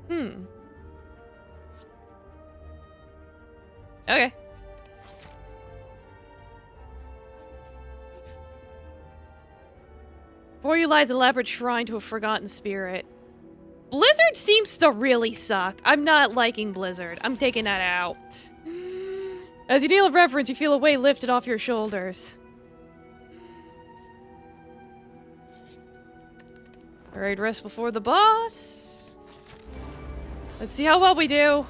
Hmm. Okay. Before you lies an elaborate shrine to a forgotten spirit. Blizzard seems to really suck. I'm not liking Blizzard. I'm taking that out. As you kneel in reverence, you feel a weight lifted off your shoulders. Alright, rest before the boss. Let's see how well we do.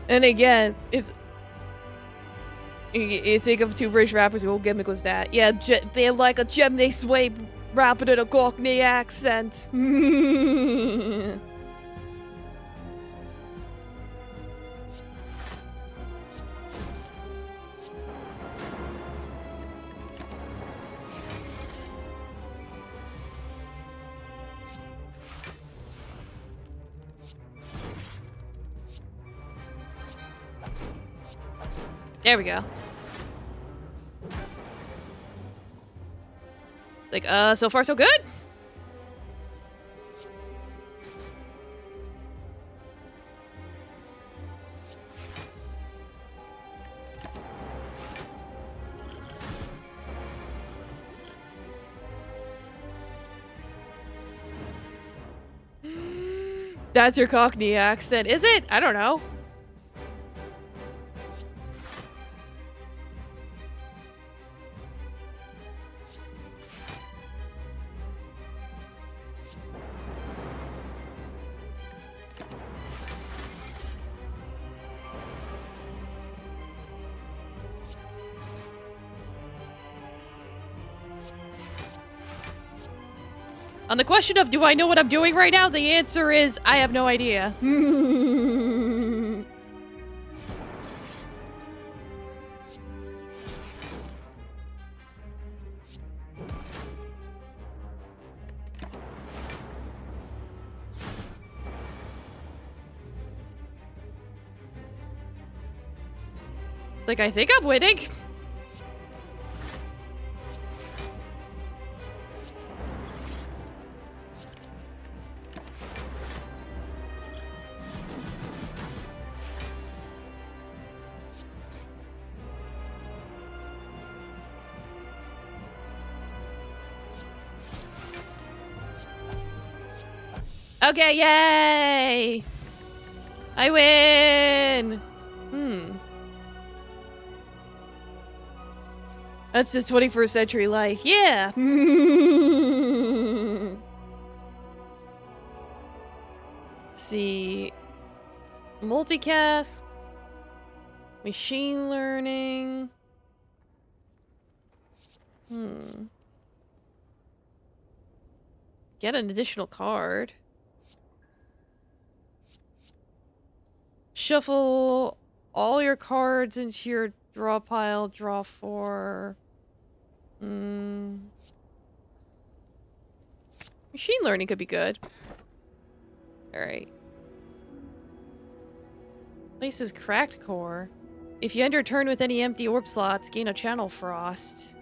And again, you think of two British rappers, who gimmick was that? Yeah, they're like a chimney sweep rapping in a Cockney accent. There we go. Like, so far so good? That's your Cockney accent, is it? I don't know. On the question of do I know what I'm doing right now, the answer is I have no idea. Like, I think I'm winning. Okay, yay! I win! That's just 21st century life. Yeah! See. Multicast. Machine learning. Get an additional card. Shuffle all your cards into your draw pile. Draw 4. Machine learning could be good. Alright. Places cracked core. If you end your turn with any empty orb slots, gain a channel frost.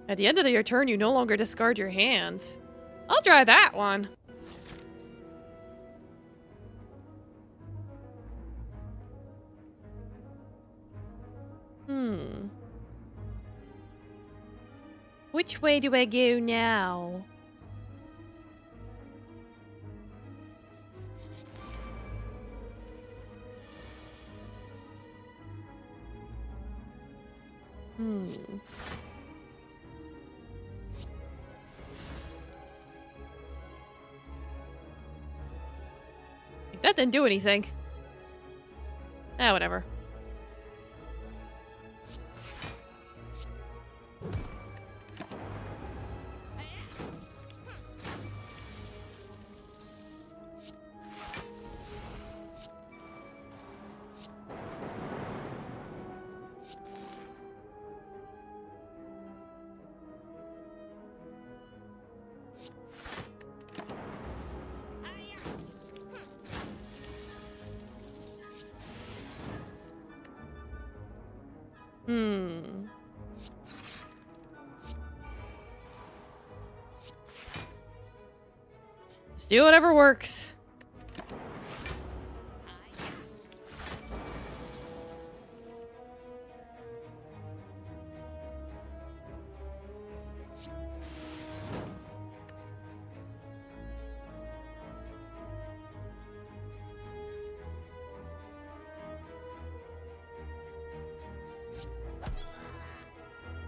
At the end of your turn, you no longer discard your hands. I'll try that one. Which way do I go now? That didn't do anything. Ah, whatever. Let's do whatever works.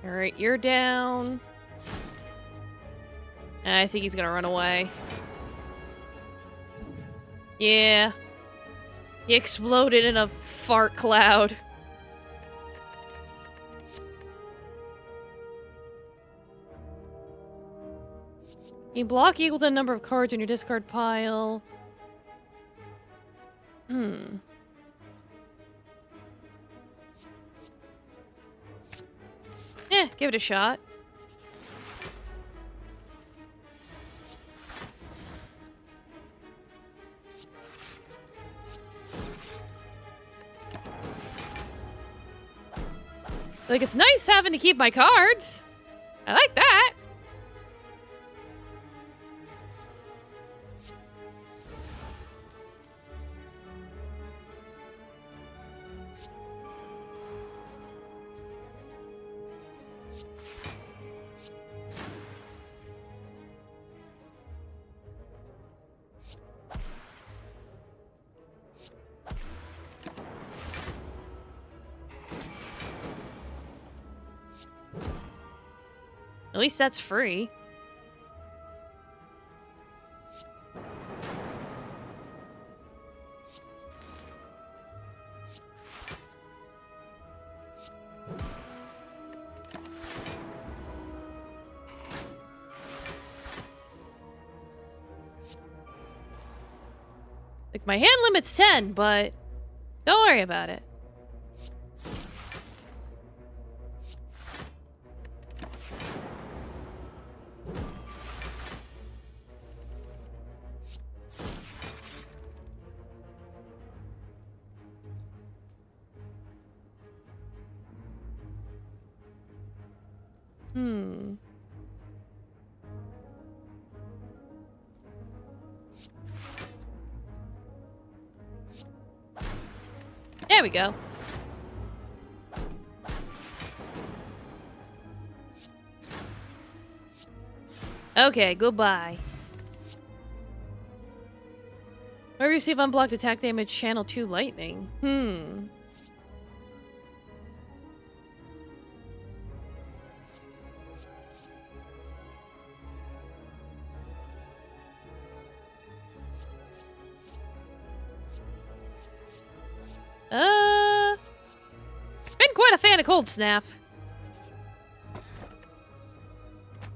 Alright, you're down. I think he's gonna run away. Yeah. He exploded in a fart cloud. You block equal to the number of cards in your discard pile. Yeah, give it a shot. Like, it's nice having to keep my cards. I like that. At least that's free. Like, my hand limit's 10, but don't worry about it. There we go. Okay, goodbye. I receive unblocked attack damage, channel 2 lightning. Been quite a fan of Cold Snap.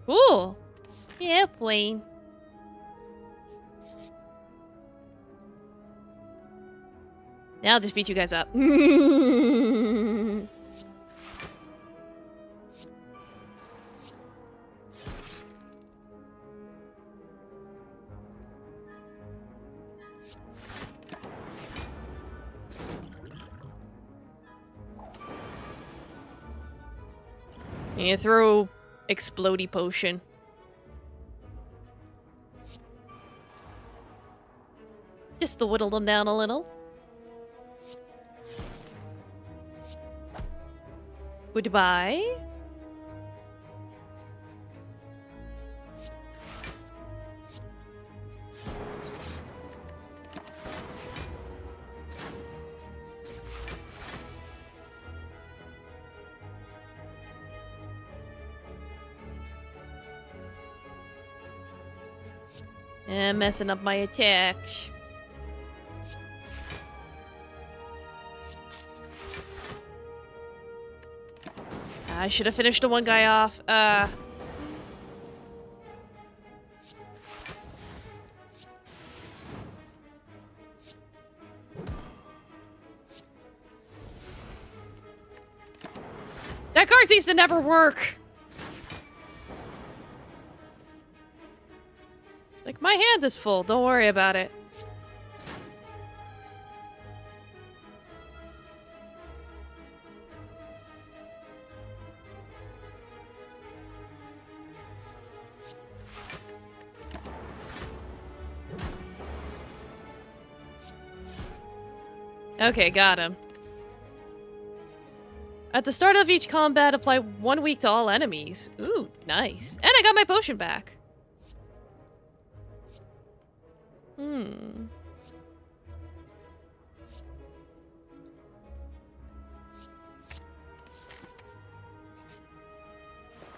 Cool. Yeah, Wayne. Now I'll just beat you guys up. You throw explodey potion. Just to whittle them down a little. Goodbye. And messing up my attacks. I should have finished the one guy off. That card seems to never work. Like, my hand is full. Don't worry about it. Okay, got him. At the start of each combat, apply 1 week to all enemies. Ooh, nice. And I got my potion back.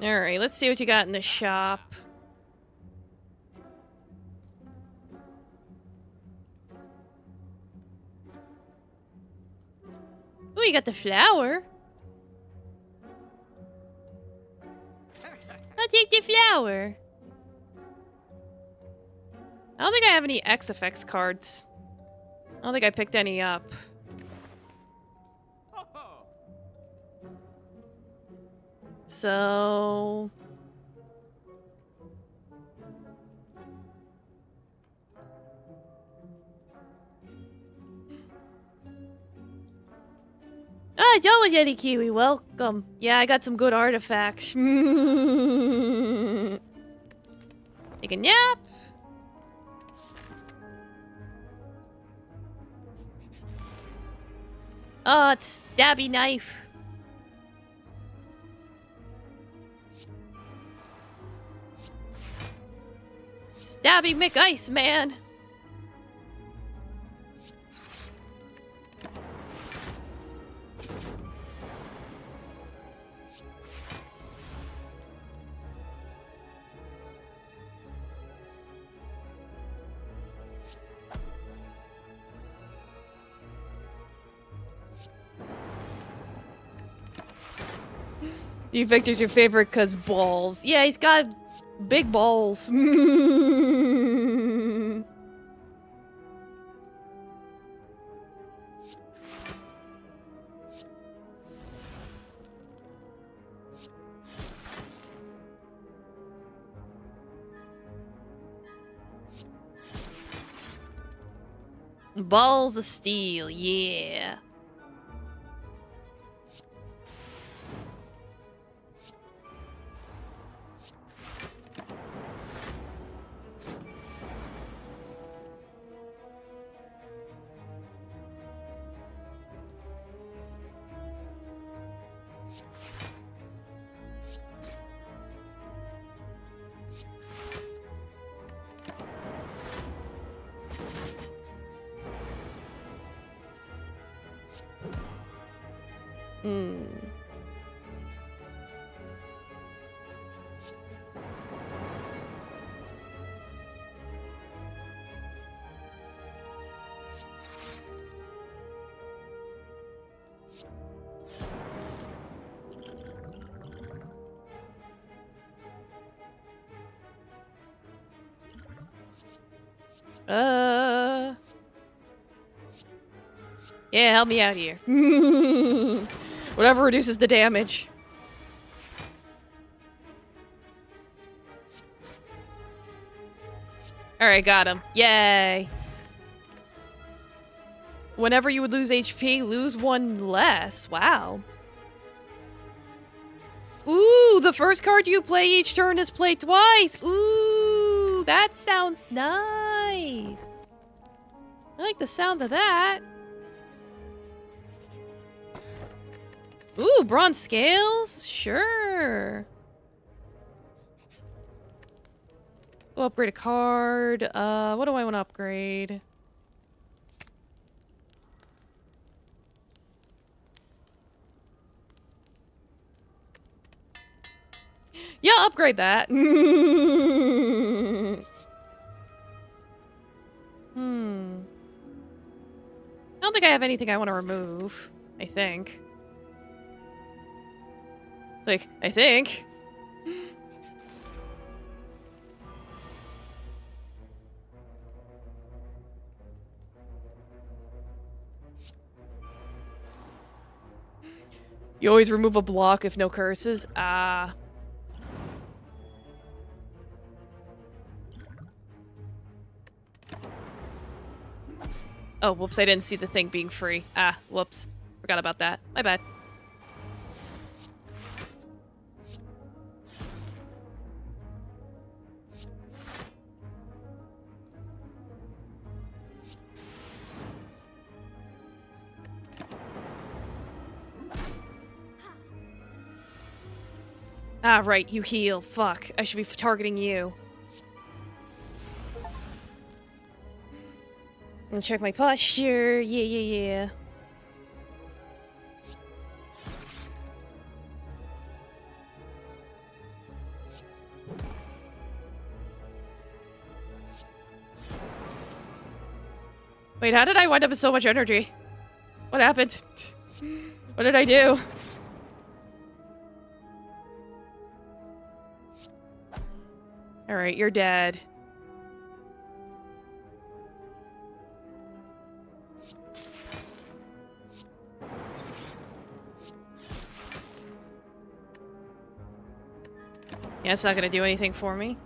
Alright, let's see what you got in the shop. Ooh, you got the flower. I'll take the flower. I don't think I have any X effects cards. I don't think I picked any up. So... Ah, Jolly Jelly Kiwi, welcome. Yeah, I got some good artifacts. Take a nap. Oh, it's stabby knife. Stabby McIce, man. You Victor's your favorite cause balls. Yeah, he's got big balls. Balls of steel, yeah. Yeah, help me out here. Whatever reduces the damage. Alright, got him. Yay. Whenever you would lose HP, lose one less. Wow. Ooh, the first card you play each turn is played twice. Ooh, that sounds nice. I like the sound of that. Ooh, bronze scales? Sure. We'll upgrade a card. What do I want to upgrade? Yeah, I'll upgrade that. think I have anything I want to remove. I think. Like, I think. You always remove a block if no curses? Ah. Oh, whoops, I didn't see the thing being free. Ah, whoops. Forgot about that. My bad. Ah, right, you heal. Fuck, I should be targeting you. I'll check my posture. Yeah. Wait, how did I wind up with so much energy? What happened? What did I do? Alright, you're dead. Yeah, it's not gonna do anything for me.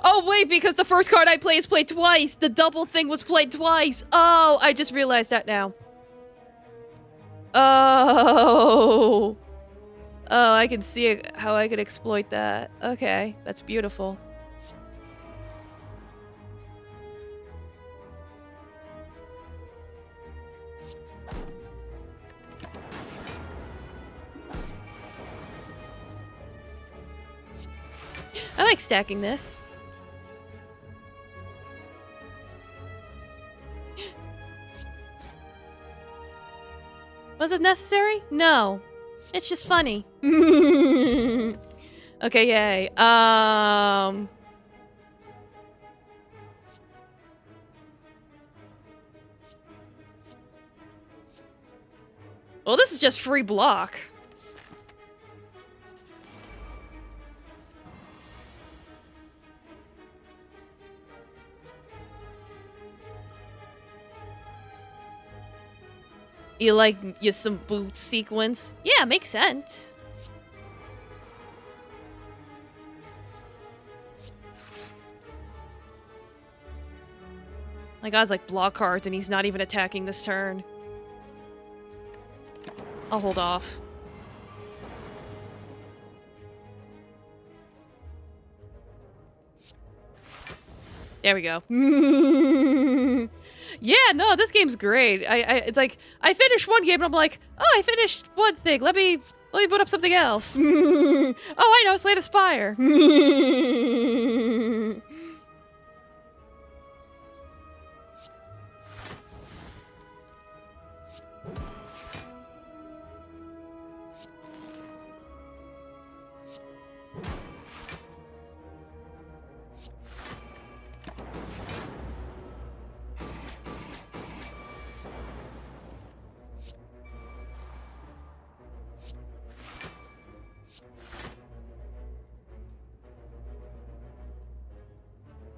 Oh, wait, because the first card I play is played twice. The double thing was played twice. Oh, I just realized that now. Oh. Oh, I can see how I could exploit that. Okay, that's beautiful. I like stacking this. Was it necessary? No. It's just funny. Okay, yay. Well, this is just free block. You like some boot sequence? Yeah, makes sense. My guy's like block cards and he's not even attacking this turn. I'll hold off. There we go. Yeah, no, this game's great. It's like I finished one game and I'm like, oh, I finished one thing. Let me put up something else. Oh, I know, Slay the Spire.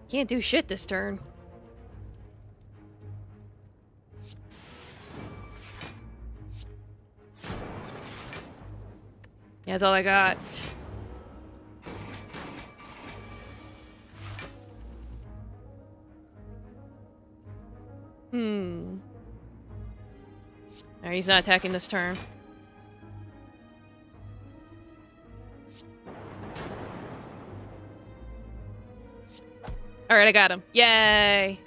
Can't do shit this turn. Yeah, that's all I got. Alright, he's not attacking this turn. Alright, I got him. Yay!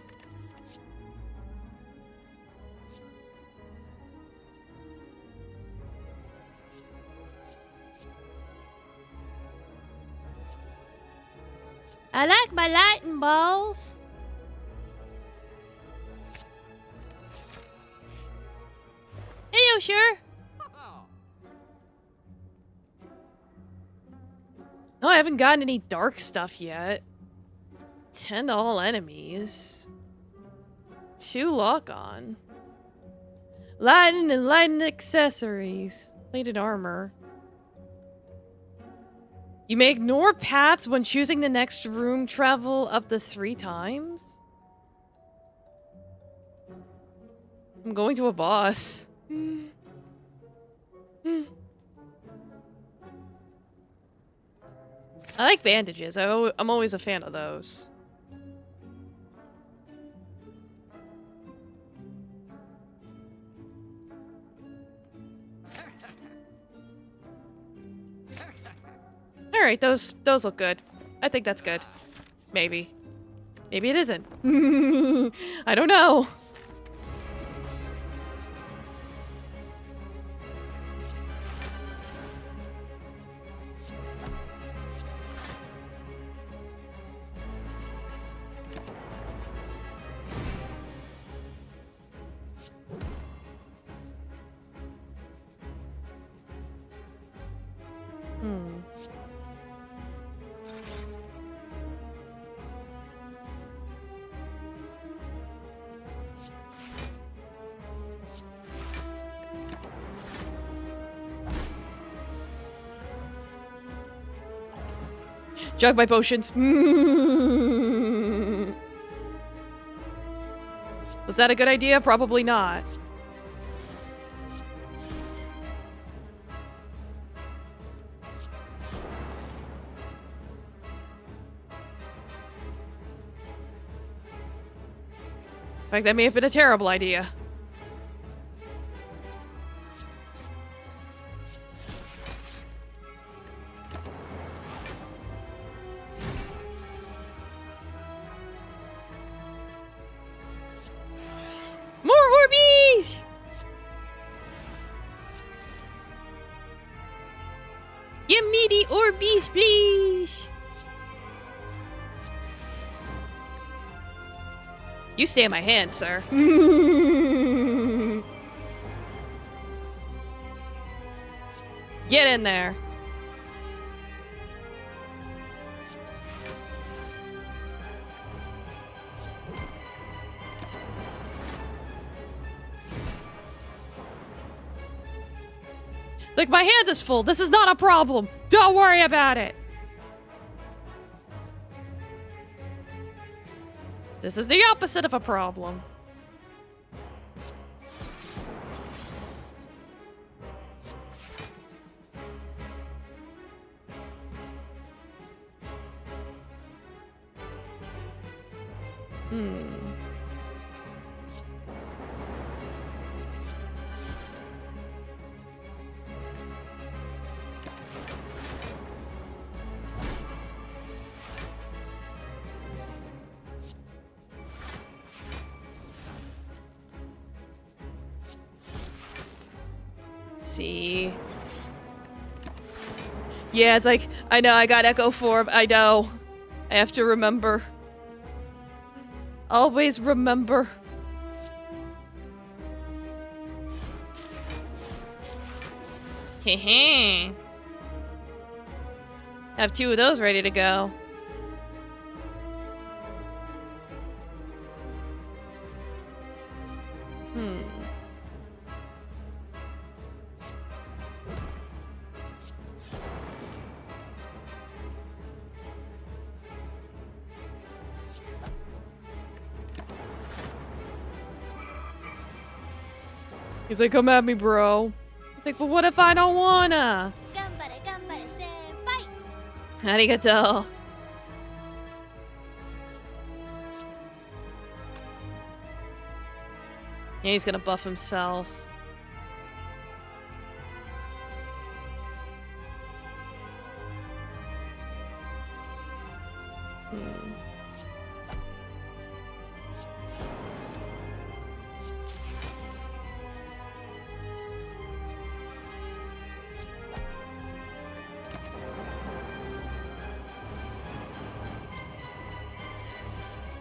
I like my lightning balls. Hey, you sure? No, I haven't gotten any dark stuff yet. 10 to all enemies. 2 lock-on. Lighten and lighten accessories. Plated armor. You may ignore paths when choosing the next room. Travel up to 3 times. I'm going to a boss. I like bandages. I'm always a fan of those. Alright, those look good. I think that's good. Maybe. Maybe it isn't. I don't know. Jug my potions. Was that a good idea? Probably not. In fact, that may have been a terrible idea. More Orbeez! Give me the Orbeez, please! You stay in my hands, sir. Get in there. Like, my hand is full. This is not a problem. Don't worry about it. This is the opposite of a problem. See. Yeah, it's like, I know, I got Echo Form. I know. I have to remember. Always remember. Heh. Have 2 of those ready to go. He's like, come at me, bro. I think, well, what if I don't wanna? Arigato. Yeah, he's gonna buff himself.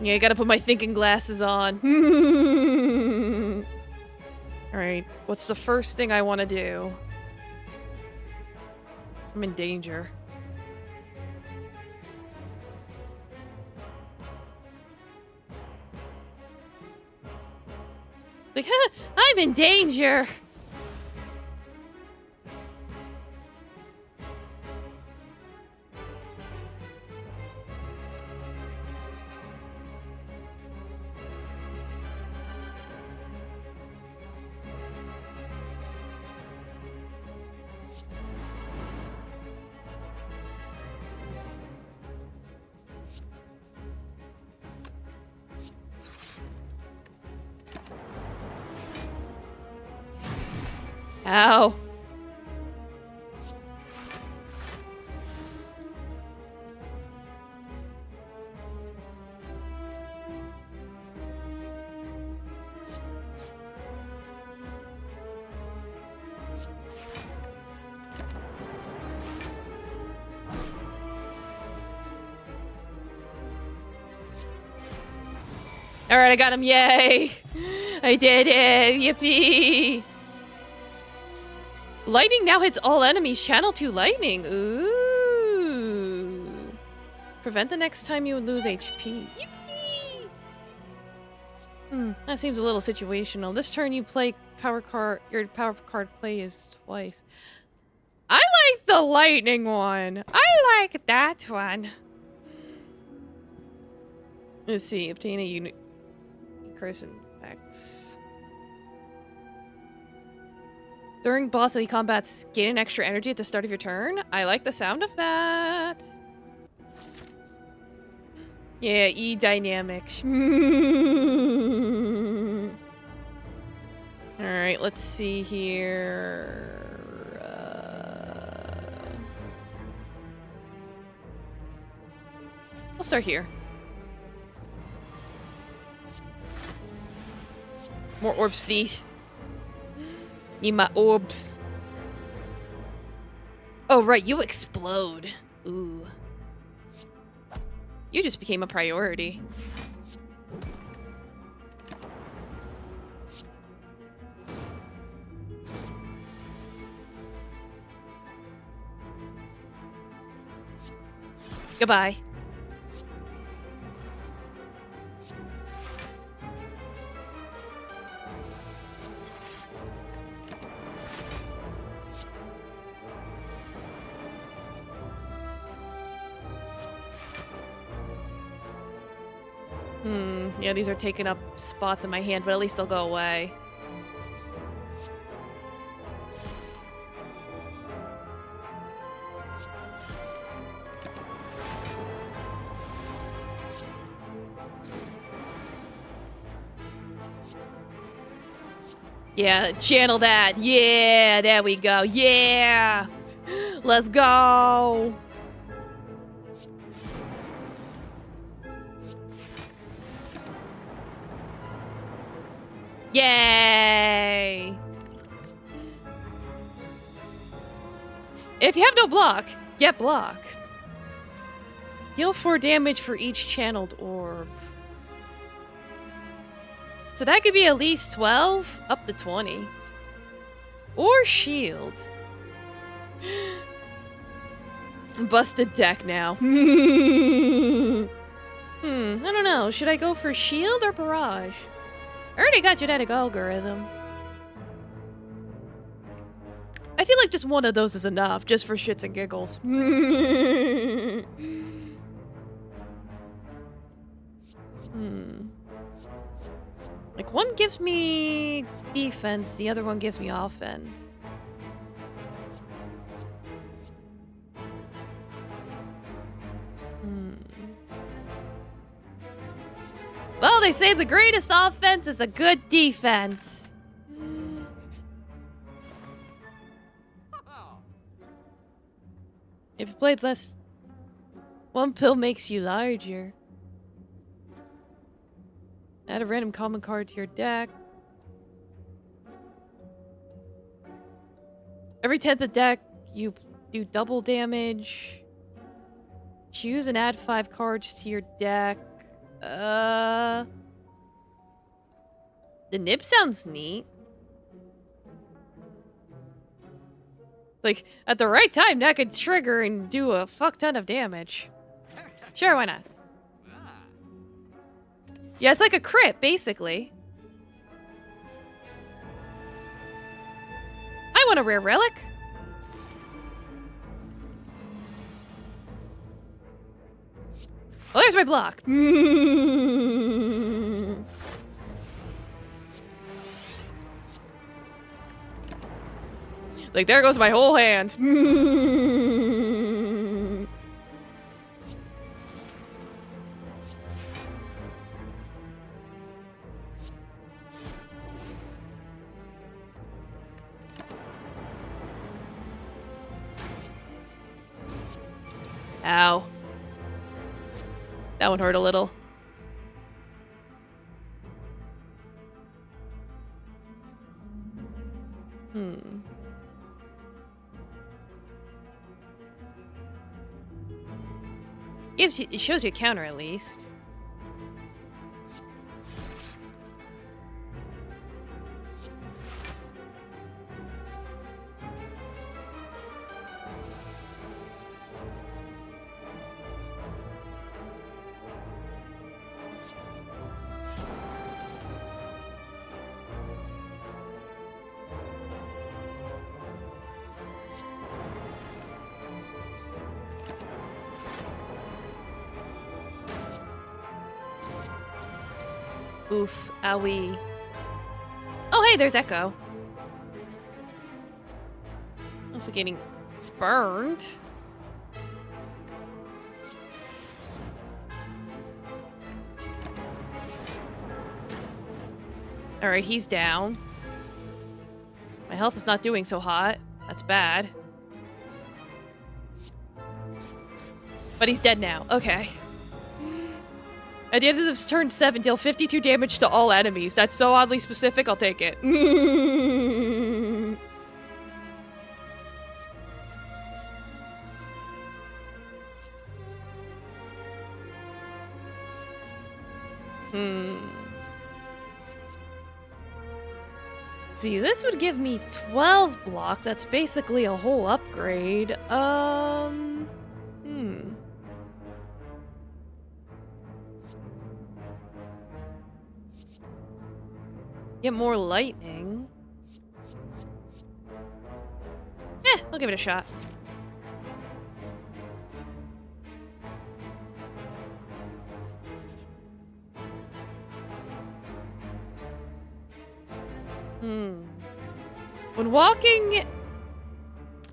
Yeah, I gotta put my thinking glasses on. Alright, what's the first thing I want to do? I'm in danger. Like, I'm in danger. Ow. Alright, I got him. Yay! I did it! Yippee! Lightning now hits all enemies. Channel 2 lightning. Ooh. Prevent the next time you lose HP. Yippee! That seems a little situational. This turn you play power card. Your power card play is twice. I like the lightning one. I like that one. Let's see. Obtain a unit. Person effects. During boss enemy combats, gain an extra energy at the start of your turn. I like the sound of that. Yeah, E dynamics. Alright, let's see here. I'll start here. More orbs, please. Need my orbs. Oh, right, you explode. Ooh. You just became a priority. Goodbye. Yeah, these are taking up spots in my hand, but at least they'll go away. Yeah, channel that. Yeah, there we go. Yeah! Let's go! Yay! If you have no block, get block. Heal 4 damage for each channeled orb. So that could be at least 12, up to 20. Or shield. Busted deck now. I don't know. Should I go for shield or barrage? I already got genetic algorithm. I feel like just one of those is enough, just for shits and giggles. Like, one gives me defense, the other one gives me offense. Well, they say the greatest offense is a good defense. If you played less, one pill makes you larger. Add a random common card to your deck. Every 10th of deck, you do double damage. Choose and add 5 cards to your deck. The nib sounds neat. Like, at the right time, that could trigger and do a fuck ton of damage. Sure, why not? Yeah, it's like a crit, basically. want a rare relic. Oh, there's my block. Like, there goes my whole hand. Ow. That one hurt a little. It shows you a counter at least. Oof, owie. Oh, hey, there's Echo. Also getting burned. Alright, he's down. My health is not doing so hot. That's bad. But he's dead now. Okay. At the end of this turn 7, deal 52 damage to all enemies. That's so oddly specific, I'll take it. See, this would give me 12 block. That's basically a whole upgrade. Get more lightning. I'll give it a shot. When walking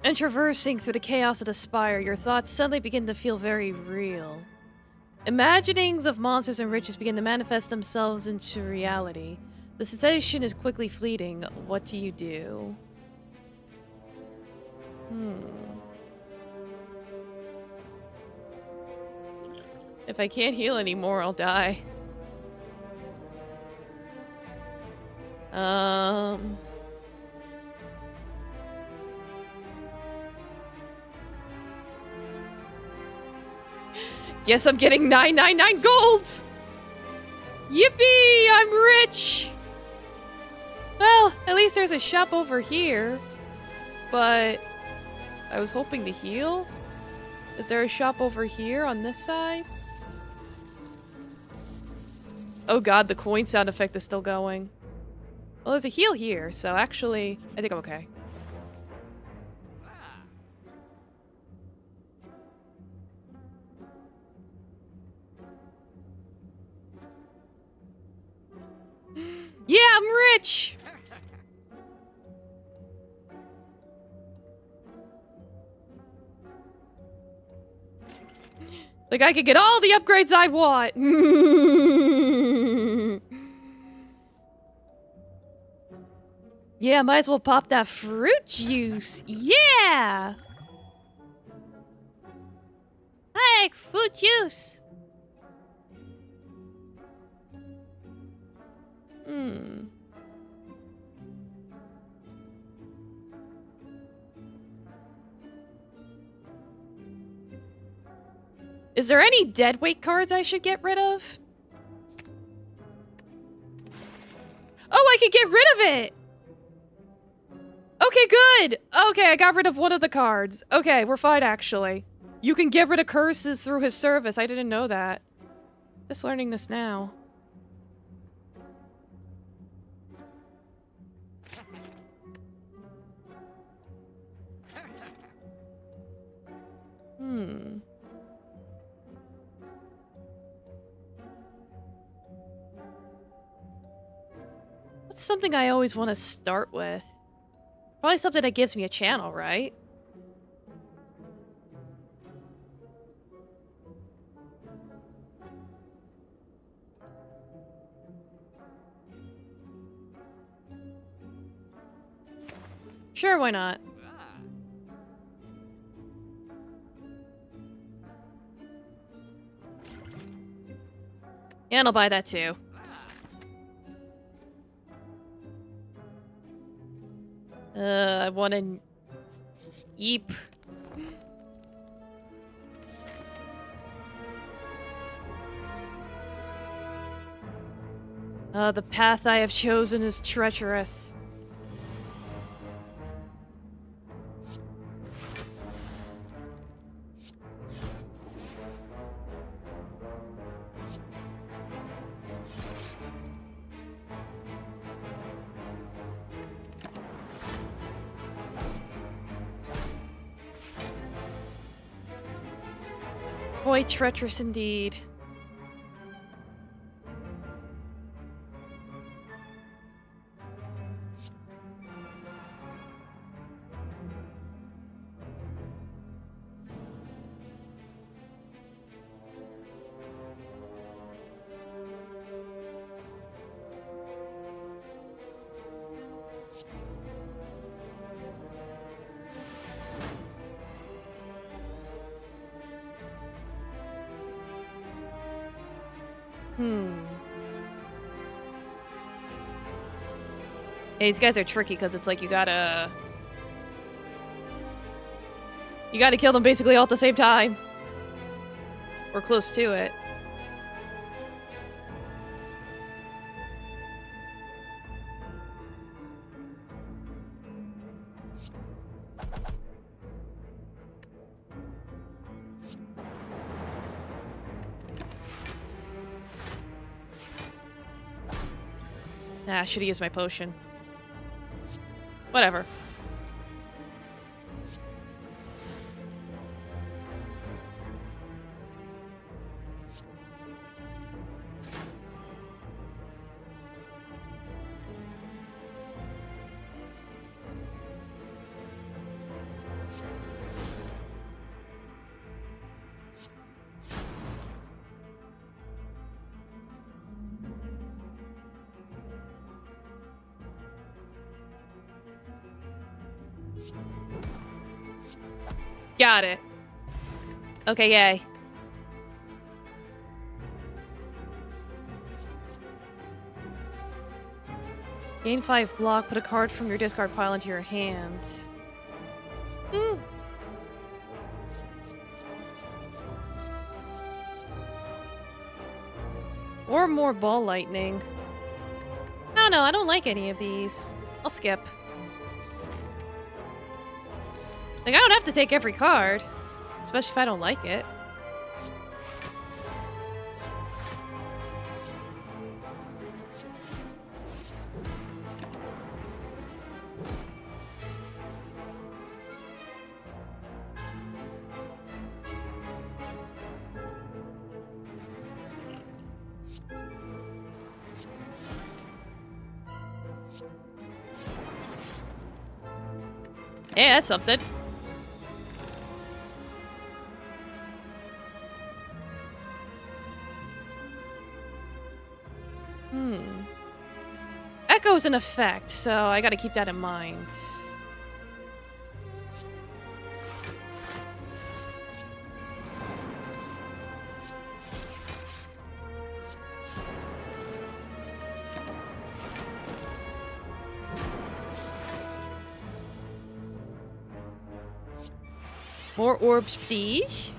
and traversing through the chaos of the Spire, your thoughts suddenly begin to feel very real. Imaginings of monsters and riches begin to manifest themselves into reality. The sensation is quickly fleeting. What do you do? If I can't heal anymore, I'll die. Yes, I'm getting 999 gold! Yippee! I'm rich! Well, at least there's a shop over here. But I was hoping to heal. Is there a shop over here on this side? Oh god, the coin sound effect is still going. Well, there's a heal here, so actually, I think I'm okay. Yeah, I'm rich! Like, I could get all the upgrades I want! Yeah, might as well pop that fruit juice! Yeah! I like fruit juice! Is there any deadweight cards I should get rid of? Oh, I can get rid of it! Okay, good! Okay, I got rid of one of the cards. Okay, we're fine, actually. You can get rid of curses through his service. I didn't know that. Just learning this now. What's something I always want to start with? Probably something that gives me a channel, right? Sure, why not? And I'll buy that too. I want to... Yeep. The path I have chosen is treacherous. Quite treacherous indeed. Hey, these guys are tricky because it's like you gotta kill them basically all at the same time. Or close to it. Nah, I should've used my potion. Whatever. Got it. Okay, yay. Gain 5 block, put a card from your discard pile into your hand. Or more ball lightning. I don't know, I don't like any of these. I'll skip. Like, I don't have to take every card. Especially if I don't like it. Hey, that's something. Echo's an effect, so I gotta keep that in mind. More orbs, please.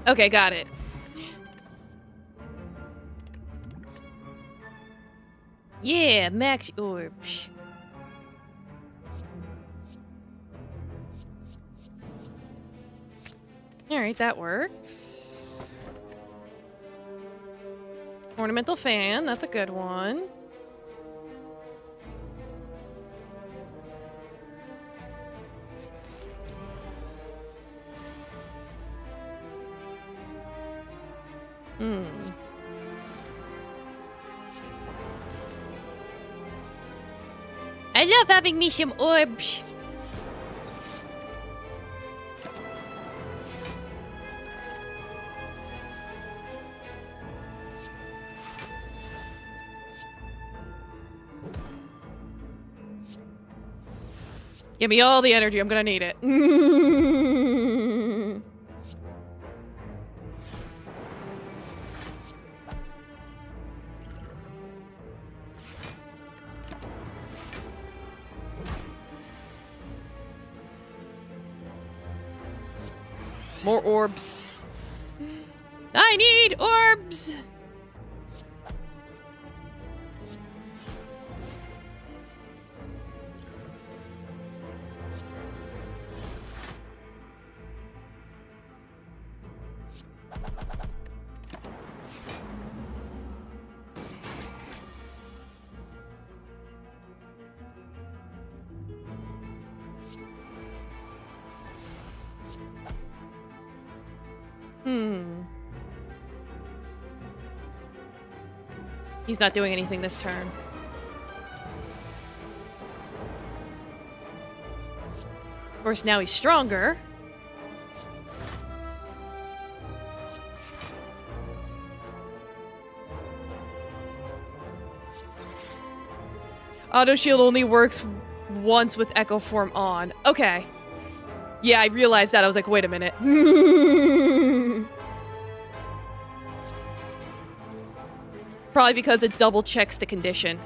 Okay, got it. Yeah, max orbs. Alright, that works. Ornamental fan, that's a good one. I love having me some orbs. Give me all the energy, I'm gonna need it. More orbs. I need orbs! He's not doing anything this turn. Of course, now he's stronger. Auto shield only works once with Echo Form on. Okay. Yeah, I realized that. I was like, wait a minute. Probably because it double checks the condition.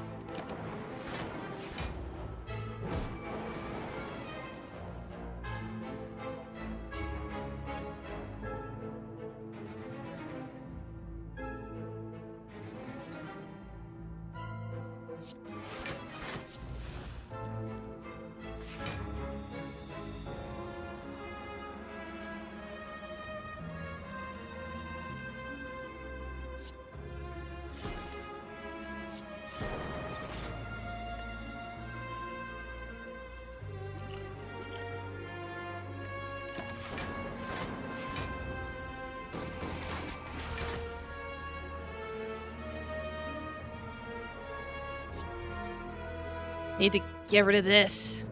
Need to get rid of this.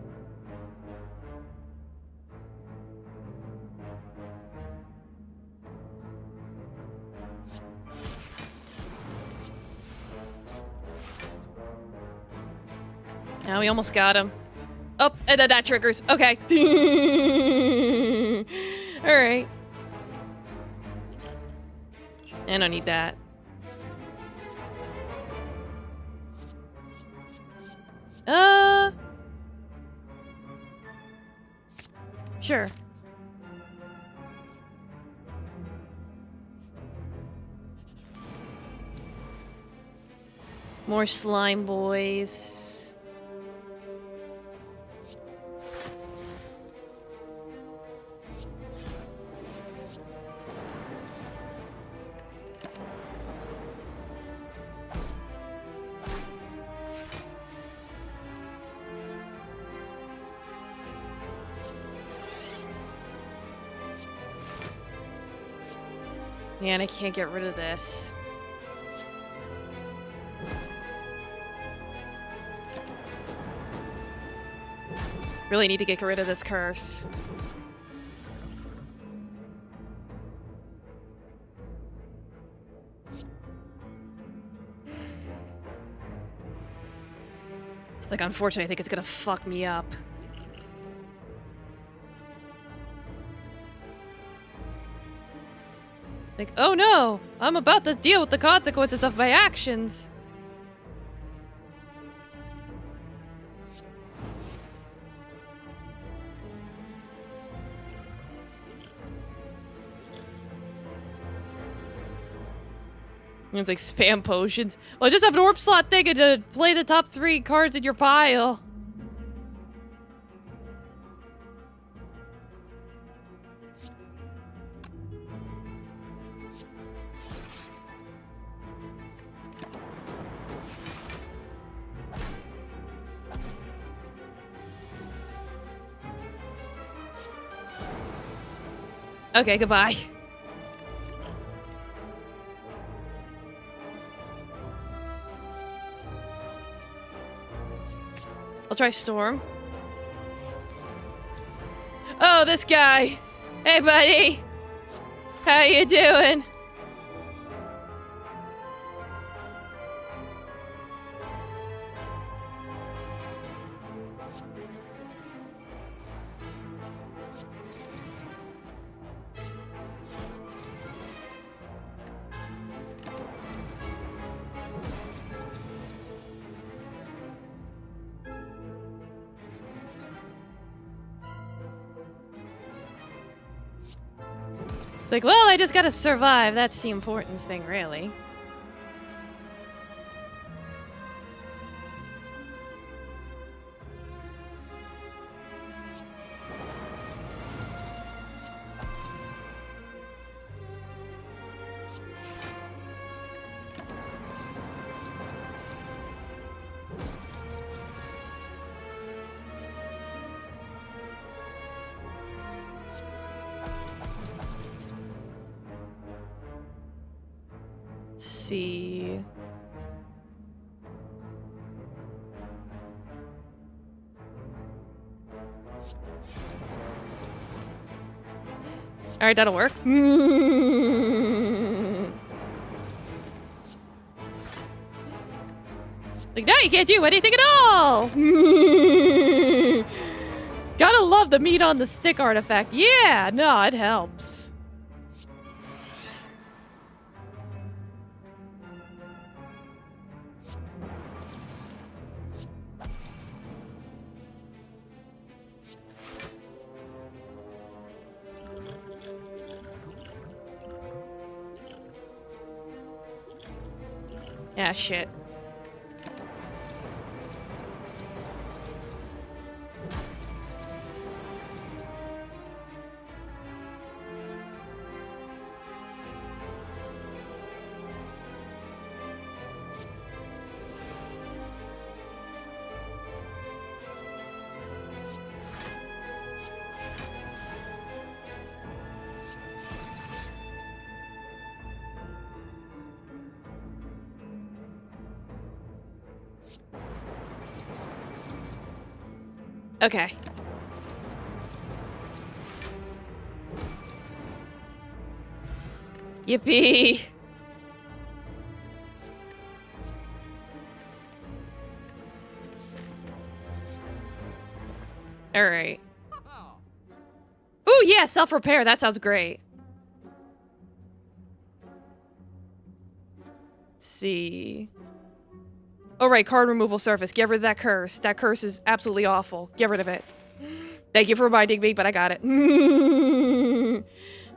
Now we almost got him. Oh, and then that triggers. Okay. Alright. I don't need that. Sure. More slime boys. Man, I can't get rid of this. Really need to get rid of this curse. It's like, unfortunately, I think it's gonna fuck me up. Like, oh no! I'm about to deal with the consequences of my actions! It's like spam potions. Well, just have an orb slot thing and to play the top 3 cards in your pile. Okay, goodbye. I'll try Storm. Oh, this guy. Hey, buddy. How you doing? It's like, well, I just gotta survive. That's the important thing, really. Let's see. All right, that'll work. Like, now you can't do anything at all! Gotta love the meat on the stick artifact. Yeah, no, it helps. Yeah, shit. Okay. Yippee! Alright. Ooh, yeah, self-repair. That sounds great. Let's see. Oh, right, card removal surface. Get rid of that curse. That curse is absolutely awful. Get rid of it. Thank you for reminding me, but I got it.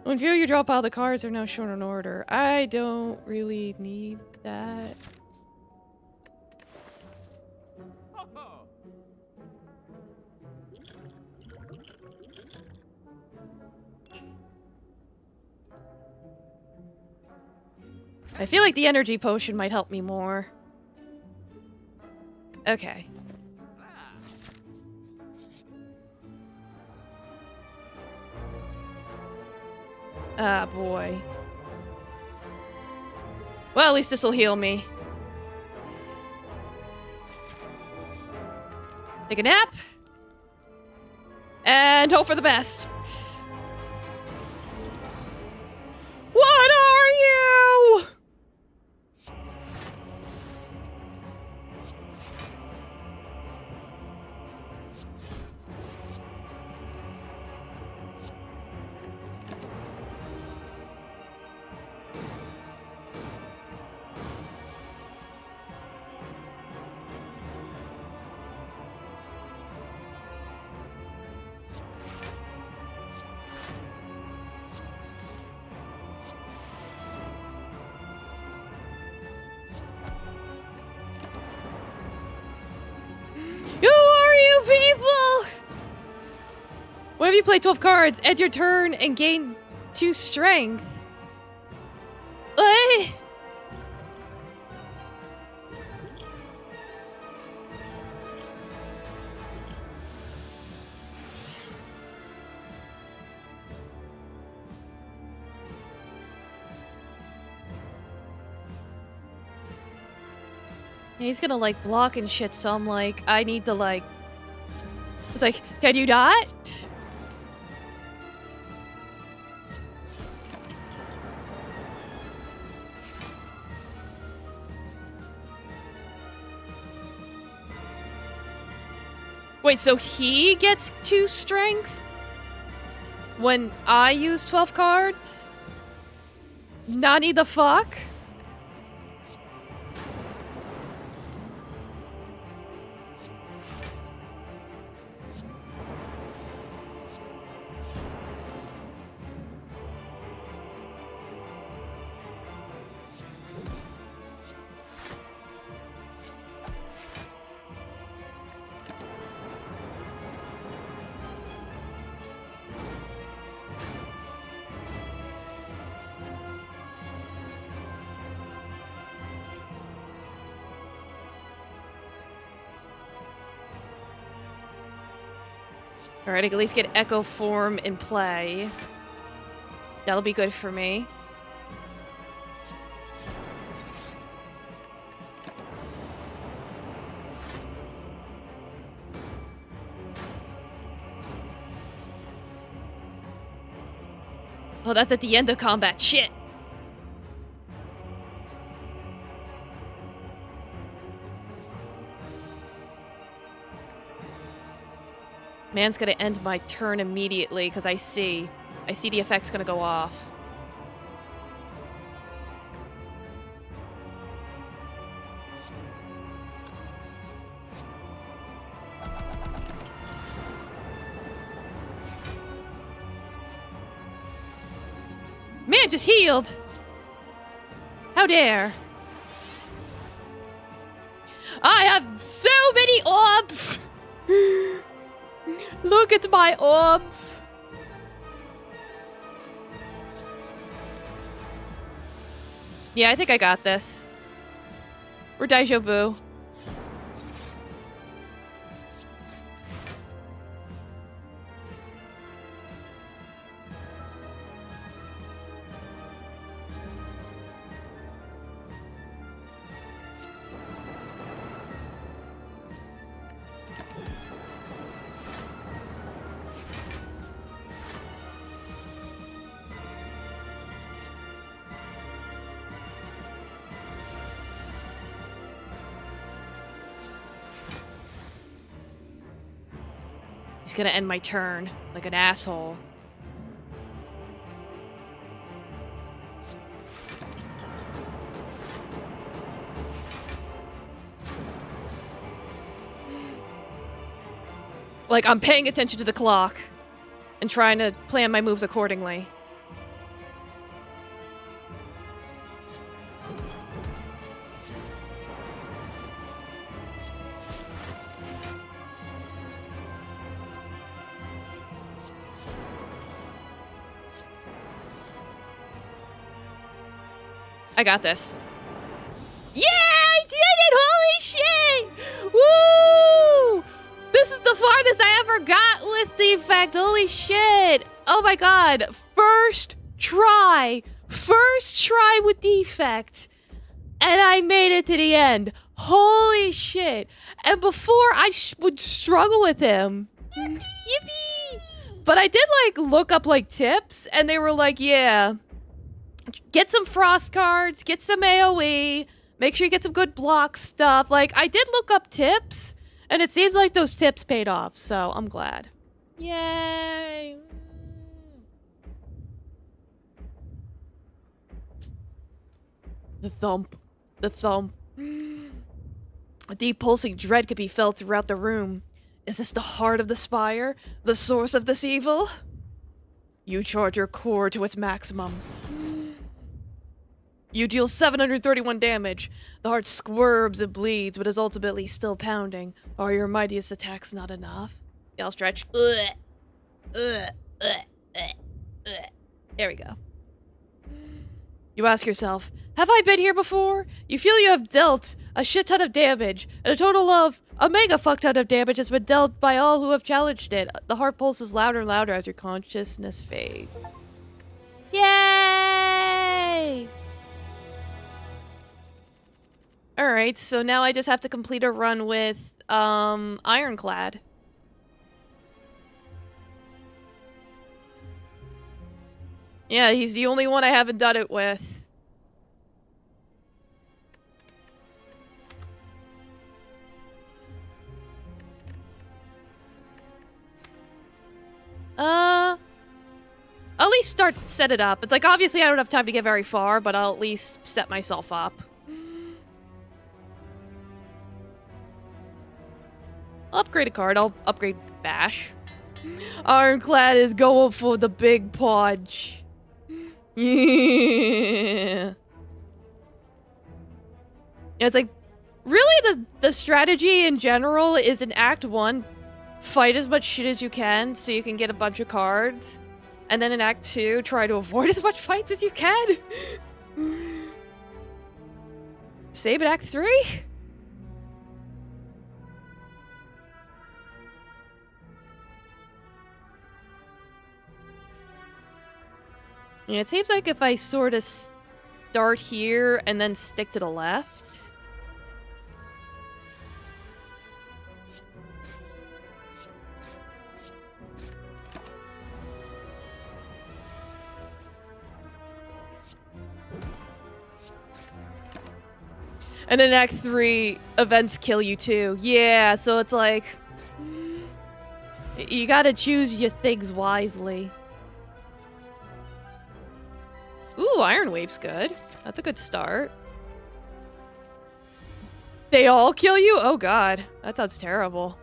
When viewing your draw pile, the cards are now shown in order. I don't really need that. I feel like the energy potion might help me more. Okay. Ah, boy. Well, at least this'll heal me. Take a nap. And hope for the best. What are you? Who are you people? Whenever you play 12 cards, end your turn and gain 2 strength. What? He's gonna, like, block and shit, so I'm like, I need to, like... It's like, can you not? Wait, so he gets 2 strength? When I use 12 cards? Nani the fuck? Alright, I can at least get Echo Form in play. That'll be good for me. Oh, that's at the end of combat. Shit! Man's gonna end my turn immediately, because I see the effect's gonna go off. Man just healed! How dare! I have so many orbs! Look at my orbs! Yeah, I think I got this. We're Daijoubu. He's gonna end my turn like an asshole. Like, I'm paying attention to the clock and trying to plan my moves accordingly. I got this. Yeah, I did it! Holy shit! Woo! This is the farthest I ever got with Defect. Holy shit! Oh my god! First try with Defect, and I made it to the end. Holy shit! And before I would struggle with him. Yippee! But I did like look up like tips, and they were like, yeah. Get some frost cards, get some AoE, make sure you get some good block stuff. Like, I did look up tips, and it seems like those tips paid off, so I'm glad. Yay! The thump. The thump. A deep pulsing dread could be felt throughout the room. Is this the heart of the Spire? The source of this evil? You charge your core to its maximum. You deal 731 damage. The heart squirms and bleeds, but is ultimately still pounding. Are your mightiest attacks not enough? Yeah, I'll stretch. There we go. You ask yourself, have I been here before? You feel you have dealt a shit ton of damage, and a total of a mega fuck ton of damage has been dealt by all who have challenged it. The heart pulses louder and louder as your consciousness fades. Yay! Alright. Alright, so now I just have to complete a run with, Ironclad. Yeah, he's the only one I haven't done it with. I'll at least set it up. It's like, obviously I don't have time to get very far, but I'll at least set myself up. I'll upgrade a card. I'll upgrade Bash. Ironclad is going for the big punch. Yeah. It's like, really the strategy in general is in Act 1, fight as much shit as you can so you can get a bunch of cards. And then in Act 2, try to avoid as much fights as you can. Save at Act 3? Yeah, it seems like if I sort of start here and then stick to the left. And in Act 3, events kill you too. Yeah, so it's like, you gotta choose your things wisely. Ooh, Iron Wave's good. That's a good start. They all kill you? Oh god, that sounds terrible.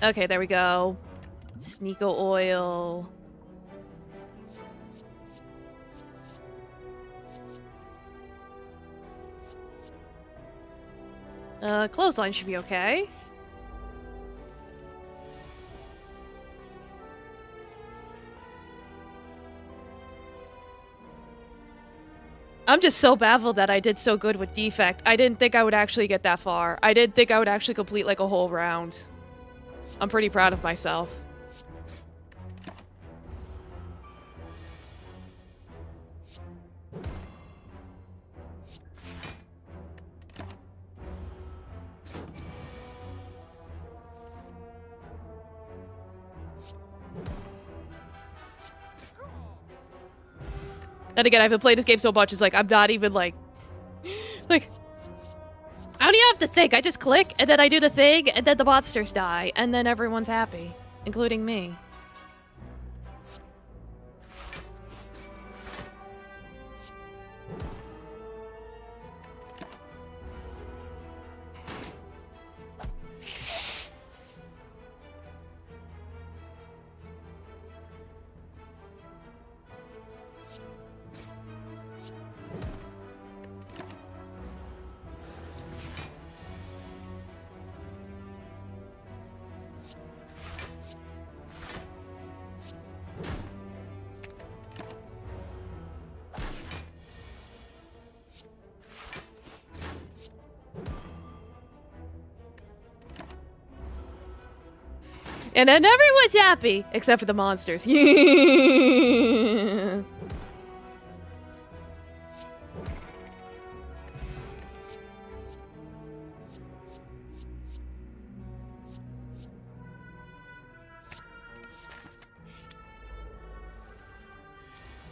Okay, there we go. Sneeko oil. Clothesline should be okay. I'm just so baffled that I did so good with Defect. I didn't think I would actually get that far. I didn't think I would actually complete like a whole round. I'm pretty proud of myself. And again, I've been playing this game so much, it's like, I'm not even like... Like... I don't even have to think, I just click, and then I do the thing, and then the monsters die, and then everyone's happy. Including me. And then everyone's happy, except for the monsters. Yeah.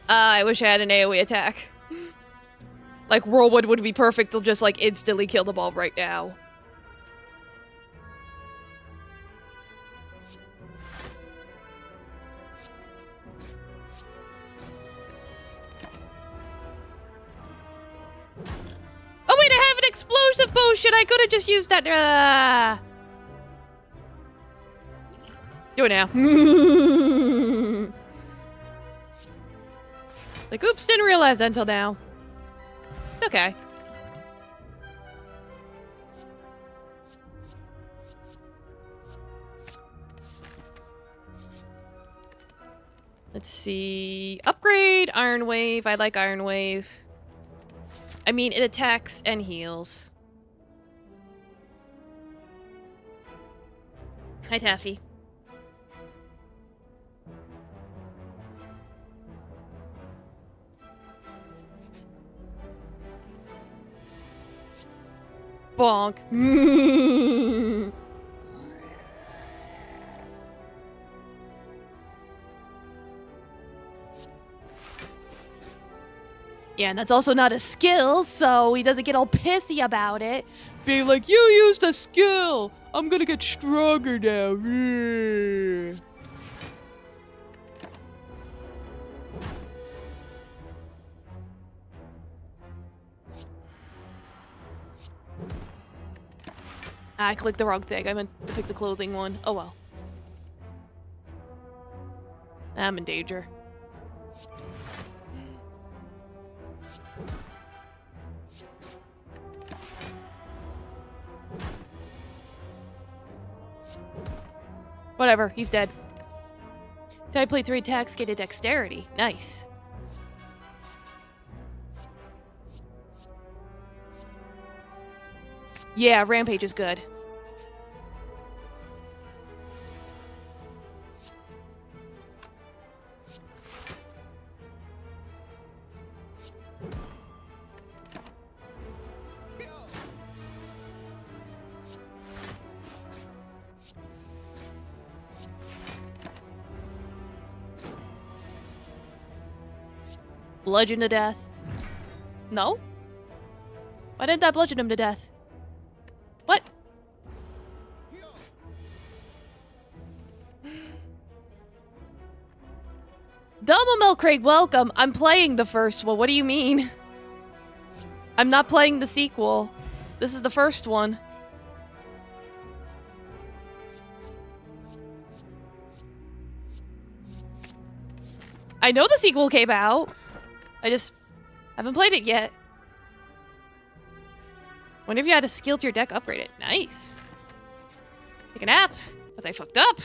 I wish I had an AoE attack. Like, Whirlwind would be perfect to just, like, instantly kill them all right now. Oh wait, I have an explosive potion! I could've just used that, Do it now. Like, oops, didn't realize that until now. Okay. Let's see. Upgrade, Iron Wave. I like Iron Wave. I mean, it attacks and heals. Hi, Taffy. Bonk. Yeah, and that's also not a skill, so he doesn't get all pissy about it. Being like, you used a skill! I'm gonna get stronger now. I clicked the wrong thing. I meant to pick the clothing one. Oh well. I'm in danger. Whatever, he's dead. I played 3 attacks, get a dexterity. Nice. Yeah, Rampage is good. Bludgeon to death. No? Why didn't that bludgeon him to death? What? Double Milk Craig, welcome. I'm playing the first one. What do you mean? I'm not playing the sequel. This is the first one. I know the sequel came out. I just haven't played it yet. Wonder if you had a skill to your deck, upgrade it. Nice. Take a nap, because I fucked up.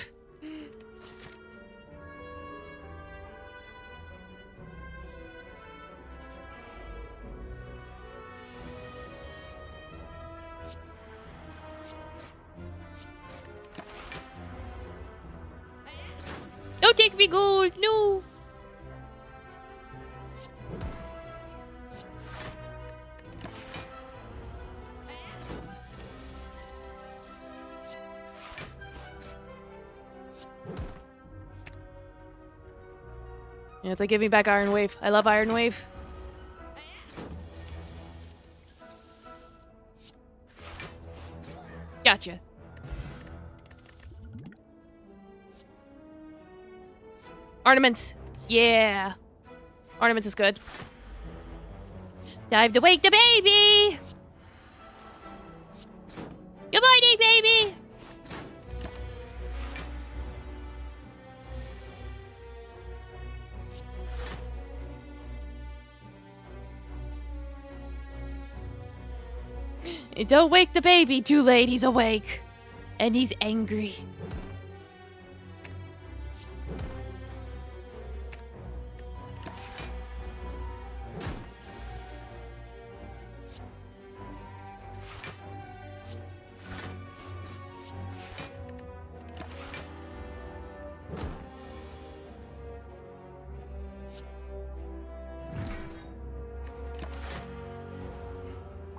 Don't take me gold, no. Yeah, it's like, give me back Iron Wave. I love Iron Wave. Gotcha. Ornaments. Yeah. Ornaments is good. Time to wake the baby! Good morning, baby! Don't wake the baby too late, he's awake. And he's angry.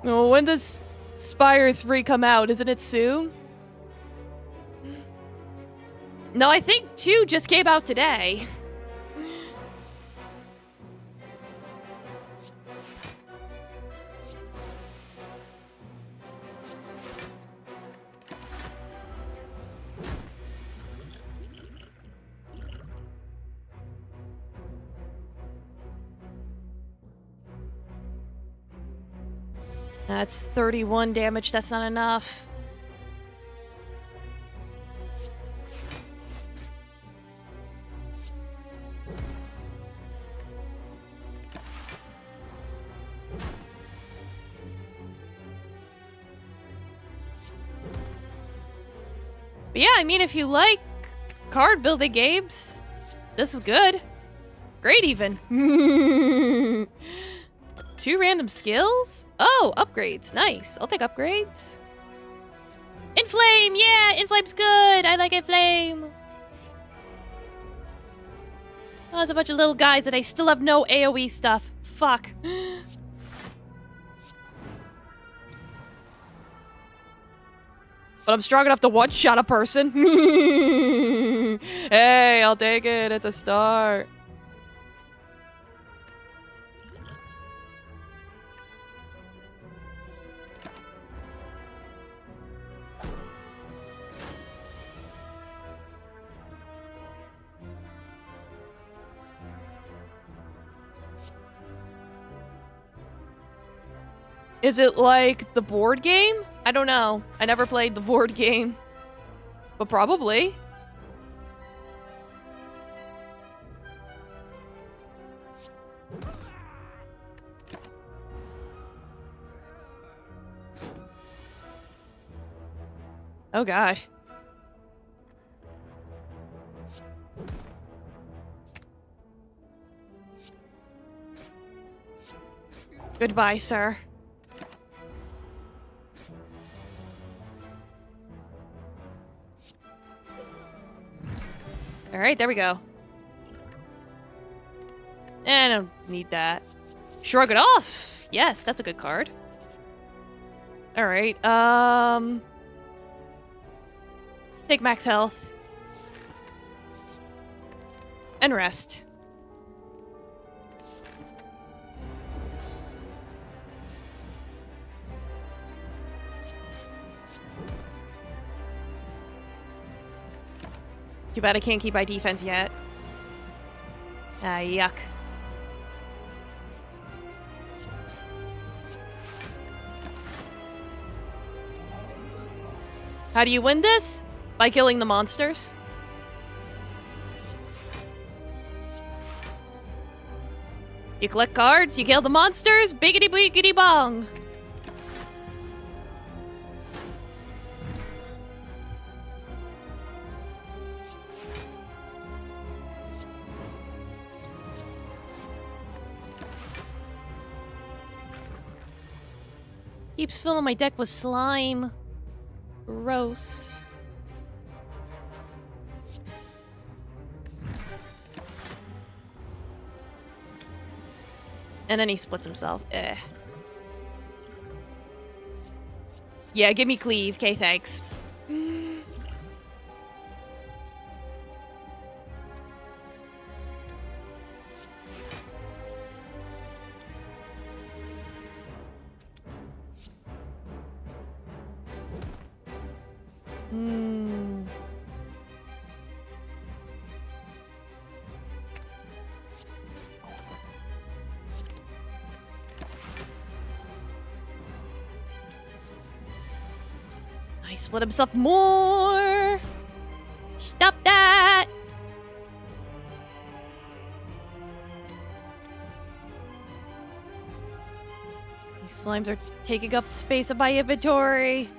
Oh, when does Spire 3 come out? Isn't it soon? No, I think 2 just came out today. That's 31 damage, that's not enough. But yeah, I mean, if you like card building games, this is good. Great even. 2 random skills? Oh, upgrades. Nice. I'll take upgrades. Inflame! Yeah, Inflame's good! I like Inflame! Oh, there's a bunch of little guys and I still have no AoE stuff. Fuck. But I'm strong enough to one-shot a person. Hey, I'll take it at the start. Is it like the board game? I don't know. I never played the board game. But probably. Oh god. Goodbye, sir. Alright, there we go. I don't need that. Shrug it off! Yes, that's a good card. Alright, take max health. And rest. Too bad I can't keep my defense yet. Ah, yuck. How do you win this? By killing the monsters. You collect cards, you kill the monsters, biggity biggity bong. Keeps filling my deck with slime. Gross. And then he splits himself. Eh. Yeah, give me cleave. Okay, thanks. I split himself more. Stop that. These slimes are taking up space in my inventory.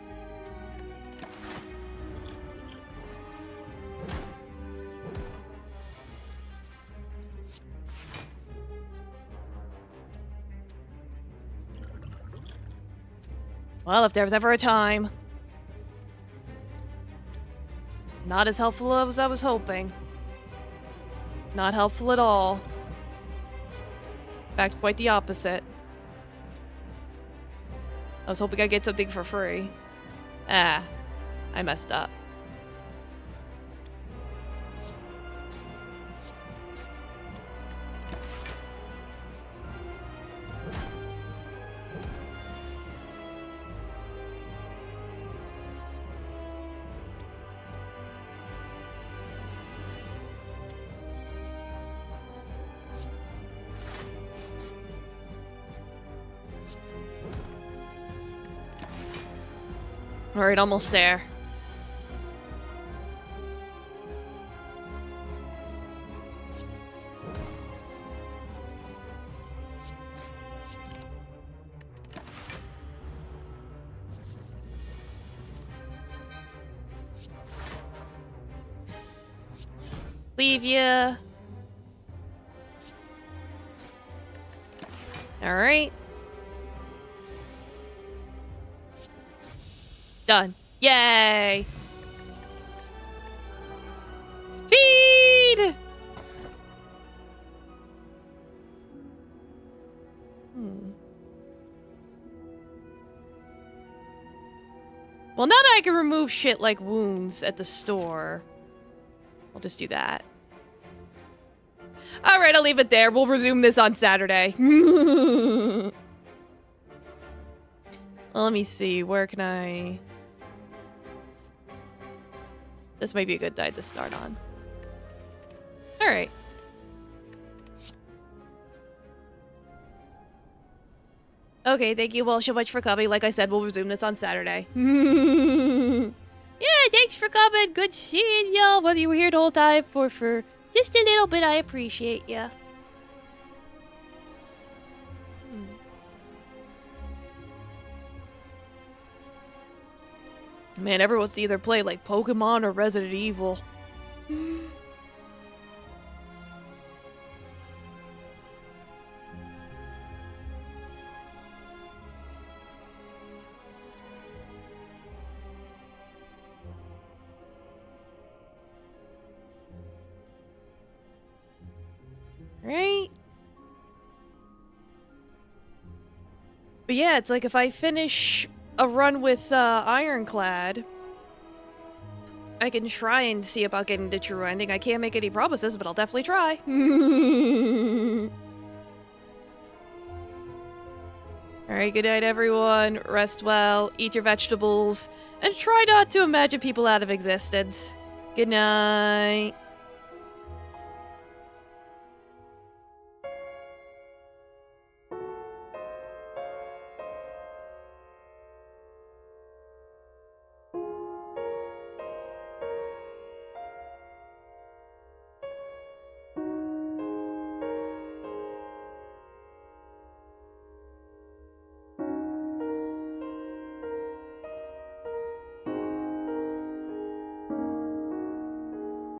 Well, if there was ever a time. Not as helpful as I was hoping. Not helpful at all. In fact, quite the opposite. I was hoping I'd get something for free. Ah, I messed up. Alright, almost there. Leave ya. Alright. Done. Yay! Feed! Well, now that I can remove shit like wounds at the store, I'll just do that. Alright, I'll leave it there. We'll resume this on Saturday. Well, let me see. Where can I... This might be a good night to start on. Alright. Okay, thank you all so much for coming. Like I said, we'll resume this on Saturday. Yeah, thanks for coming. Good seeing y'all. Whether you were here the whole time or for just a little bit, I appreciate ya. Man, everyone's either play like Pokemon or Resident Evil. Right? But yeah, it's like if I finish a run with Ironclad, I can try and see about getting the true ending. I can't make any promises, but I'll definitely try. Alright, good night everyone. Rest well, eat your vegetables, and try not to imagine people out of existence. Good night.